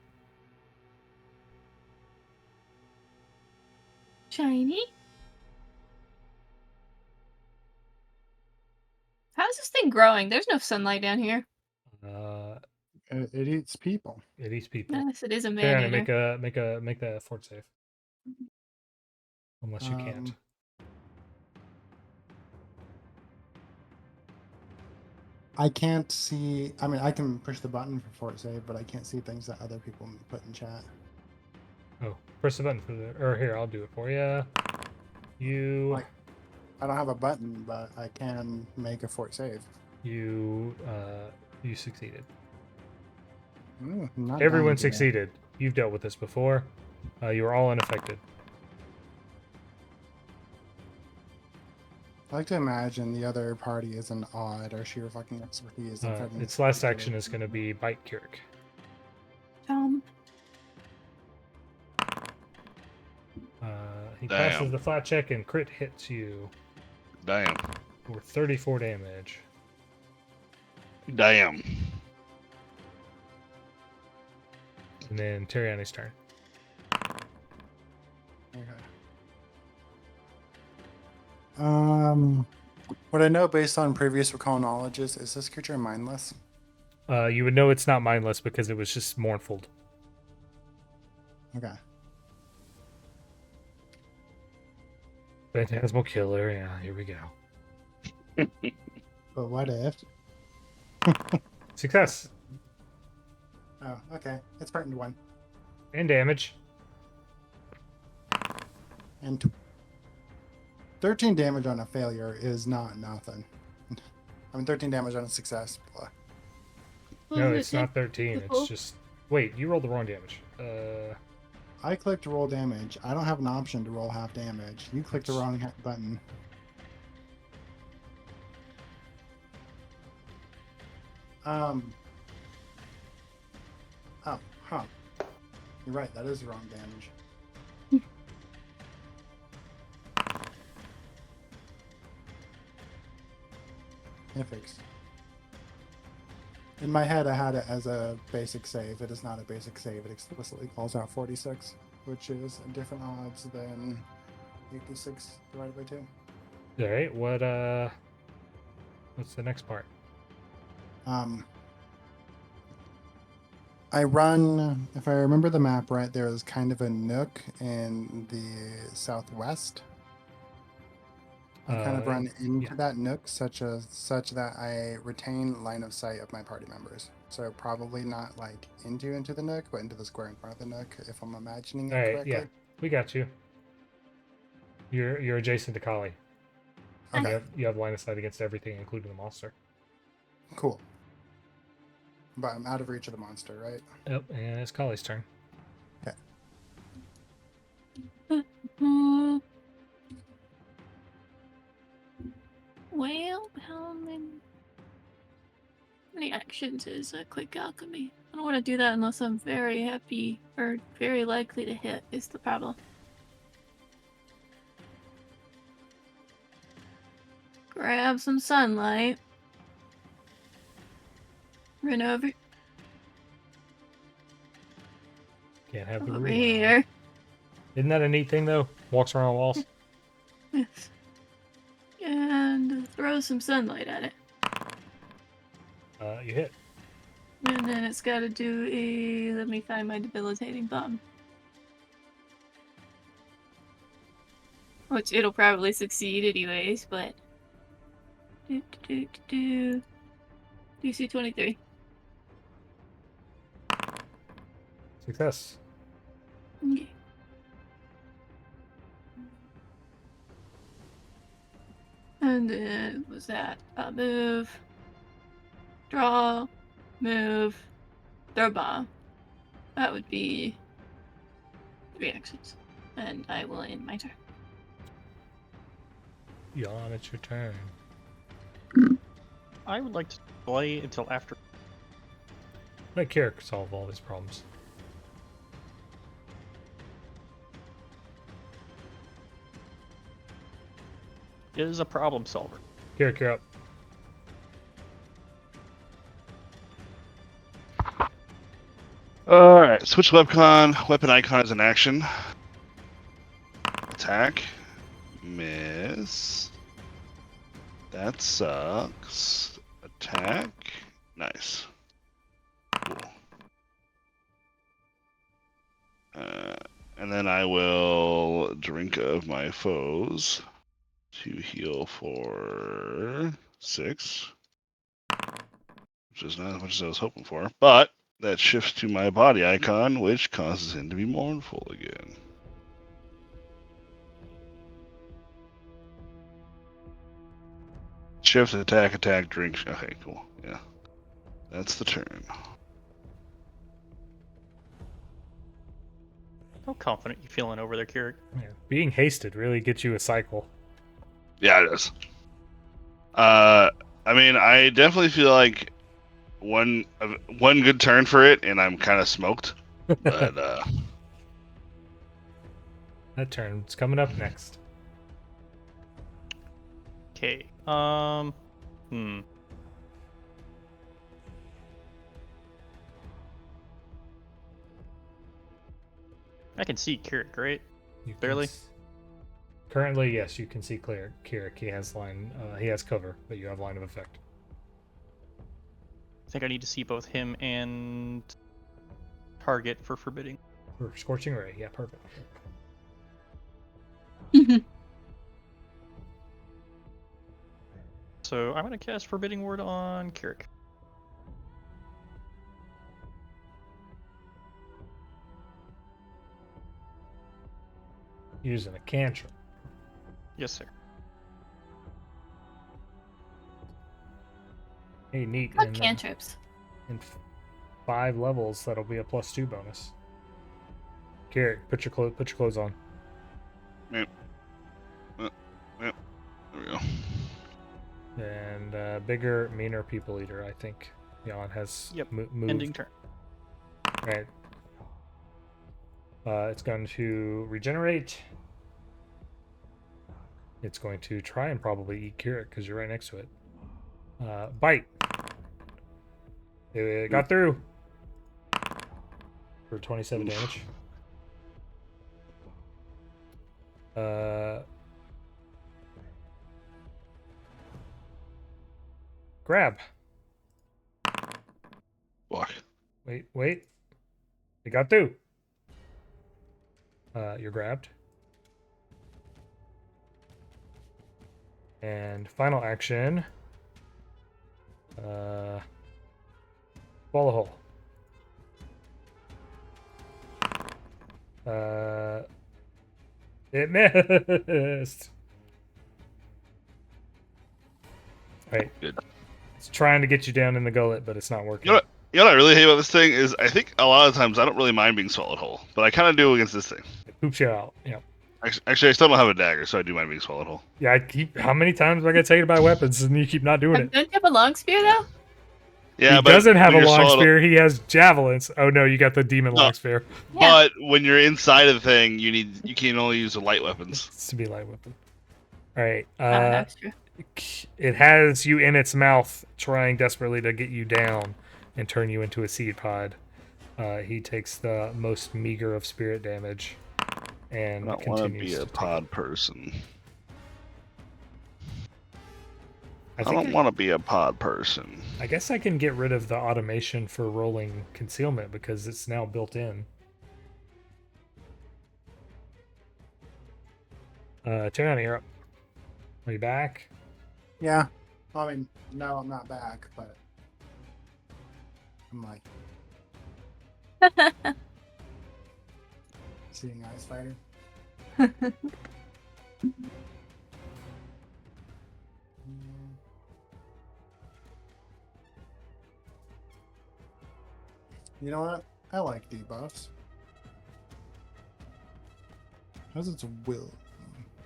Shiny? How's this thing growing? There's no sunlight down here. It eats people. It eats people. Yes, it is a Teriani, man-eater. make that fort save. Unless you can't. I can't see. I mean, I can push the button for fort save, but I can't see things that other people put in chat. Oh, press the button for the. Or here, I'll do it for you. You. Like, I don't have a button, but I can make a fort save. You succeeded. Not Everyone dying today. succeeded. You've dealt with this before. You were all unaffected. I like to imagine the other party is an odd or sheer fucking expertise. in fighting Its this last creature. action is going to be bite Kirrik. He Damn. passes the flat check and crit hits you Damn. for 34 damage. Damn. And then Teriani's turn. Okay. What I know based on previous recall knowledge is this creature mindless? You would know it's not mindless because it was just mournful. Okay. Phantasmal killer. Yeah, here we go. But what if? Success. Oh, okay. It's frightened one. And damage. And 13 damage on a failure is not nothing. I mean, 13 damage on a success. But No, it's not 13. It's just... Wait, you rolled the wrong damage. I clicked roll damage. I don't have an option to roll half damage. You clicked the wrong button. Oh, huh. You're right. That is the wrong damage. Nifix. In my head, I had it as a basic save. It is not a basic save. It explicitly calls out 46, which is different odds than 86 divided by 2. All right. What's the next part? I run, if I remember the map right, there is kind of a nook in the southwest. I kind of run into that nook such that I retain line of sight of my party members. So probably not like into the nook, but into the square in front of the nook, if I'm imagining it All right. correctly. Yeah, we got you. You're adjacent to Khali. Okay, You have line of sight against everything, including the monster. cool. But I'm out of reach of the monster, right? Yep, and it's Khali's turn. Okay. Well, how many actions is a quick alchemy? I don't want to do that unless I'm very happy or very likely to hit, is the problem. Grab some sunlight. Run over Can't have the over rule. here. Isn't that a neat thing though? Walks around walls. Yes. And throw some sunlight at it. You hit. And then it's got to do a. Let me find my debilitating bomb. Which it'll probably succeed anyways, but. DC 23. Success. Okay. And then was that a move, draw, move, throw bomb. That would be 3 actions. And I will end my turn. Yawn, it's your turn. I would like to play until after. Let Kirrik solve all these problems. Is a problem solver. Kirrik, you're up. All right, switch weapon icon is an action. Attack. Miss. That sucks. Attack. Nice. Cool. And then I will drink of my foes to heal for 6. Which is not as much as I was hoping for. But that shifts to my body icon, which causes him to be mournful again. Shift, attack, drink. Okay, cool. Yeah. That's the turn. How confident you feeling over there, Kirrik? Yeah. Being hasted really gets you a cycle. Yeah, it is. I mean, I definitely feel like one good turn for it, and I'm kind of smoked. But That turn's coming up next. Okay. I can see Kirrik, right? You can Barely? Currently, yes, you can see Kirrik. He has he has cover, but you have line of effect. I think I need to see both him and target for forbidding. For Scorching Ray, yeah, perfect. So I'm going to cast Forbidding Ward on Kirrik. Using a cantrip. Yes, sir. Hey, neat. What And, cantrips? in 5 levels, that'll be a +2 bonus. Kirrik, put your clothes on. There we go. And bigger, meaner people eater. I think Yawn has Yep. moved. Ending turn. Right. It's going to regenerate. It's going to try and probably eat Kirrik because you're right next to it. Bite. It got through. For 27 damage. Grab. Walk. Wait. It got through. You're grabbed. And final action. Swallow hole. It missed. Right. Good. It's trying to get you down in the gullet, but it's not working. You know what I really hate about this thing is I think a lot of times I don't really mind being swallowed whole, but I kind of do against this thing. It poops you out. Yeah. Actually, I still don't have a dagger, so I do mind being swallowed whole. Yeah, how many times am I gonna take it by weapons and you keep not doing it? Don't you have a long spear though? Yeah, He but doesn't have when a you're long swallowed- spear. He has javelins. Oh no, you got the demon No. long spear. Yeah. But when you're inside of the thing, you can only use the light weapons. It's to be light weapon. All right. That's true. It has you in its mouth, trying desperately to get you down and turn you into a seed pod. He takes the most meager of spirit damage, I and don't want to continues be a take pod it. person. I I think don't want to be a pod person. I guess I can get rid of the automation for rolling concealment because it's now built in. Teriani, you're up. Are you back? Yeah. I mean, no, I'm not back, but I'm like seeing Ice Fighter. You know what? I like debuffs. How's its will?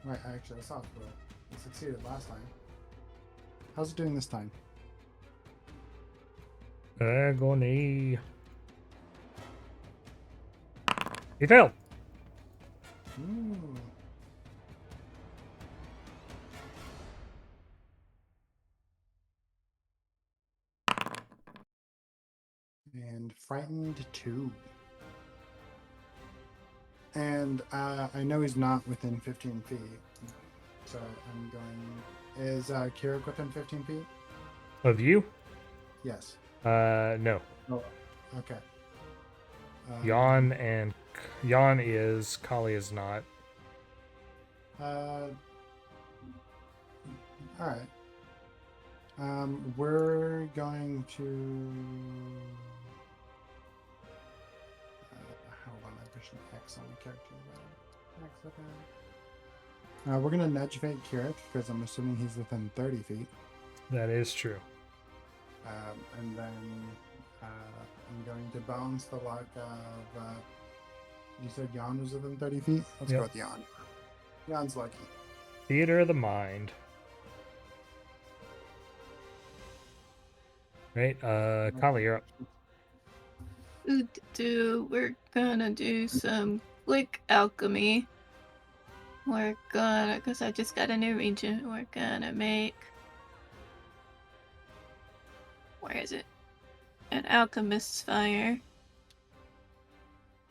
Right, actually, I saw its will. It succeeded last time. How's it doing this time? Agony. He failed. Ooh. And frightened 2. And I know he's not within 15 feet, so I'm going. Is Kirrik within 15 feet? Of you? Yes. No. Oh, okay. Yawn is. Khali is not. All right. We're going to. Hold on, I pushed an X on the character. We're gonna nudge fate Kirrik because I'm assuming he's within 30 feet. That is true. And then I'm going to balance the luck of. You said Yawn was within 30 feet? Let's Yep. go with Yawn. Yawn's lucky. Theater of the mind. Right, Khali, you're up. We're gonna do some quick alchemy. We're gonna, because I just got a new region, we're gonna make. Where is it? An alchemist's fire.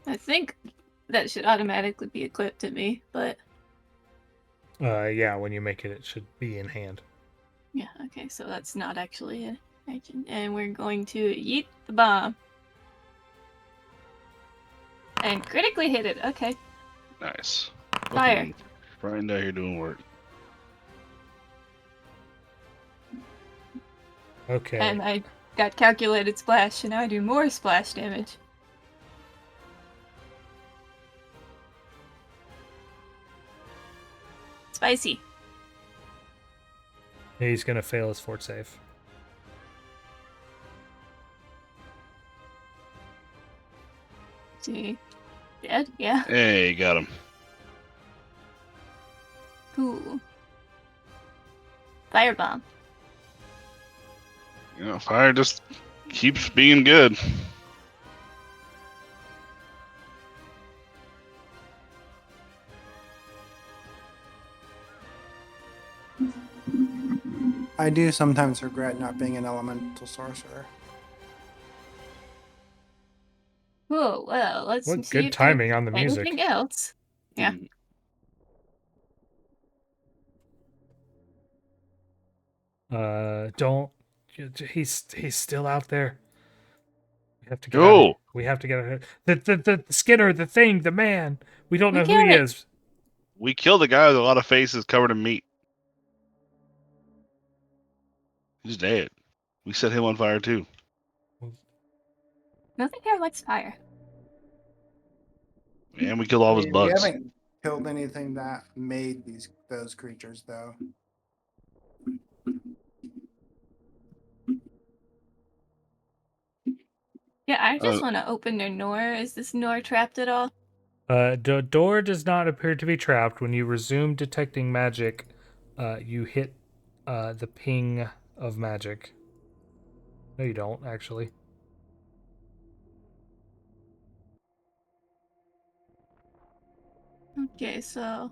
I think that should automatically be equipped to me, but Yeah, when you make it, it should be in hand. yeah, okay, so that's not actually an action. And we're going to yeet the bomb. And critically hit it. Okay. Nice. Fire. Brian out here doing work. Okay. And I got calculated splash, so now I do more splash damage. Spicy. He's gonna fail his fort save. See. Dead? Yeah. Hey, got him. Cool. Firebomb. You know, fire just keeps being good. I do sometimes regret not being an elemental sorcerer. Oh, well, let's What see good if there's timing on the music. anything else. Yeah. Don't. He's still out there. We have to get out. Go. We have to get out. The Skinner, the thing, the man. We don't We know who he killed it. is. We killed a guy with a lot of faces covered in meat. He's dead. We set him on fire too. Nothing here likes fire. And we killed all his We bugs. haven't killed anything that made those creatures, though. Yeah, I just want to open their Nor. Is this Nor trapped at all? The door does not appear to be trapped. When you resume detecting magic, you hit the ping of magic. No, you don't, actually. Okay, so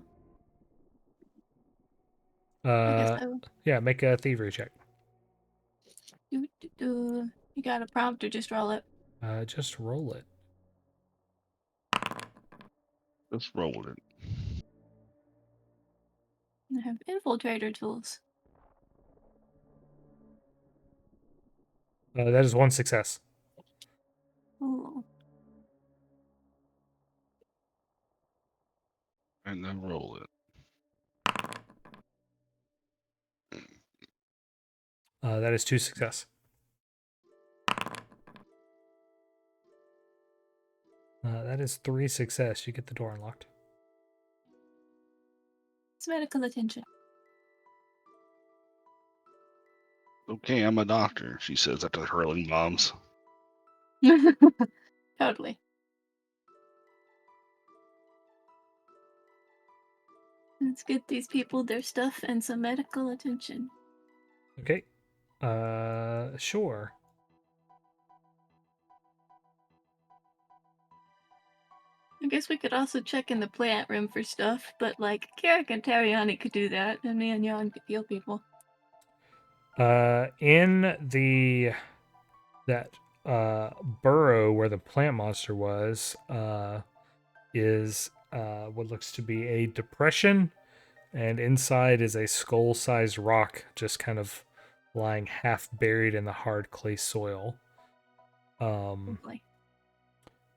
I guess I will. Yeah, make a thievery check. You got a prompt or just roll it? Just roll it. Let's roll it. I have infiltrator tools. That is one success. Ooh. And then roll it. That is two success. That is three success. You get the door unlocked. It's medical attention. Okay, I'm a doctor, she says after hurling bombs. Totally. Let's get these people their stuff and some medical attention. Okay. Sure. I guess we could also check in the plant room for stuff, but like Kirrik and Teriani could do that, and me and Yawn could heal people. In that burrow where the plant monster was, is what looks to be a depression, and inside is a skull-sized rock, just kind of lying half buried in the hard clay soil. Hopefully.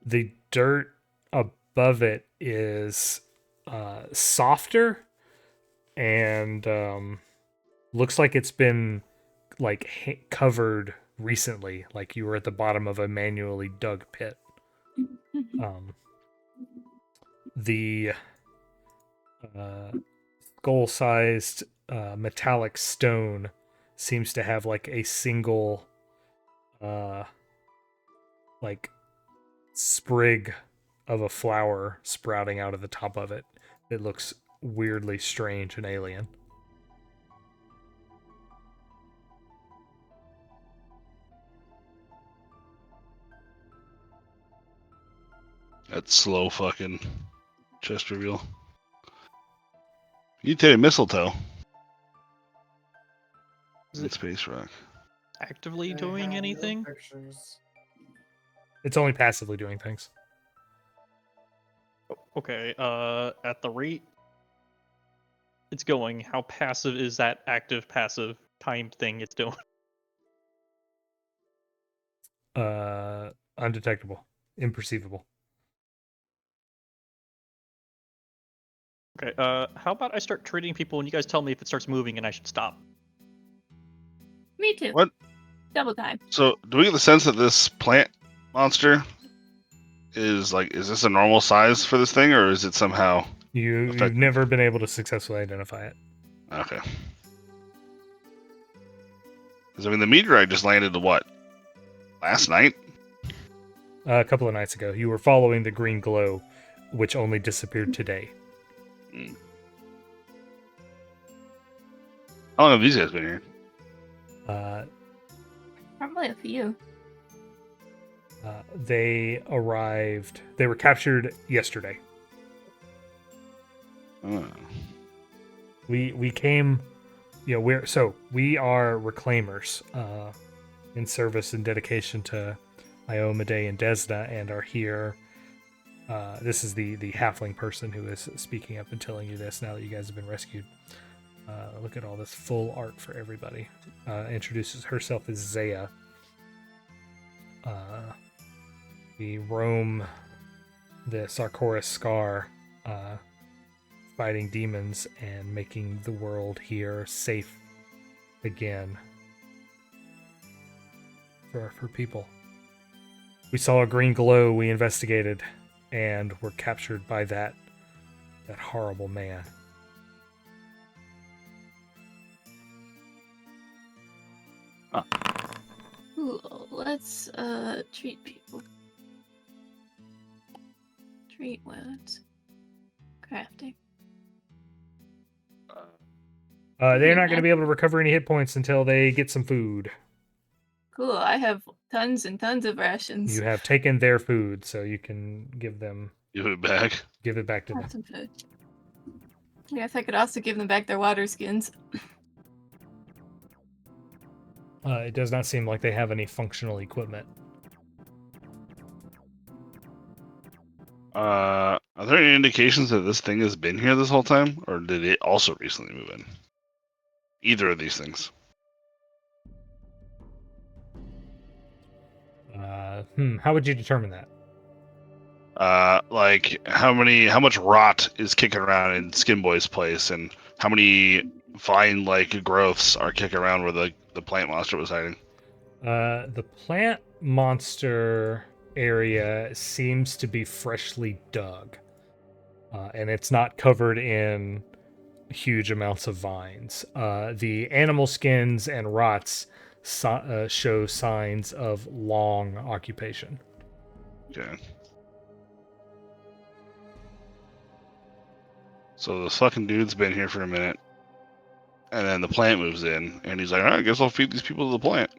The dirt above it is softer and looks like it's been like covered recently, like you were at the bottom of a manually dug pit. The skull-sized metallic stone seems to have like a single like sprig of a flower sprouting out of the top of it. It looks weirdly strange and alien. That slow fucking chest reveal. You take a mistletoe. Is And it space rock. actively I doing have no anything? pictures. It's only passively doing things. Okay, at the rate it's going, how passive is that active passive timed thing it's doing? Undetectable, imperceivable. Okay, how about I start treating people and you guys tell me if it starts moving and I should stop? Me too. What? Double time. So, do we get the sense that this plant monster is this a normal size for this thing, or is it somehow You've affected? never been able to successfully identify it. Okay. Because, I mean, the meteorite just landed what? Last night? A couple of nights ago, you were following the green glow which only disappeared today. How long have these guys been here? Probably a few. They arrived. They were captured yesterday. Oh. We came. We are reclaimers in service and dedication to Iomade and Desna, and are here. This is the halfling person who is speaking up and telling you this now that you guys have been rescued. Look at all this full art for everybody. Introduces herself as Zaya. We roam the Sarkoris Scar, fighting demons and making the world here safe again for people. We saw a green glow, we investigated, and were captured by that horrible man. Cool. Let's treat people. Treat wounds. Crafting. They're not going to be able to recover any hit points until they get some food. Cool. I have tons and tons of rations. You have taken their food, so you can give Give it back. it back to them. Have some food. I guess I could also give them back their water skins. It does not seem like they have any functional equipment. Are there any indications that this thing has been here this whole time, or did it also recently move in? Either of these things. How would you determine that? Like how much rot is kicking around in Skin Boy's place, and how many vine-like growths are kicking around where the plant monster was hiding? The plant monster area seems to be freshly dug, and it's not covered in huge amounts of vines. The animal skins and rots show signs of long occupation. Okay. So this fucking dude's been here for a minute, and then the plant moves in, and he's like, "All right, I guess I'll feed these people to the plant."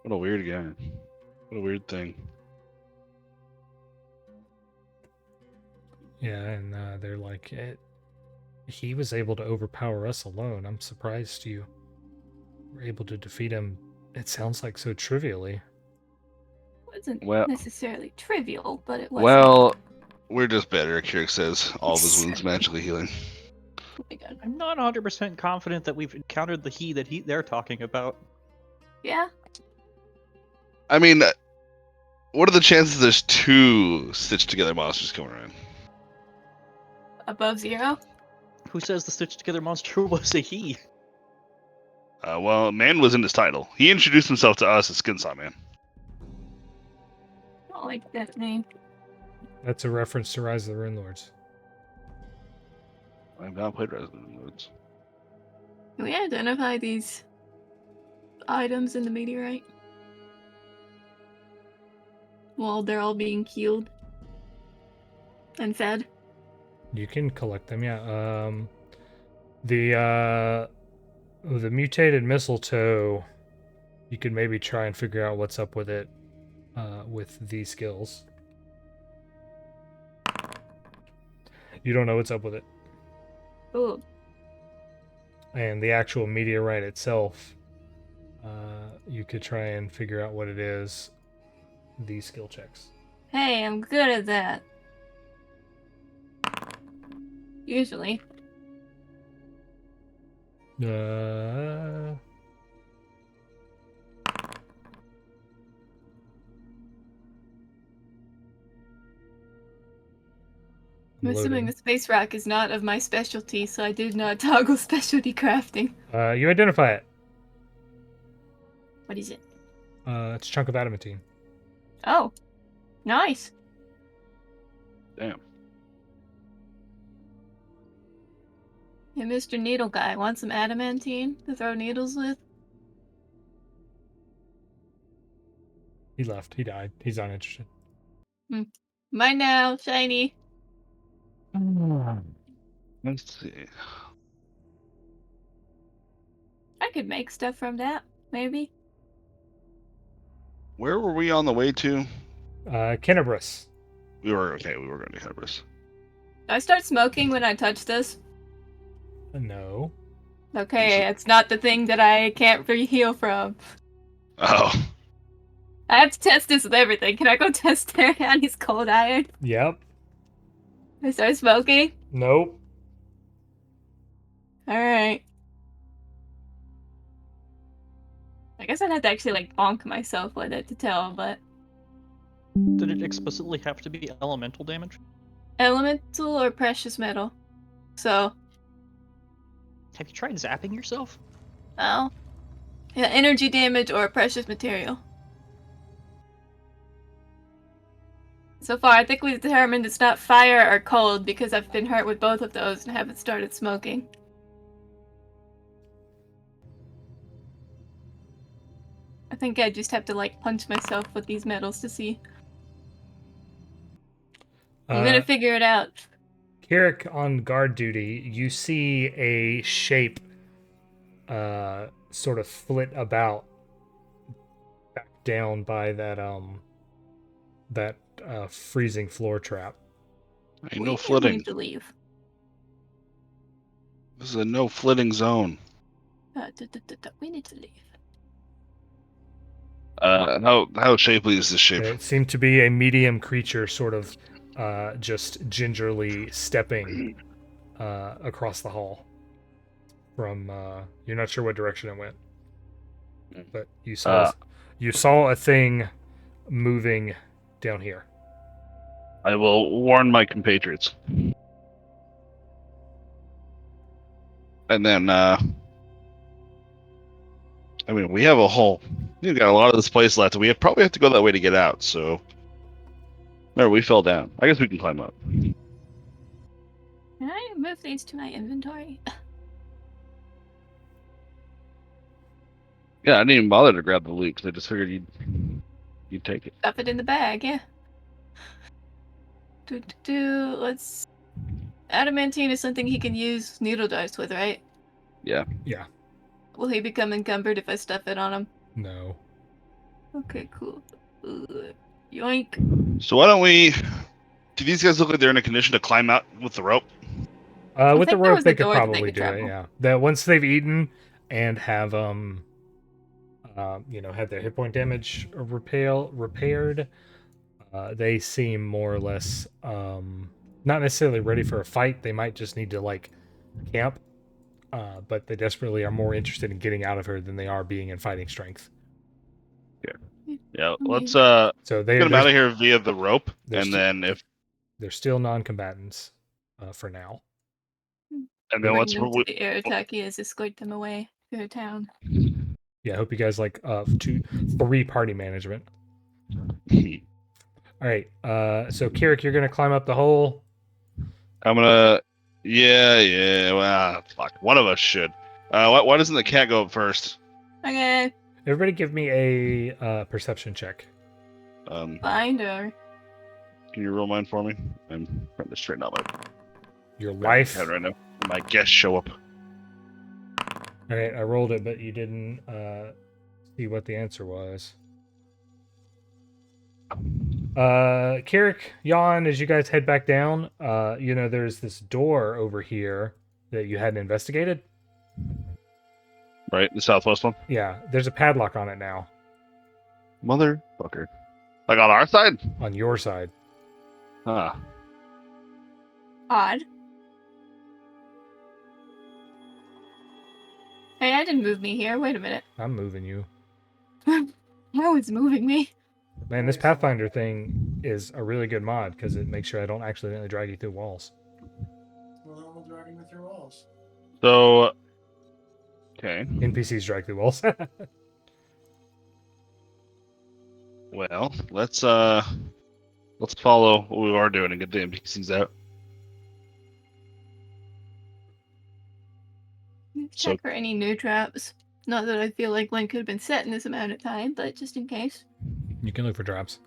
What a weird guy. What a weird thing. Yeah, and they're like, he was able to overpower us alone. I'm surprised you were able to defeat him. It sounds like so trivially. Wasn't Well- necessarily trivial, but it was. Well, we're just better, Kirrik says, all of his wounds magically healing. Oh my god. I'm not 100% confident that we've encountered the he that they're talking about. Yeah. I mean, what are the chances there's two stitched together monsters coming around? Above 0. Who says the stitched together monster was a he? Well, man was in his title. He introduced himself to us as Skinsaw Man. I don't like that name. That's a reference to Rise of the Rune Lords. I've not played Rise of the Lords. Can we identify these items in the meteorite? While they're all being killed and fed. You can collect them, yeah. The mutated mistletoe, you could maybe try and figure out what's up with it with these skills. You don't know what's up with it. Oh, And the actual meteorite itself, you could try and figure out what it is. These skill checks. hey, I'm good at that. Usually. I'm assuming the space rock is not of my specialty, so I did not toggle specialty crafting. You identify it. What is it? It's a chunk of adamantine. Oh, nice. Damn. Hey, Mr. Needle Guy, want some adamantine to throw needles with? He left. He died. He's uninterested. Mine now, shiny. Let's see. I could make stuff from that, maybe. Where were we on the way to? Kennebrus. We were going to Hebris. Do I start smoking when I touch this? No. Okay, it's not the thing that I can't heal from. Oh. I have to test this with everything. Can I go test Teriani's cold iron? Yep. I start smoking? Nope. Alright. I guess I'd have to actually, like, bonk myself with it to tell, but... Did it explicitly have to be elemental damage? Elemental or precious metal. So, Have you tried zapping yourself? oh. Yeah, energy damage or precious material. So far, I think we've determined it's not fire or cold because I've been hurt with both of those and haven't started smoking. I think I just have to, like, punch myself with these metals to see. I'm gonna figure it out. Kirrik on guard duty, you see a shape sort of flit about back down by that freezing floor trap. Ain't no We flitting. need to leave. This is a no flitting zone. We need to leave. How shapely is this shape? It seemed to be a medium creature, sort of just gingerly stepping across the hall from you're not sure what direction it went, but you saw a thing moving down here. I will warn my compatriots. And then, I mean, we have we've got a lot of this place left, and we probably have to go that way to get out, so... Remember, we fell down. I guess we can climb up. Can I move these to my inventory? Yeah, I didn't even bother to grab the loot, because I just figured you'd take it. Stuff it in the bag, yeah. Let's... Adamantine is something he can use needle darts with, right? Yeah. Yeah. Will he become encumbered if I stuff it on him? No. Okay, cool. Yoink. So why don't we... Do these guys look like they're in a condition to climb out with the rope? With the think there rope, was they a could door that they probably could do it. travel. Yeah. That once they've eaten and have had their hit point damage repaired, they seem more or less not necessarily ready for a fight. They might just need to like camp, but they desperately are more interested in getting out of here than they are being in fighting strength. Yeah, let's So get them out of here via the rope, they're and sti- then if... they're still non-combatants for now. And then Bring let's... them to the air attack is escort them away to the town. Yeah, I hope you guys like 3 party management. All right, so Kirrik, you're gonna climb up the hole. I'm gonna... Yeah, well, fuck. One of us should. Why doesn't the cat go up first? Okay, Everybody, give me a perception check. binder. Can you roll mine for me? I'm trying to straighten out my Your life. head right now. My guests show up. All right, I rolled it, but you didn't see what the answer was. Kirrik, Yawn, as you guys head back down, there's this door over here that you hadn't investigated. Right, the southwest one. Yeah, there's a padlock on it now. Motherfucker. Like on our side? On your side. Huh. Odd. Hey, I didn't move me here. Wait a minute. I'm moving you. No, it's moving me. Man, this Pathfinder thing is a really good mod because it makes sure I don't accidentally drag you through walls. Well, then we'll drag me through walls. So... Okay. NPCs drag through walls. Well, let's follow what we are doing and get the NPCs out. Check for any new traps. Not that I feel like one could have been set in this amount of time, but just in case. You can look for traps.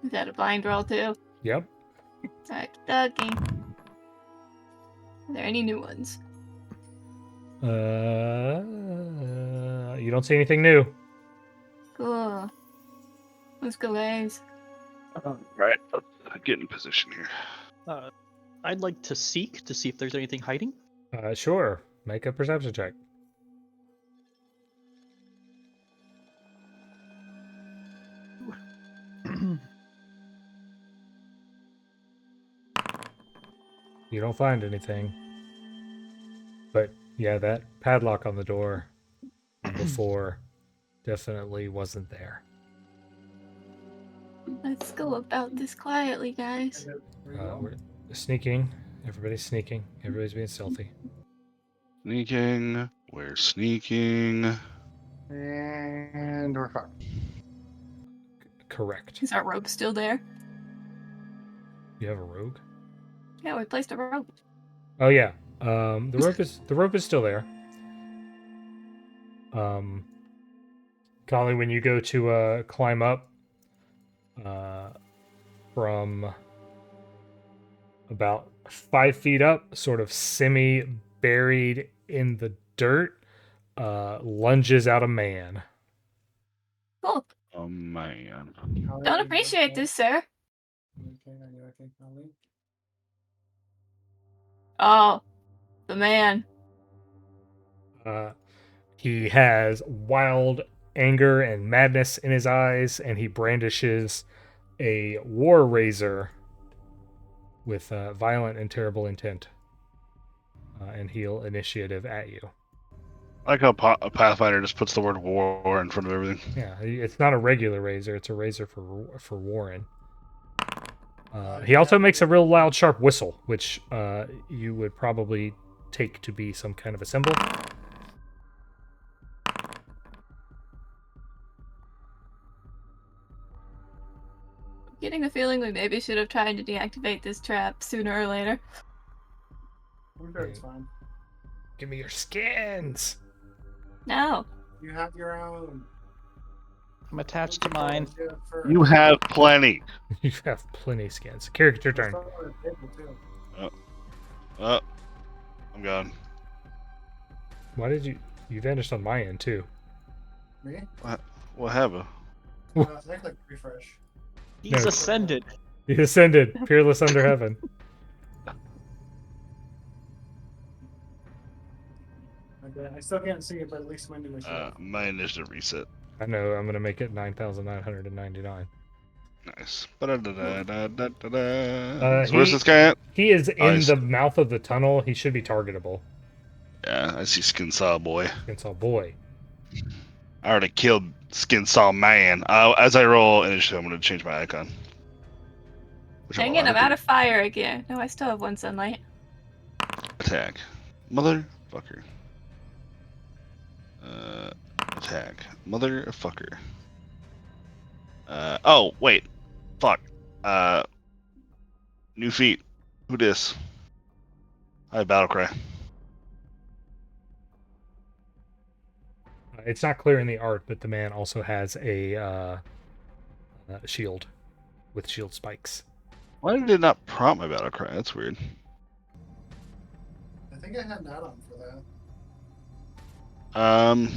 Is that a blind roll too? Yep. Ducky. Are there any new ones? You don't see anything new. Cool. Let's go, guys. Right. Let's get in position here. I'd like to seek to see if there's anything hiding. Sure. Make a perception check. You don't find anything. But yeah, that padlock on the door before definitely wasn't there. Let's go about this quietly, guys. We're sneaking. Everybody's sneaking. Everybody's being stealthy. Sneaking. We're sneaking. And we're fucked. Correct. Is our rope still there? You have a rogue? Yeah, we placed a rope. Oh yeah. The rope is still there. Khali, when you go to climb up from about 5 feet up, sort of semi buried in the dirt, lunges out a man. Cool. Oh man. Don't appreciate this, sir. Oh, the man. He has wild anger and madness in his eyes, and he brandishes a war razor with violent and terrible intent. And he'll initiative at you. I like how a Pathfinder just puts the word war in front of everything. Yeah, it's not a regular razor; it's a razor for Warren. He also makes a real loud, sharp whistle, which you would probably take to be some kind of a symbol. Getting the feeling we maybe should have tried to deactivate this trap sooner or later. I'm sure it's fine. Give me your skins. No. You have your own. I'm attached to mine. You have plenty. You have plenty of skins. Kirrik, your turn. Oh, I'm gone. Why did you vanished on my end too? Me? What happened? I think like refresh. He's No. ascended. He ascended, peerless under heaven. Okay, I still can't see it, but at least when do we see it? My initiative reset. I know. I'm gonna make it 9,999. Nice. he- So where's this guy at? He is Oh, in he's- the mouth of the tunnel. He should be targetable. Yeah, I see Skin Saw Boy. It's all boy. I already killed Skin Saw Man. As I roll initiative, I'm going to change my icon. Which Dang it, I'm out of fire again. No, I still have one sunlight. Attack. Motherfucker. Attack. Motherfucker. Oh, wait. Fuck. New feat. Who dis? I have Battle Cry. It's not clear in the art, but the man also has a shield with shield spikes. Why did it not prompt my Battle Cry? That's weird. I think I had an add-on for that.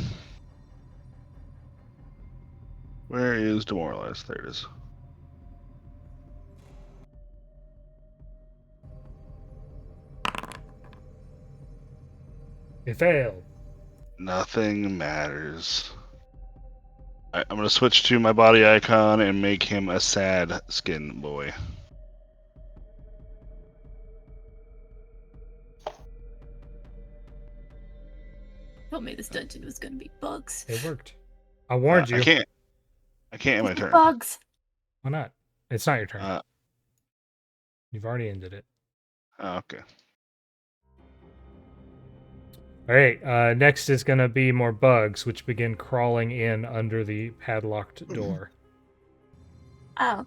Where is Demoralized? There it is. It failed. Nothing matters. I'm going to switch to my body icon and make him a sad skin boy. Told me this dungeon was gonna be bugs. It worked. I warned you. I can't end my turn. Bugs. Why not? It's not your turn. Uh, You've already ended it. oh, okay. All right. Next is going to be more bugs, which begin crawling in under the padlocked door. Oh.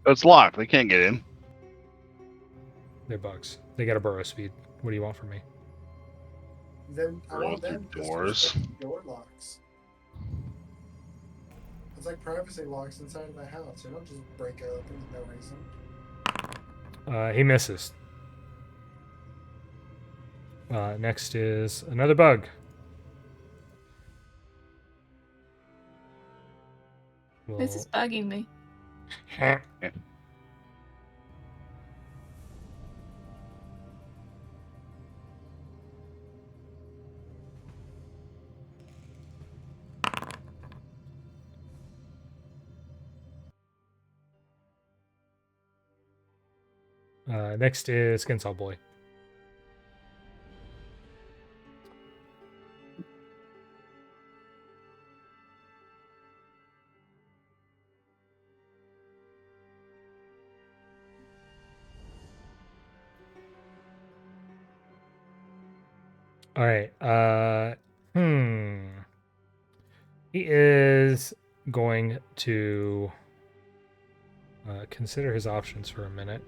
It's locked. They can't get in. They're bugs. They got a burrow speed. What do you want from me? Then I want Through them just to doors. respect door locks. It's like privacy locks inside of my house. You don't just break it open with no reason. He misses. Next is another bug. This is bugging me. Next is Skinsaw Boy. All right. He is going to consider his options for a minute.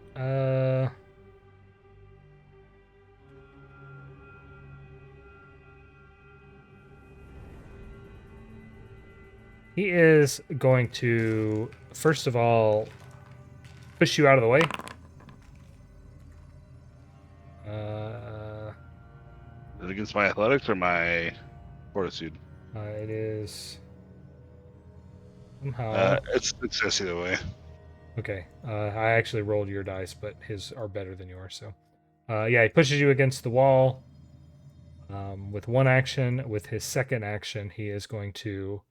He is going to, first of all, push you out of the way. Is it against my athletics or my fortitude? It is somehow. It's success either way. Okay. I actually rolled your dice, but his are better than yours. So, yeah, he pushes you against the wall. With one action, with his second action, he is going to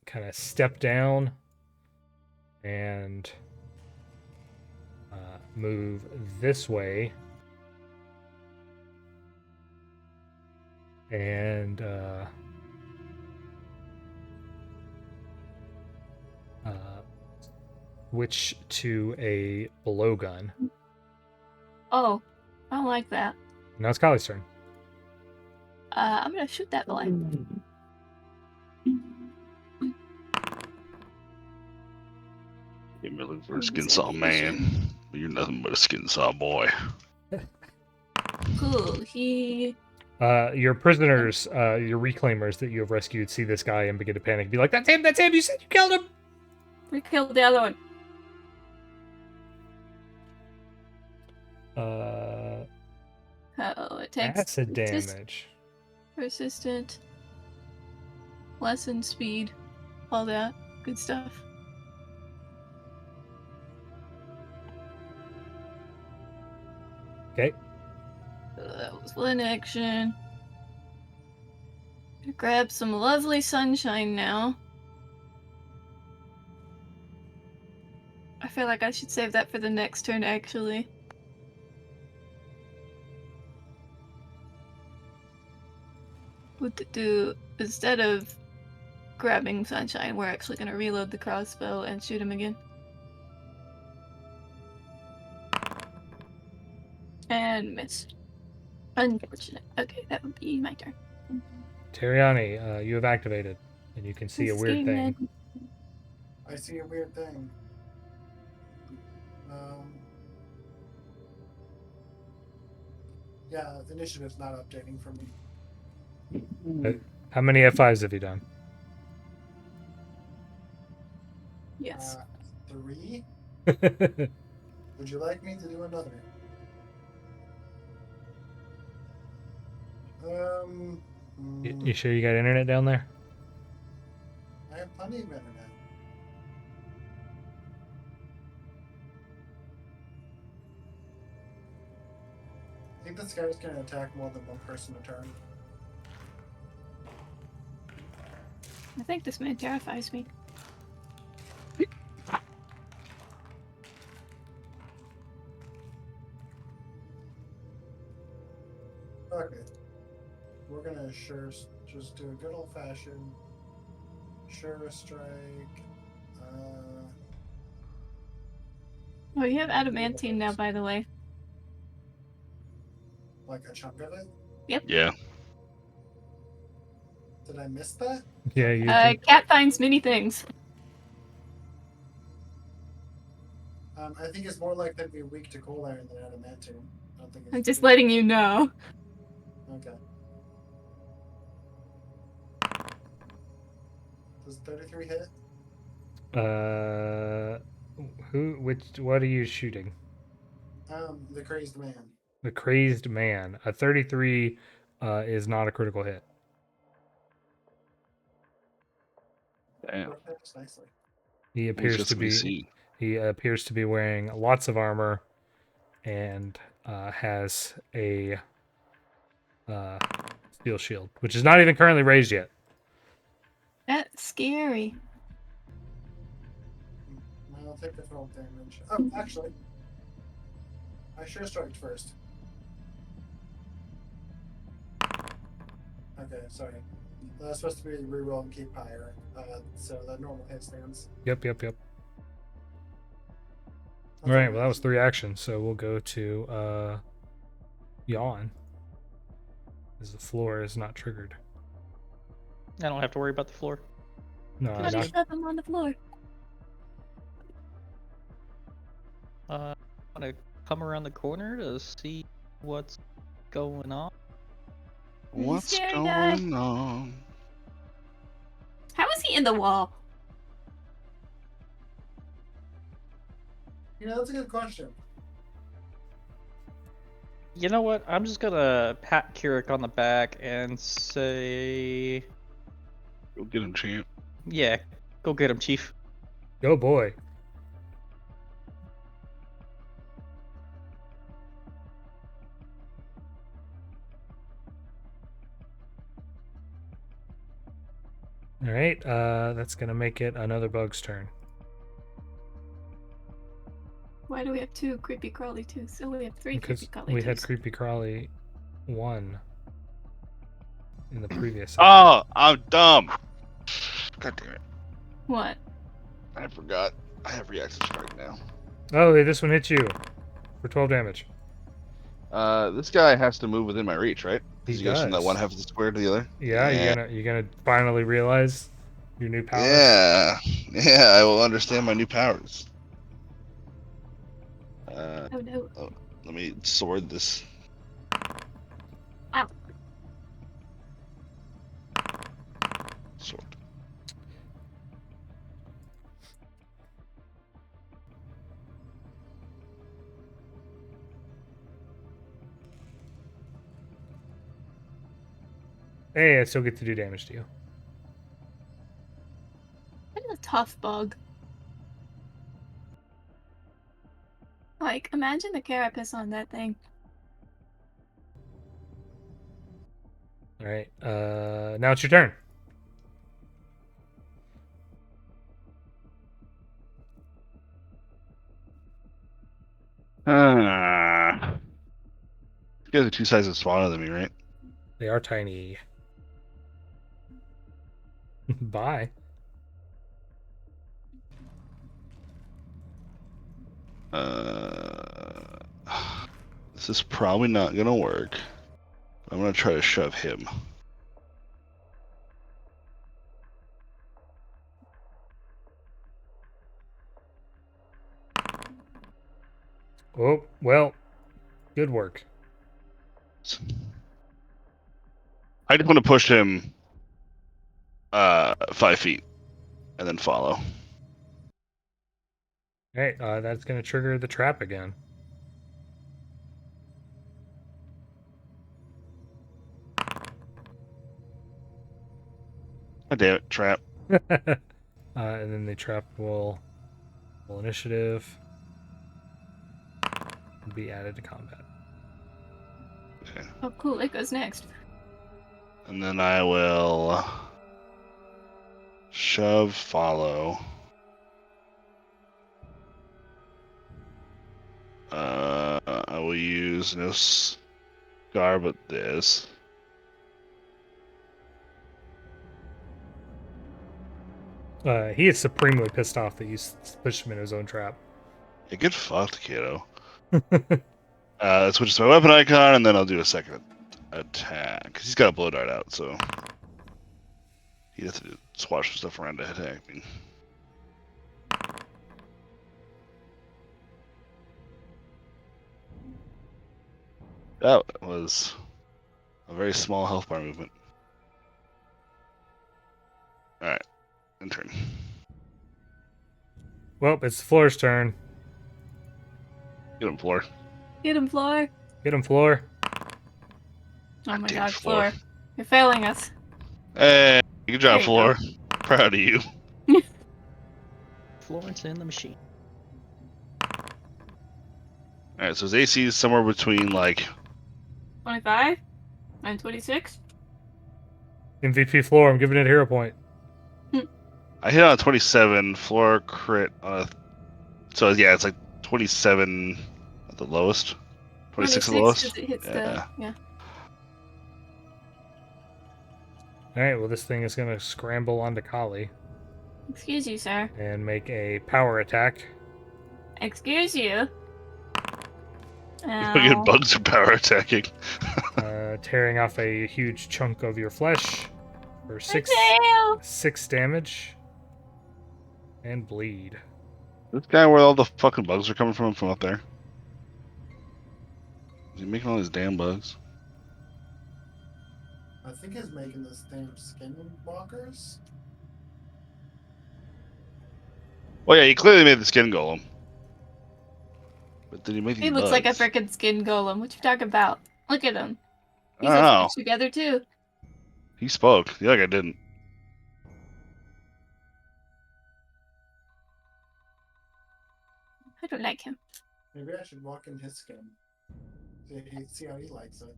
kind of step down and move this way. And switch to a blowgun. Oh, I don't like that. Now it's Khali's turn. I'm gonna shoot that boy. You're looking for a skin saw man, but you're nothing but a skin saw boy. Cool. He. Your prisoners, your reclaimers that you have rescued, see this guy and begin to panic. Be like, "That's him! That's him! You said you killed him!" We killed the other one. Oh, it takes Acid damage. persistent, lessen speed, all that good stuff. Okay. That was one action. Gonna grab some lovely sunshine now. I feel like I should save that for the next turn, actually. What to do instead of grabbing sunshine, we're actually gonna reload the crossbow and shoot him again. And miss. Unfortunate. Okay, that would be my turn. Teriani, you have activated, and you can see a weird thing. I see a weird thing. Yeah, the initiative's not updating for me. How many F5s have you done? Yes. 3? Would you like me to do another? You sure you got internet down there? I have plenty of internet. I think this guy's gonna attack more than one person a turn. I think this man terrifies me. Okay. We're gonna just do a good old fashioned sure strike. Oh, you have adamantine now, by the way. Like a chunk of it? Yeah. Did I miss that? Yeah, you did. Cat finds many things. I think it's more likely to be weak to Golarion than adamantine. I don't think it's I'm just letting you know. Okay. Does 33 hit? What are you shooting? The crazed man. The crazed man. A 33 is not a critical hit. Damn. Works nicely. He He's appears got to some be AC. he appears to be wearing lots of armor and has a steel shield, which is not even currently raised yet. That's scary. I'll take the 12 damage. Oh, actually, I sure striked first. Okay, sorry. That's supposed to be reroll and keep higher. So the normal hit stands. Yep. All right, well that was 3 actions, so we'll go to Yawn, as the floor is not triggered. I don't have to worry about the floor. No, I'll not, just have him on the floor. I'm gonna come around the corner to see what's going on. What's scary guy. going on? How is he in the wall? That's a good question. You know what? I'm just gonna pat Kirrik on the back and say, Go get him, champ. "Yeah, go get him, Chief." go boy. All right, that's gonna make it another bug's turn. Why do we have 2 creepy crawly twos? So we have 3 Because creepy crawly we twos. had creepy crawly 1 in the previous session. Oh, I'm dumb. God damn it. What? I forgot. I have reaction strike now. Oh, hey, this one hits you for 12 damage. This guy has to move within my reach, right? He He goes from that does. one half of the square to the other. Yeah, you're gonna finally realize your new powers. Yeah, I will understand my new powers. Oh no. Let me sword this. Ow. Sword. Hey, I still get to do damage to you. What is a tough bug? Like, imagine the carapace on that thing. All right, now it's your turn. You guys are 2 sizes smaller than me, right? They are tiny. Bye. This is probably not gonna work. I'm gonna try to shove him. Oh, well, good work. I just want to push him 5 feet and then follow. All right, that's gonna trigger the trap again. Oh, damn it, trap. And then the trap will initiative be added to combat. Okay. Oh cool, it goes next. And then I will shove, follow. I will use no scar but this. He is supremely pissed off that you pushed him in his own trap. Yeah, get fucked, kiddo. Switch to my weapon icon, and then I'll do a second attack. 'Cause he's got a blow dart out, so he'd have to swatch some stuff around to attack me. That was a very small health bar movement. Alright. And turn. Well, it's the floor's turn. Get him, floor. Get him, Floor. Get him, floor. Oh my Damn god, Floor. Floor. You're failing us. Hey, good job, There you floor. Proud of you. Florence and the machine. Alright, so his AC is somewhere between like 25 and 26. MVP floor. I'm giving it a hero point. I hit on 27, floor crit on a, so yeah, it's like 27 at the lowest. 26 at the 'cause lowest? it hits Yeah. the. Yeah. All right. Well, this thing is going to scramble onto Khali Excuse you, sir. and make a power attack. Excuse you. Look at Ow. bugs are power attacking. Tearing off a huge chunk of your flesh for Exhale. 6 damage and bleed. This guy where all the fucking bugs are coming from up there. Is he making all these damn bugs? I think he's making this damn skinwalkers. Well, yeah, he clearly made the skin golem. But did he make these He looks like a bugs? freaking skin golem. What you talking about? Look at him. I He's don't all know. stitched together too. He spoke. The other guy didn't. I don't like him. Maybe I should walk in his skin. See how he likes it.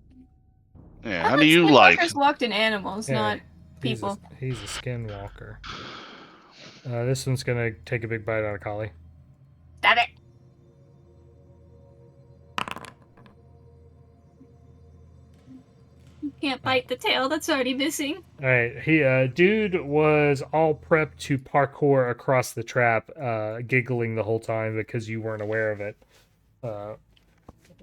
Yeah, I how thought do you like? skinwalkers walked in animals, Yeah, not people. He's a skinwalker. This one's going to take a big bite out of Khali. Stop it. You can't bite the tail. That's already missing. All right, dude was all prepped to parkour across the trap, giggling the whole time because you weren't aware of it.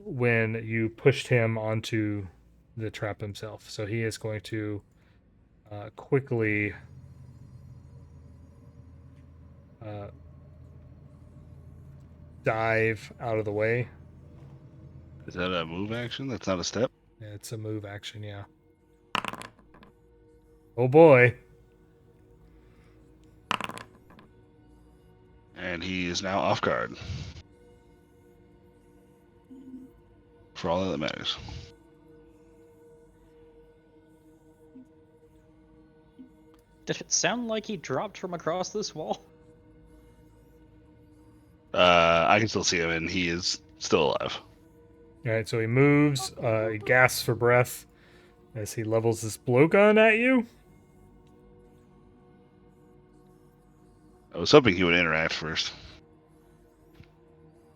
When you pushed him onto the trap himself, so he is going to quickly dive out of the way. Is that a move action? That's not a step? It's a move action, yeah. Oh boy. And he is now off guard. For all that matters. Did it sound like he dropped from across this wall? I can still see him, and he is still alive. All right, so he moves, he gasps for breath as he levels his blowgun at you. I was hoping he would interact first.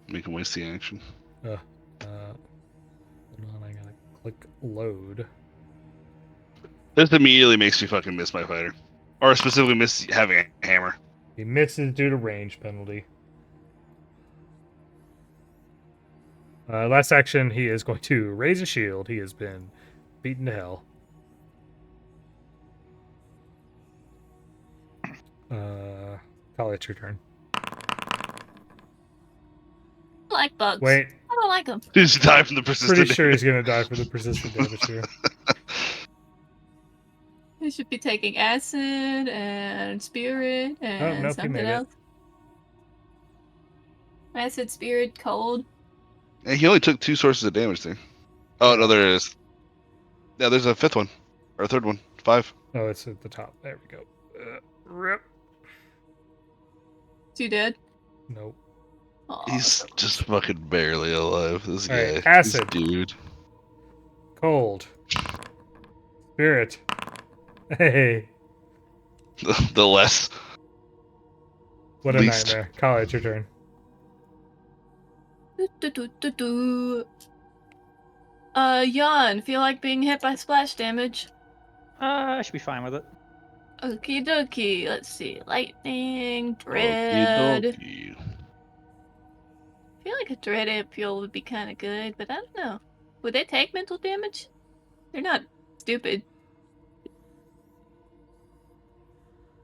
Make him waste the action. Hold on, I gotta click load. This immediately makes me fucking miss my fighter. Or specifically miss having a hammer. He misses due to range penalty. Last action, he is going to raise a shield. He has been beaten to hell. Khali, it's your turn. I like bugs. Wait, I don't like them. He's die from the persistent pretty sure he's damage. gonna die for the persistent damage here. He should be taking acid and spirit and nope, he something made it. else. Acid, spirit, cold. Yeah, he only took 2 sources of damage there. Oh, no, there is. Yeah, there's a 5th one. Or a 3rd one. 5. Oh, it's at the top. There we go. Rip. You dead? Nope. Aw, He's so just fucking barely alive. This All guy. right, acid. This dude. Cold. Spirit. Hey, The less. what a Least. nightmare. Khali, it's your turn. Do. Yawn, feel like being hit by splash damage? I should be fine with it. Okie dokie. Let's see. Lightning, dread. Okey-dokey. I feel like a dread ampule would be kind of good, but I don't know. Would they take mental damage? They're not stupid.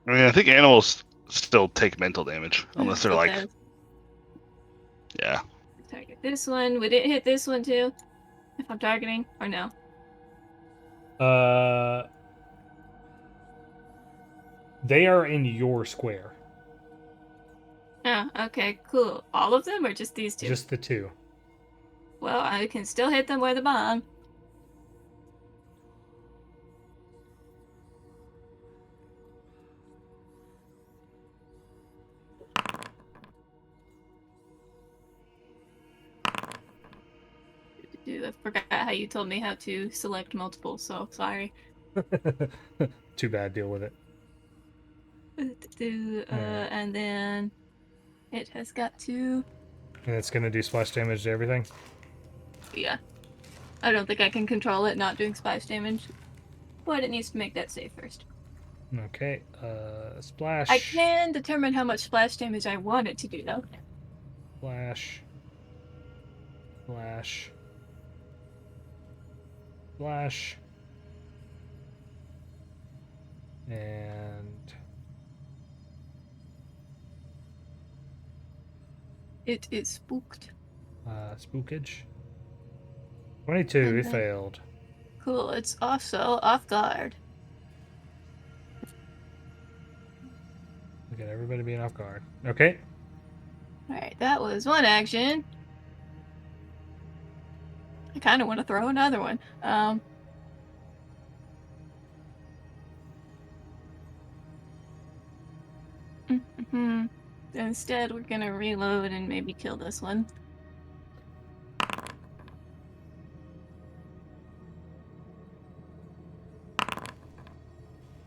I mean, I think animals still take mental damage. Unless they're like. Sometimes. Yeah. Target this one. Would it hit this one too? If I'm targeting, or no? They are in your square. Oh, okay, cool. All of them or just these two? Just the two. Well, I can still hit them with a bomb. I forgot how you told me how to select multiple, so sorry. Too bad. Deal with it. Alright. And then it has got to. And it's gonna do splash damage to everything. Yeah. I don't think I can control it not doing splash damage. But it needs to make that save first. Okay. Splash. I can determine how much splash damage I want it to do, though. Splash. Splash. Splash. And It is spooked. spookage. 22. And It then- failed. Cool, it's also off guard. Look at everybody being off guard. Okay. Alright, that was one action. I kind of want to throw another one. Instead, we're gonna reload and maybe kill this one.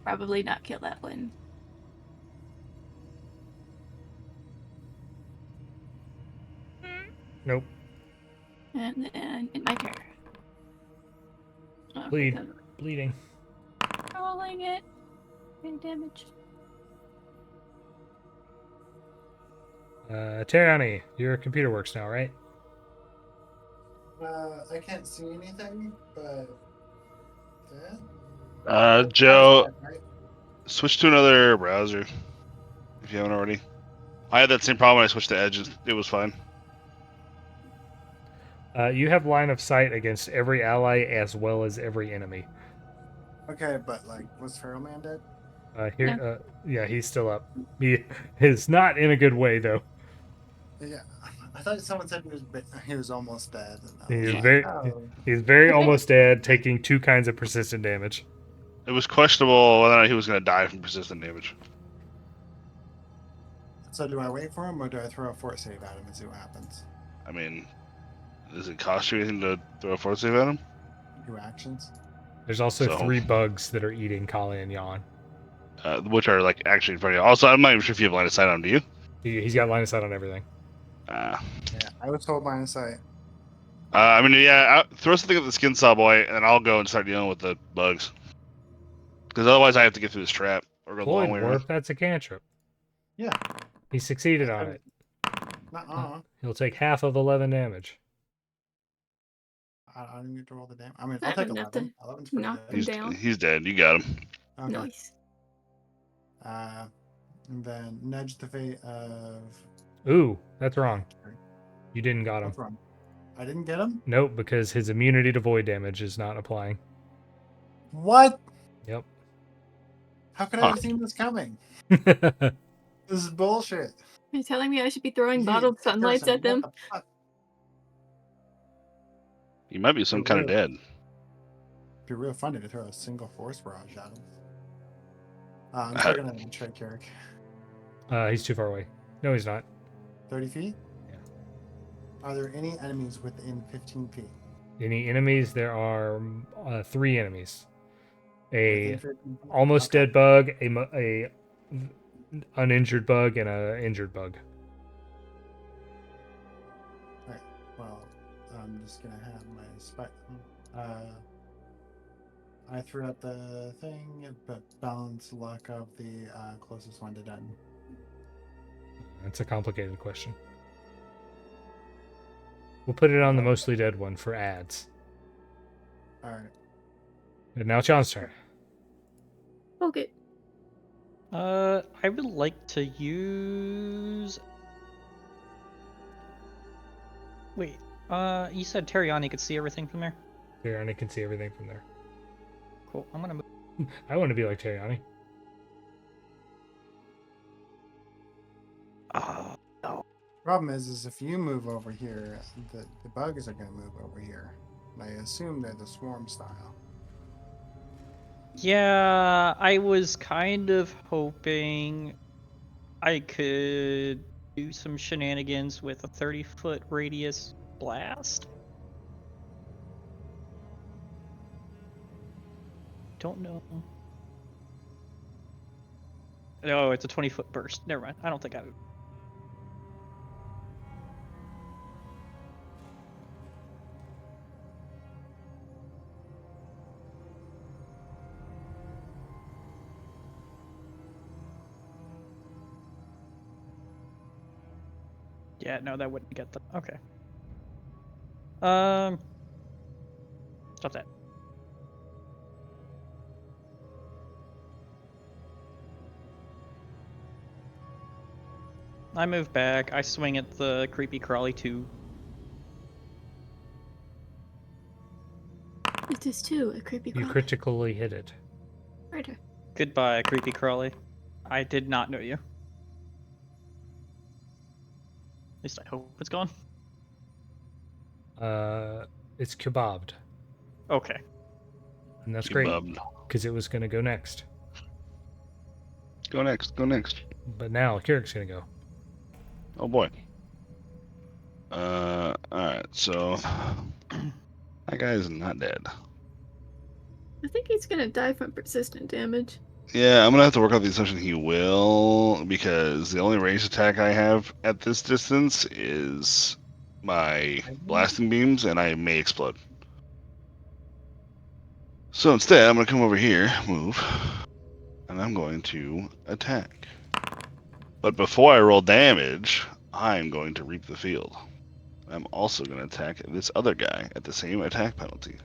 Probably not kill that one. Nope. And then in my turn. Oh, Bleed. because Bleeding. I'm rolling it. Doing damage. Teriani, your computer works now, right? I can't see anything, but that. Joe, Right? switch to another browser if you haven't already. I had that same problem when I switched to Edge. It was fine. You have line of sight against every ally as well as every enemy. Okay, but like, was Feral Man dead? Yeah, he's still up. He is not in a good way though. Yeah, I thought someone said he was almost dead. And I He was is like, very, oh. he's very almost dead, taking 2 kinds of persistent damage. It was questionable whether or not he was going to die from persistent damage. So do I wait for him or do I throw a fort save at him and see what happens? I mean, does it cost you anything to throw a force save at him? 2 actions. There's also So- 3 bugs that are eating Khali and Yawn. Which are like actually in front of you. Also, I'm not even sure if you have line of sight on him, do you? He's got line of sight on everything. Yeah, I was told line of sight. I mean, yeah, throw something at the skin saw boy, and I'll go and start dealing with the bugs. Because otherwise, I have to get through this trap or go the long Void way Warp, around. that's a cantrip. Yeah. He succeeded on it. Nuh-uh. He'll take half of 11 damage. I don't need to roll the damage. I mean, I'll take Enough 11. to 11's pretty knock good. him down. He's dead. You got him. Okay. Nice. And then nudge the fate of. Ooh, that's wrong. You didn't got him. What's wrong? I didn't get him? Nope, because his immunity to void damage is not applying. What? Yep. How could I have seen this coming? This is bullshit. You're telling me I should be throwing Gee, bottled sunlights Harrison, at them? what the fuck? You might be some kind of dead. It'd be real funny to throw a single force barrage at him. I'm still gonna try Kirrik. He's too far away. No, he's not. 30 feet? Yeah. Are there any enemies within 15 feet? Any enemies? There are 3 enemies. A Within 15 feet? almost Okay. dead bug, a uninjured bug, and a injured bug. Alright, well, I'm just gonna have my spike. I threw out the thing, but balance luck of the closest one to done. That's a complicated question. We'll put it on the mostly dead one for ads. Alright. And now John's turn. Okay. I would like to use. Wait. You said Teriani could see everything from there. Teriani can see everything from there. Cool. I'm gonna move. I want to be like Teriani. Oh, no. Problem is if you move over here, the bugs are gonna move over here. And I assume they're the swarm style. Yeah, I was kind of hoping I could do some shenanigans with a 30-foot radius blast. Don't know. No, it's a 20-foot burst. Never mind. I don't think I would. Yeah, no, that wouldn't get them. Okay. Stop that. I move back. I swing at the creepy crawly too. It is too a creepy You crawly. critically hit it. Righto. Goodbye, creepy crawly. I did not know you. At least I hope it's gone. It's kebabbed. Okay. And that's You great, bummed. because it was going to go next. Go next. Go next. But now Kirrik's going to go. Oh boy. Alright, so that guy is not dead. I think he's gonna die from persistent damage. Yeah, I'm gonna have to work out the assumption he will, because the only ranged attack I have at this distance is my blasting beams, and I may explode. So instead, I'm gonna come over here, move, and I'm going to attack. But before I roll damage, I'm going to reap the field. I'm also going to attack this other guy at the same attack penalty.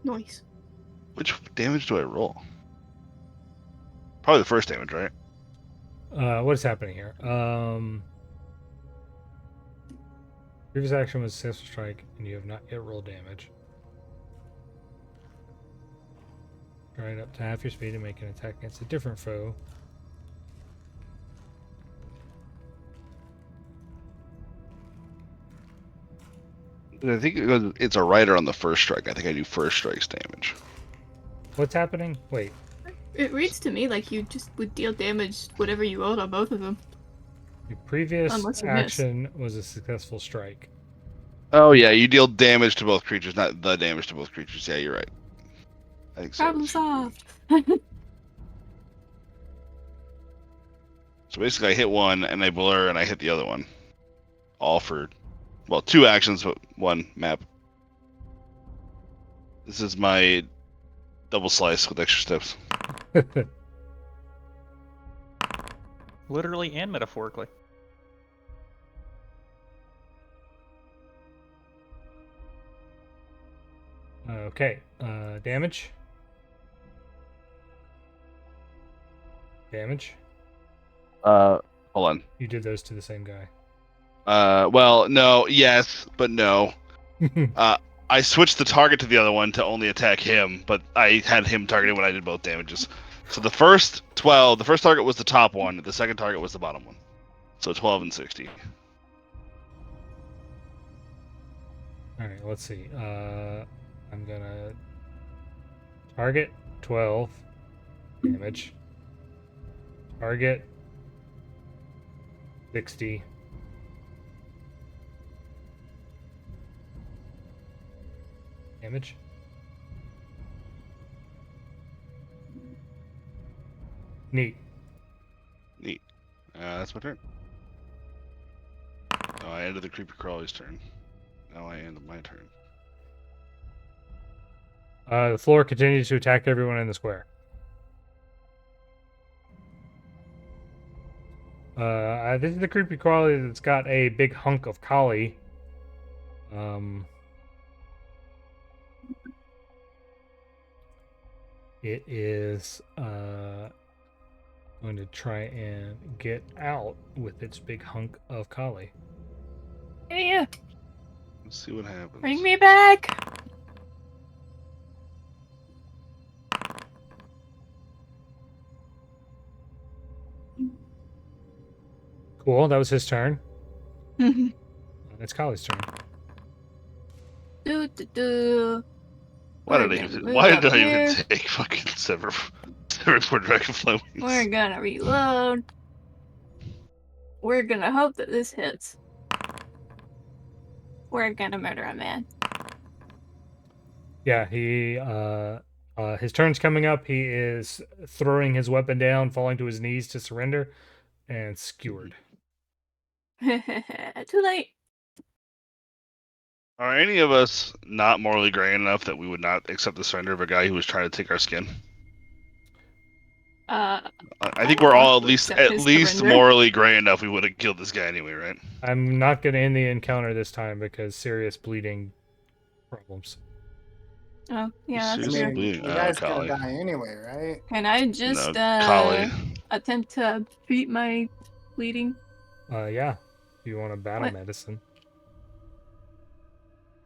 Nice. Which damage do I roll? Probably the first damage, right? What is happening here? Previous action was successful strike, and you have not yet rolled damage. Try it up to half your speed and make an attack against a different foe. I think it's a rider on the first strike. I think I do first strike's damage. What's happening? Wait. It reads to me like you just would deal damage whatever you rolled on both of them. Your previous Unless you miss. action was a successful strike. Oh yeah, you deal damage to both creatures, not the damage to both creatures. Yeah, you're right. I think so. Problem solved. So basically, I hit one, and I blur, and I hit the other one. All for, well, 2 actions, but 1 map. This is my double slice with extra steps. Literally and metaphorically. Okay. Damage. Damage. Hold on. You did those to the same guy. Well, no, yes, but no. I switched the target to the other one to only attack him, but I had him targeted when I did both damages. So the first target was the top one, the second target was the bottom one. So 12 and 60. Alright, let's see. I'm gonna target 12 damage. Target 60. Damage. Neat. Neat. That's my turn. Oh, I ended the creepy crawly's turn. Now I end my turn. The floor continues to attack everyone in the square. This is the creepy crawly that's got a big hunk of Khali. It is going to try and get out with its big hunk of Khali. Yeah. Let's see what happens. Bring me back. Cool. That was his turn. It's Khali's turn. Do. Why We're did I gonna even, move why up did I here. even take fucking sever for Dragonfly We're Wings? gonna reload. We're gonna hope that this hits. We're gonna murder a man. Yeah, his turn's coming up. He is throwing his weapon down, falling to his knees to surrender, and skewered. Too late. Are any of us not morally gray enough that we would not accept the surrender of a guy who was trying to take our skin? I think I we're all want to accept at his least surrender. morally gray enough we would have killed this guy anyway, right? I'm not going to end the encounter this time because serious bleeding problems. Oh, yeah, that's Seriously? true. I mean, bleeding. you Oh, guys Khali. gonna die anyway, right? Can I just Khali. attempt to beat my bleeding? Yeah. If you want a battle What? medicine.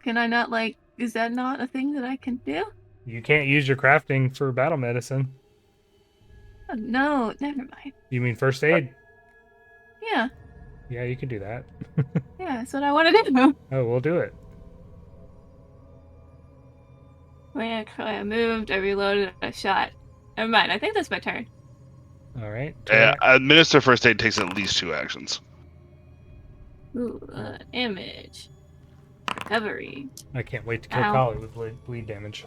Can I not, like, is that not a thing that I can do? You can't use your crafting for battle medicine. Oh, no, never mind. You mean first aid? Yeah, Yeah, you can do that. yeah, that's what I want to do. Oh, we'll do it. I moved, I reloaded, I shot. Never mind, I think that's my turn. All right. Administer first aid takes at least 2 actions. Ooh, damage. Recovery. I can't wait to kill Ow. Khali with bleed damage.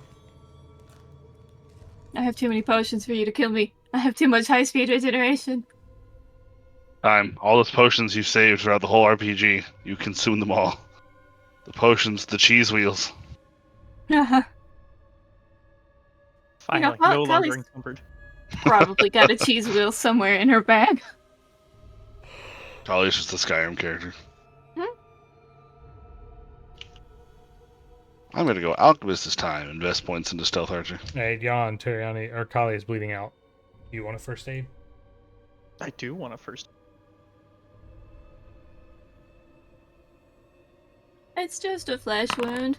I have too many potions for you to kill me. I have too much high-speed regeneration. All those potions you saved throughout the whole RPG, you consumed them all. The potions, the cheese wheels. Finally, Khali's no longer encumbered. probably got a cheese wheel somewhere in her bag. Khali's just a Skyrim character. I'm gonna go Alchemist this time. Invest points into Stealth Archer. Hey, Yawn, Teriani, or Khali is bleeding out. You want a first aid? I do want to first. It's just a flesh wound.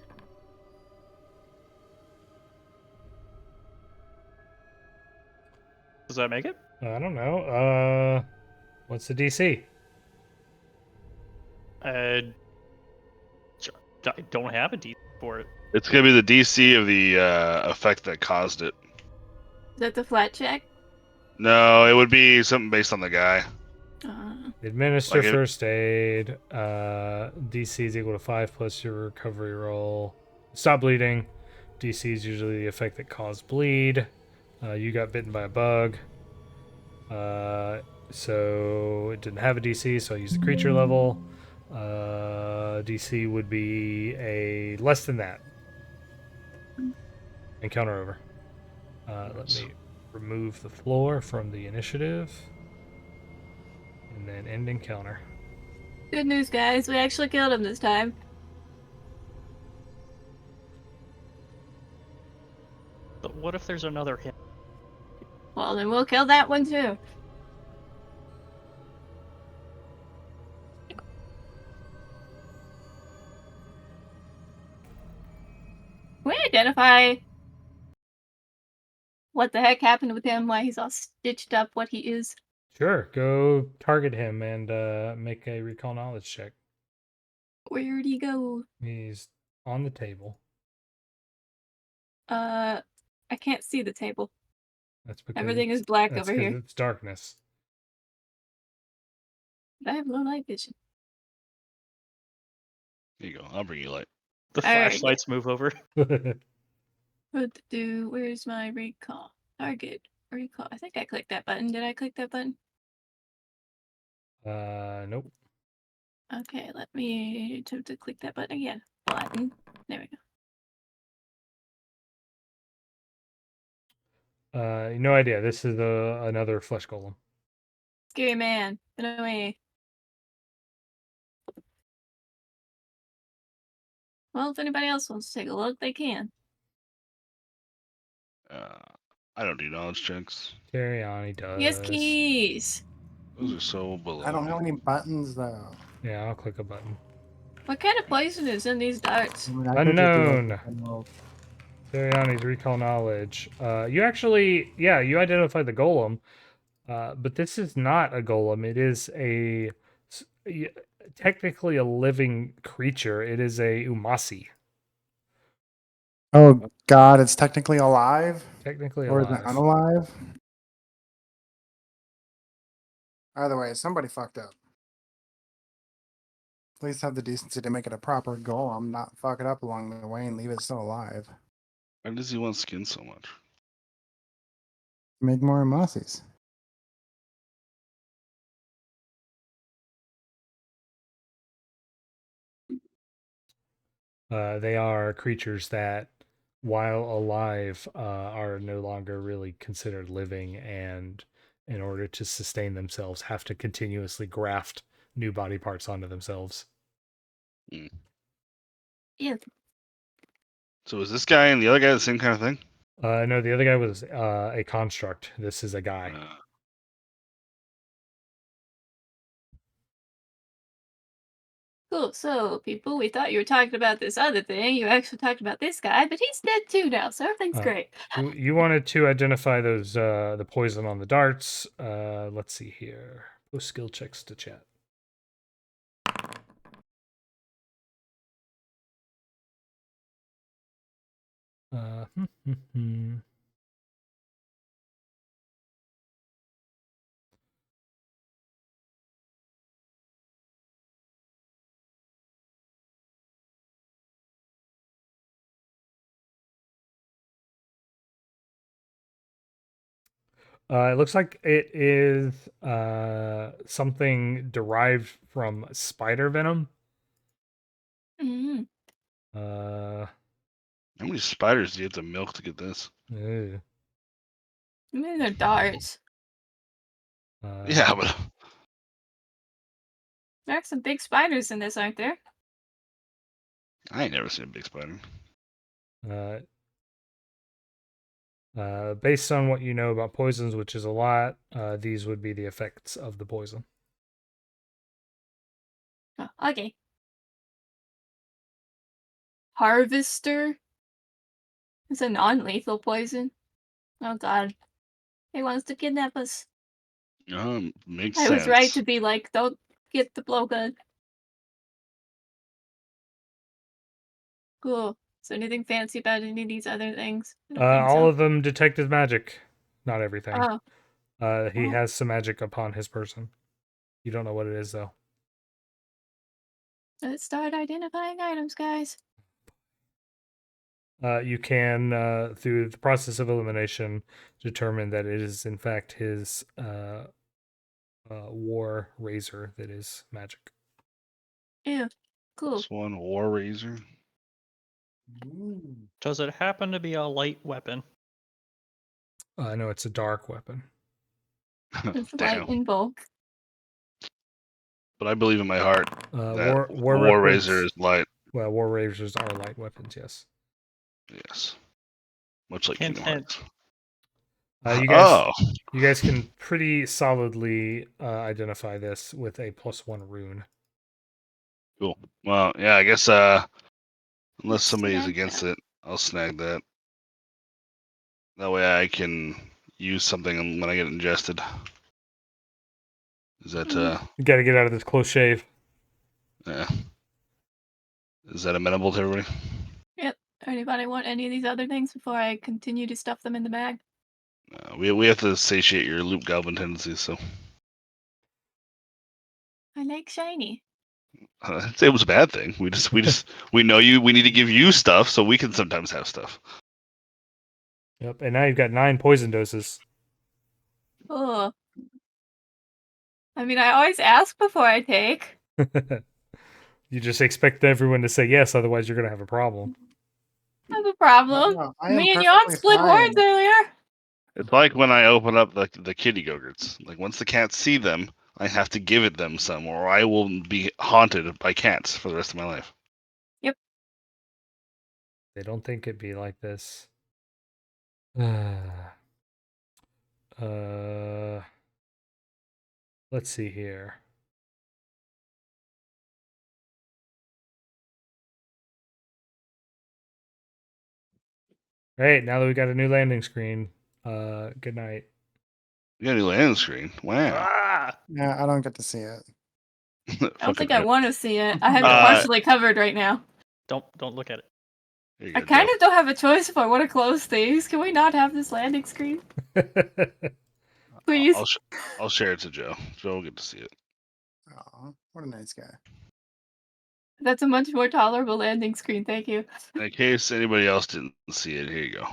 Does that make it? I don't know. What's the DC? I don't have a D for it. It's gonna be the DC of the effect that caused it. Is that the flat check? No, it would be something based on the guy. Administer Like it- first aid. DC is equal to 5 plus your recovery roll. Stop bleeding. DC is usually the effect that caused bleed. You got bitten by a bug. So it didn't have a DC, so I used the creature level. DC would be a less than that. Encounter over. Let me remove the floor from the initiative. And then end encounter. Good news, guys. We actually killed him this time. But what if there's another hit? Well, then we'll kill that one too. Can we identify what the heck happened with him, why he's all stitched up, what he is? Sure, go target him and make a recall knowledge check. Where'd he go? He's on the table. I can't see the table. That's because Everything is black that's over 'cause here. it's darkness. But I have low light vision. Here you go. I'll bring you light. The Alright, flashlights move over. What to do? Where's my recall? Target. Recall. I think I clicked that button. Did I click that button? Nope. Okay, let me attempt to click that button again. Button. There we go. No idea. This is another flesh golem. Scary man. Get away. Well, if anybody else wants to take a look, they can. I don't do knowledge checks. Teriani does. Yes, keys. Those are so below. I don't have any buttons though. Yeah, I'll click a button. What kind of poison is in these darts? I mean, I could just do, Unknown. like, a general- Teriani's recall knowledge. You actually, you identified the golem, but this is not a golem. It is a technically a living creature. It is a umasi. Oh God, it's technically alive, Technically or is it alive. unalive? Either way, somebody fucked up. Please have the decency to make it a proper golem, not fuck it up along the way and leave it still alive. Why does he want skin so much? Make more Umasi's. They are creatures that, while alive, are no longer really considered living, and in order to sustain themselves, have to continuously graft new body parts onto themselves. Yeah. So is this guy and the other guy the same kind of thing? No, the other guy was a construct. This is a guy. Cool. So, people, we thought you were talking about this other thing. You actually talked about this guy, but he's dead too now, so everything's great. You wanted to identify those the poison on the darts. Let's see here. Post skill checks to chat. Uh, it looks like it is something derived from spider venom. Mm-hmm. How many spiders do you have to milk to get this? Ew. I mean, they're darts. Yeah, but There are some big spiders in this, aren't there? I ain't never seen a big spider. Based on what you know about poisons, which is a lot, these would be the effects of the poison. Oh, okay. Harvester? It's a non-lethal poison. Oh God. He wants to kidnap us. Makes I sense. was right to be like, don't get the blowgun. Cool. So anything fancy about any of these other things? I don't think All so. of them detect as magic. Not everything. Oh, He Oh. has some magic upon his person. You don't know what it is, though. Let's start identifying items, guys. You can, through the process of elimination, determine that it is, in fact, his war razor that is magic. Ew. Cool. This one War Razor. Does it happen to be a light weapon? I know it's a dark weapon. It's Damn. light in bulk. But I believe in my heart that War War weapons- Razor is light. Well, war razors are light weapons, yes. Yes. Much like Hint, Kingdom hint. Hearts. You guys can pretty solidly identify this with a +1 rune. Cool. Well, yeah, I guess unless somebody's Snag against that. it, I'll snag that. That way I can use something when I get ingested. Is that You got to get out of this close shave. yeah. Is that amenable to everybody? Yep. Anybody want any of these other things before I continue to stuff them in the bag? We have to satiate your loop goblin tendencies, so I like shiny. I'd say it was a bad thing. We know you. We need to give you stuff so we can sometimes have stuff. Yep, and now you've got 9 poison doses. Oh. I mean, I always ask before I take. You just expect everyone to say yes, otherwise you're gonna have a problem. I have a problem. No, I am Me and Yawn perfectly split horns fine. earlier. It's like when I open up the kitty gogurts. Like once the cats see them, I have to give it them some, or I will be haunted by cats for the rest of my life. They don't think it'd be like this. Let's see here. Great, now that we got a new landing screen. Good night. You got a new landing screen. Wow. Ah! Yeah, I don't get to see it. I don't think I want to see it. I have it partially covered right now. Don't look at it. I kind of don't have a choice if I want to close things. Can we not have this landing screen? Please. I'll share it to Joe. Joe will get to see it. Aw, what a nice guy. That's a much more tolerable landing screen. Thank you. In case anybody else didn't see it, here you go.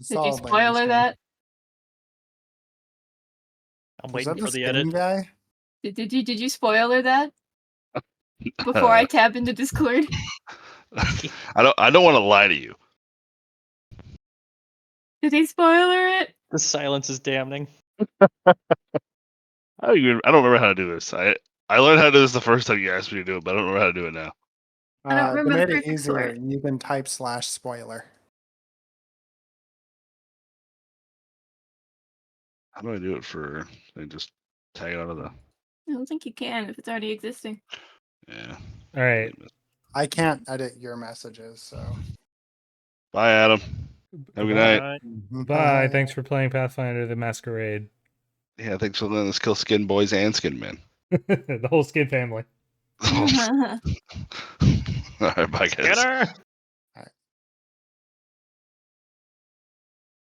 Did you spoiler that? I'm Was waiting that for the the skin edit. guy? Did you spoiler that before I tab into Discord? I don't want to lie to you. Did he spoiler it? The silence is damning. I don't remember how to do this. I learned how to do this the first time you asked me to do it, but I don't remember how to do it now. I don't They remember the made it prefix for easier. it. You can type /spoiler. How do I do it for? I just tag it onto the. I don't think you can if it's already existing. Yeah. All right. I can't edit your messages, so. Bye, Adam. Have a good night. Alright. Bye. Thanks for playing Pathfinder: The Masquerade. Yeah, thanks for letting us kill skin boys and skin men. The whole Skid family. All right, bye, guys. Get her!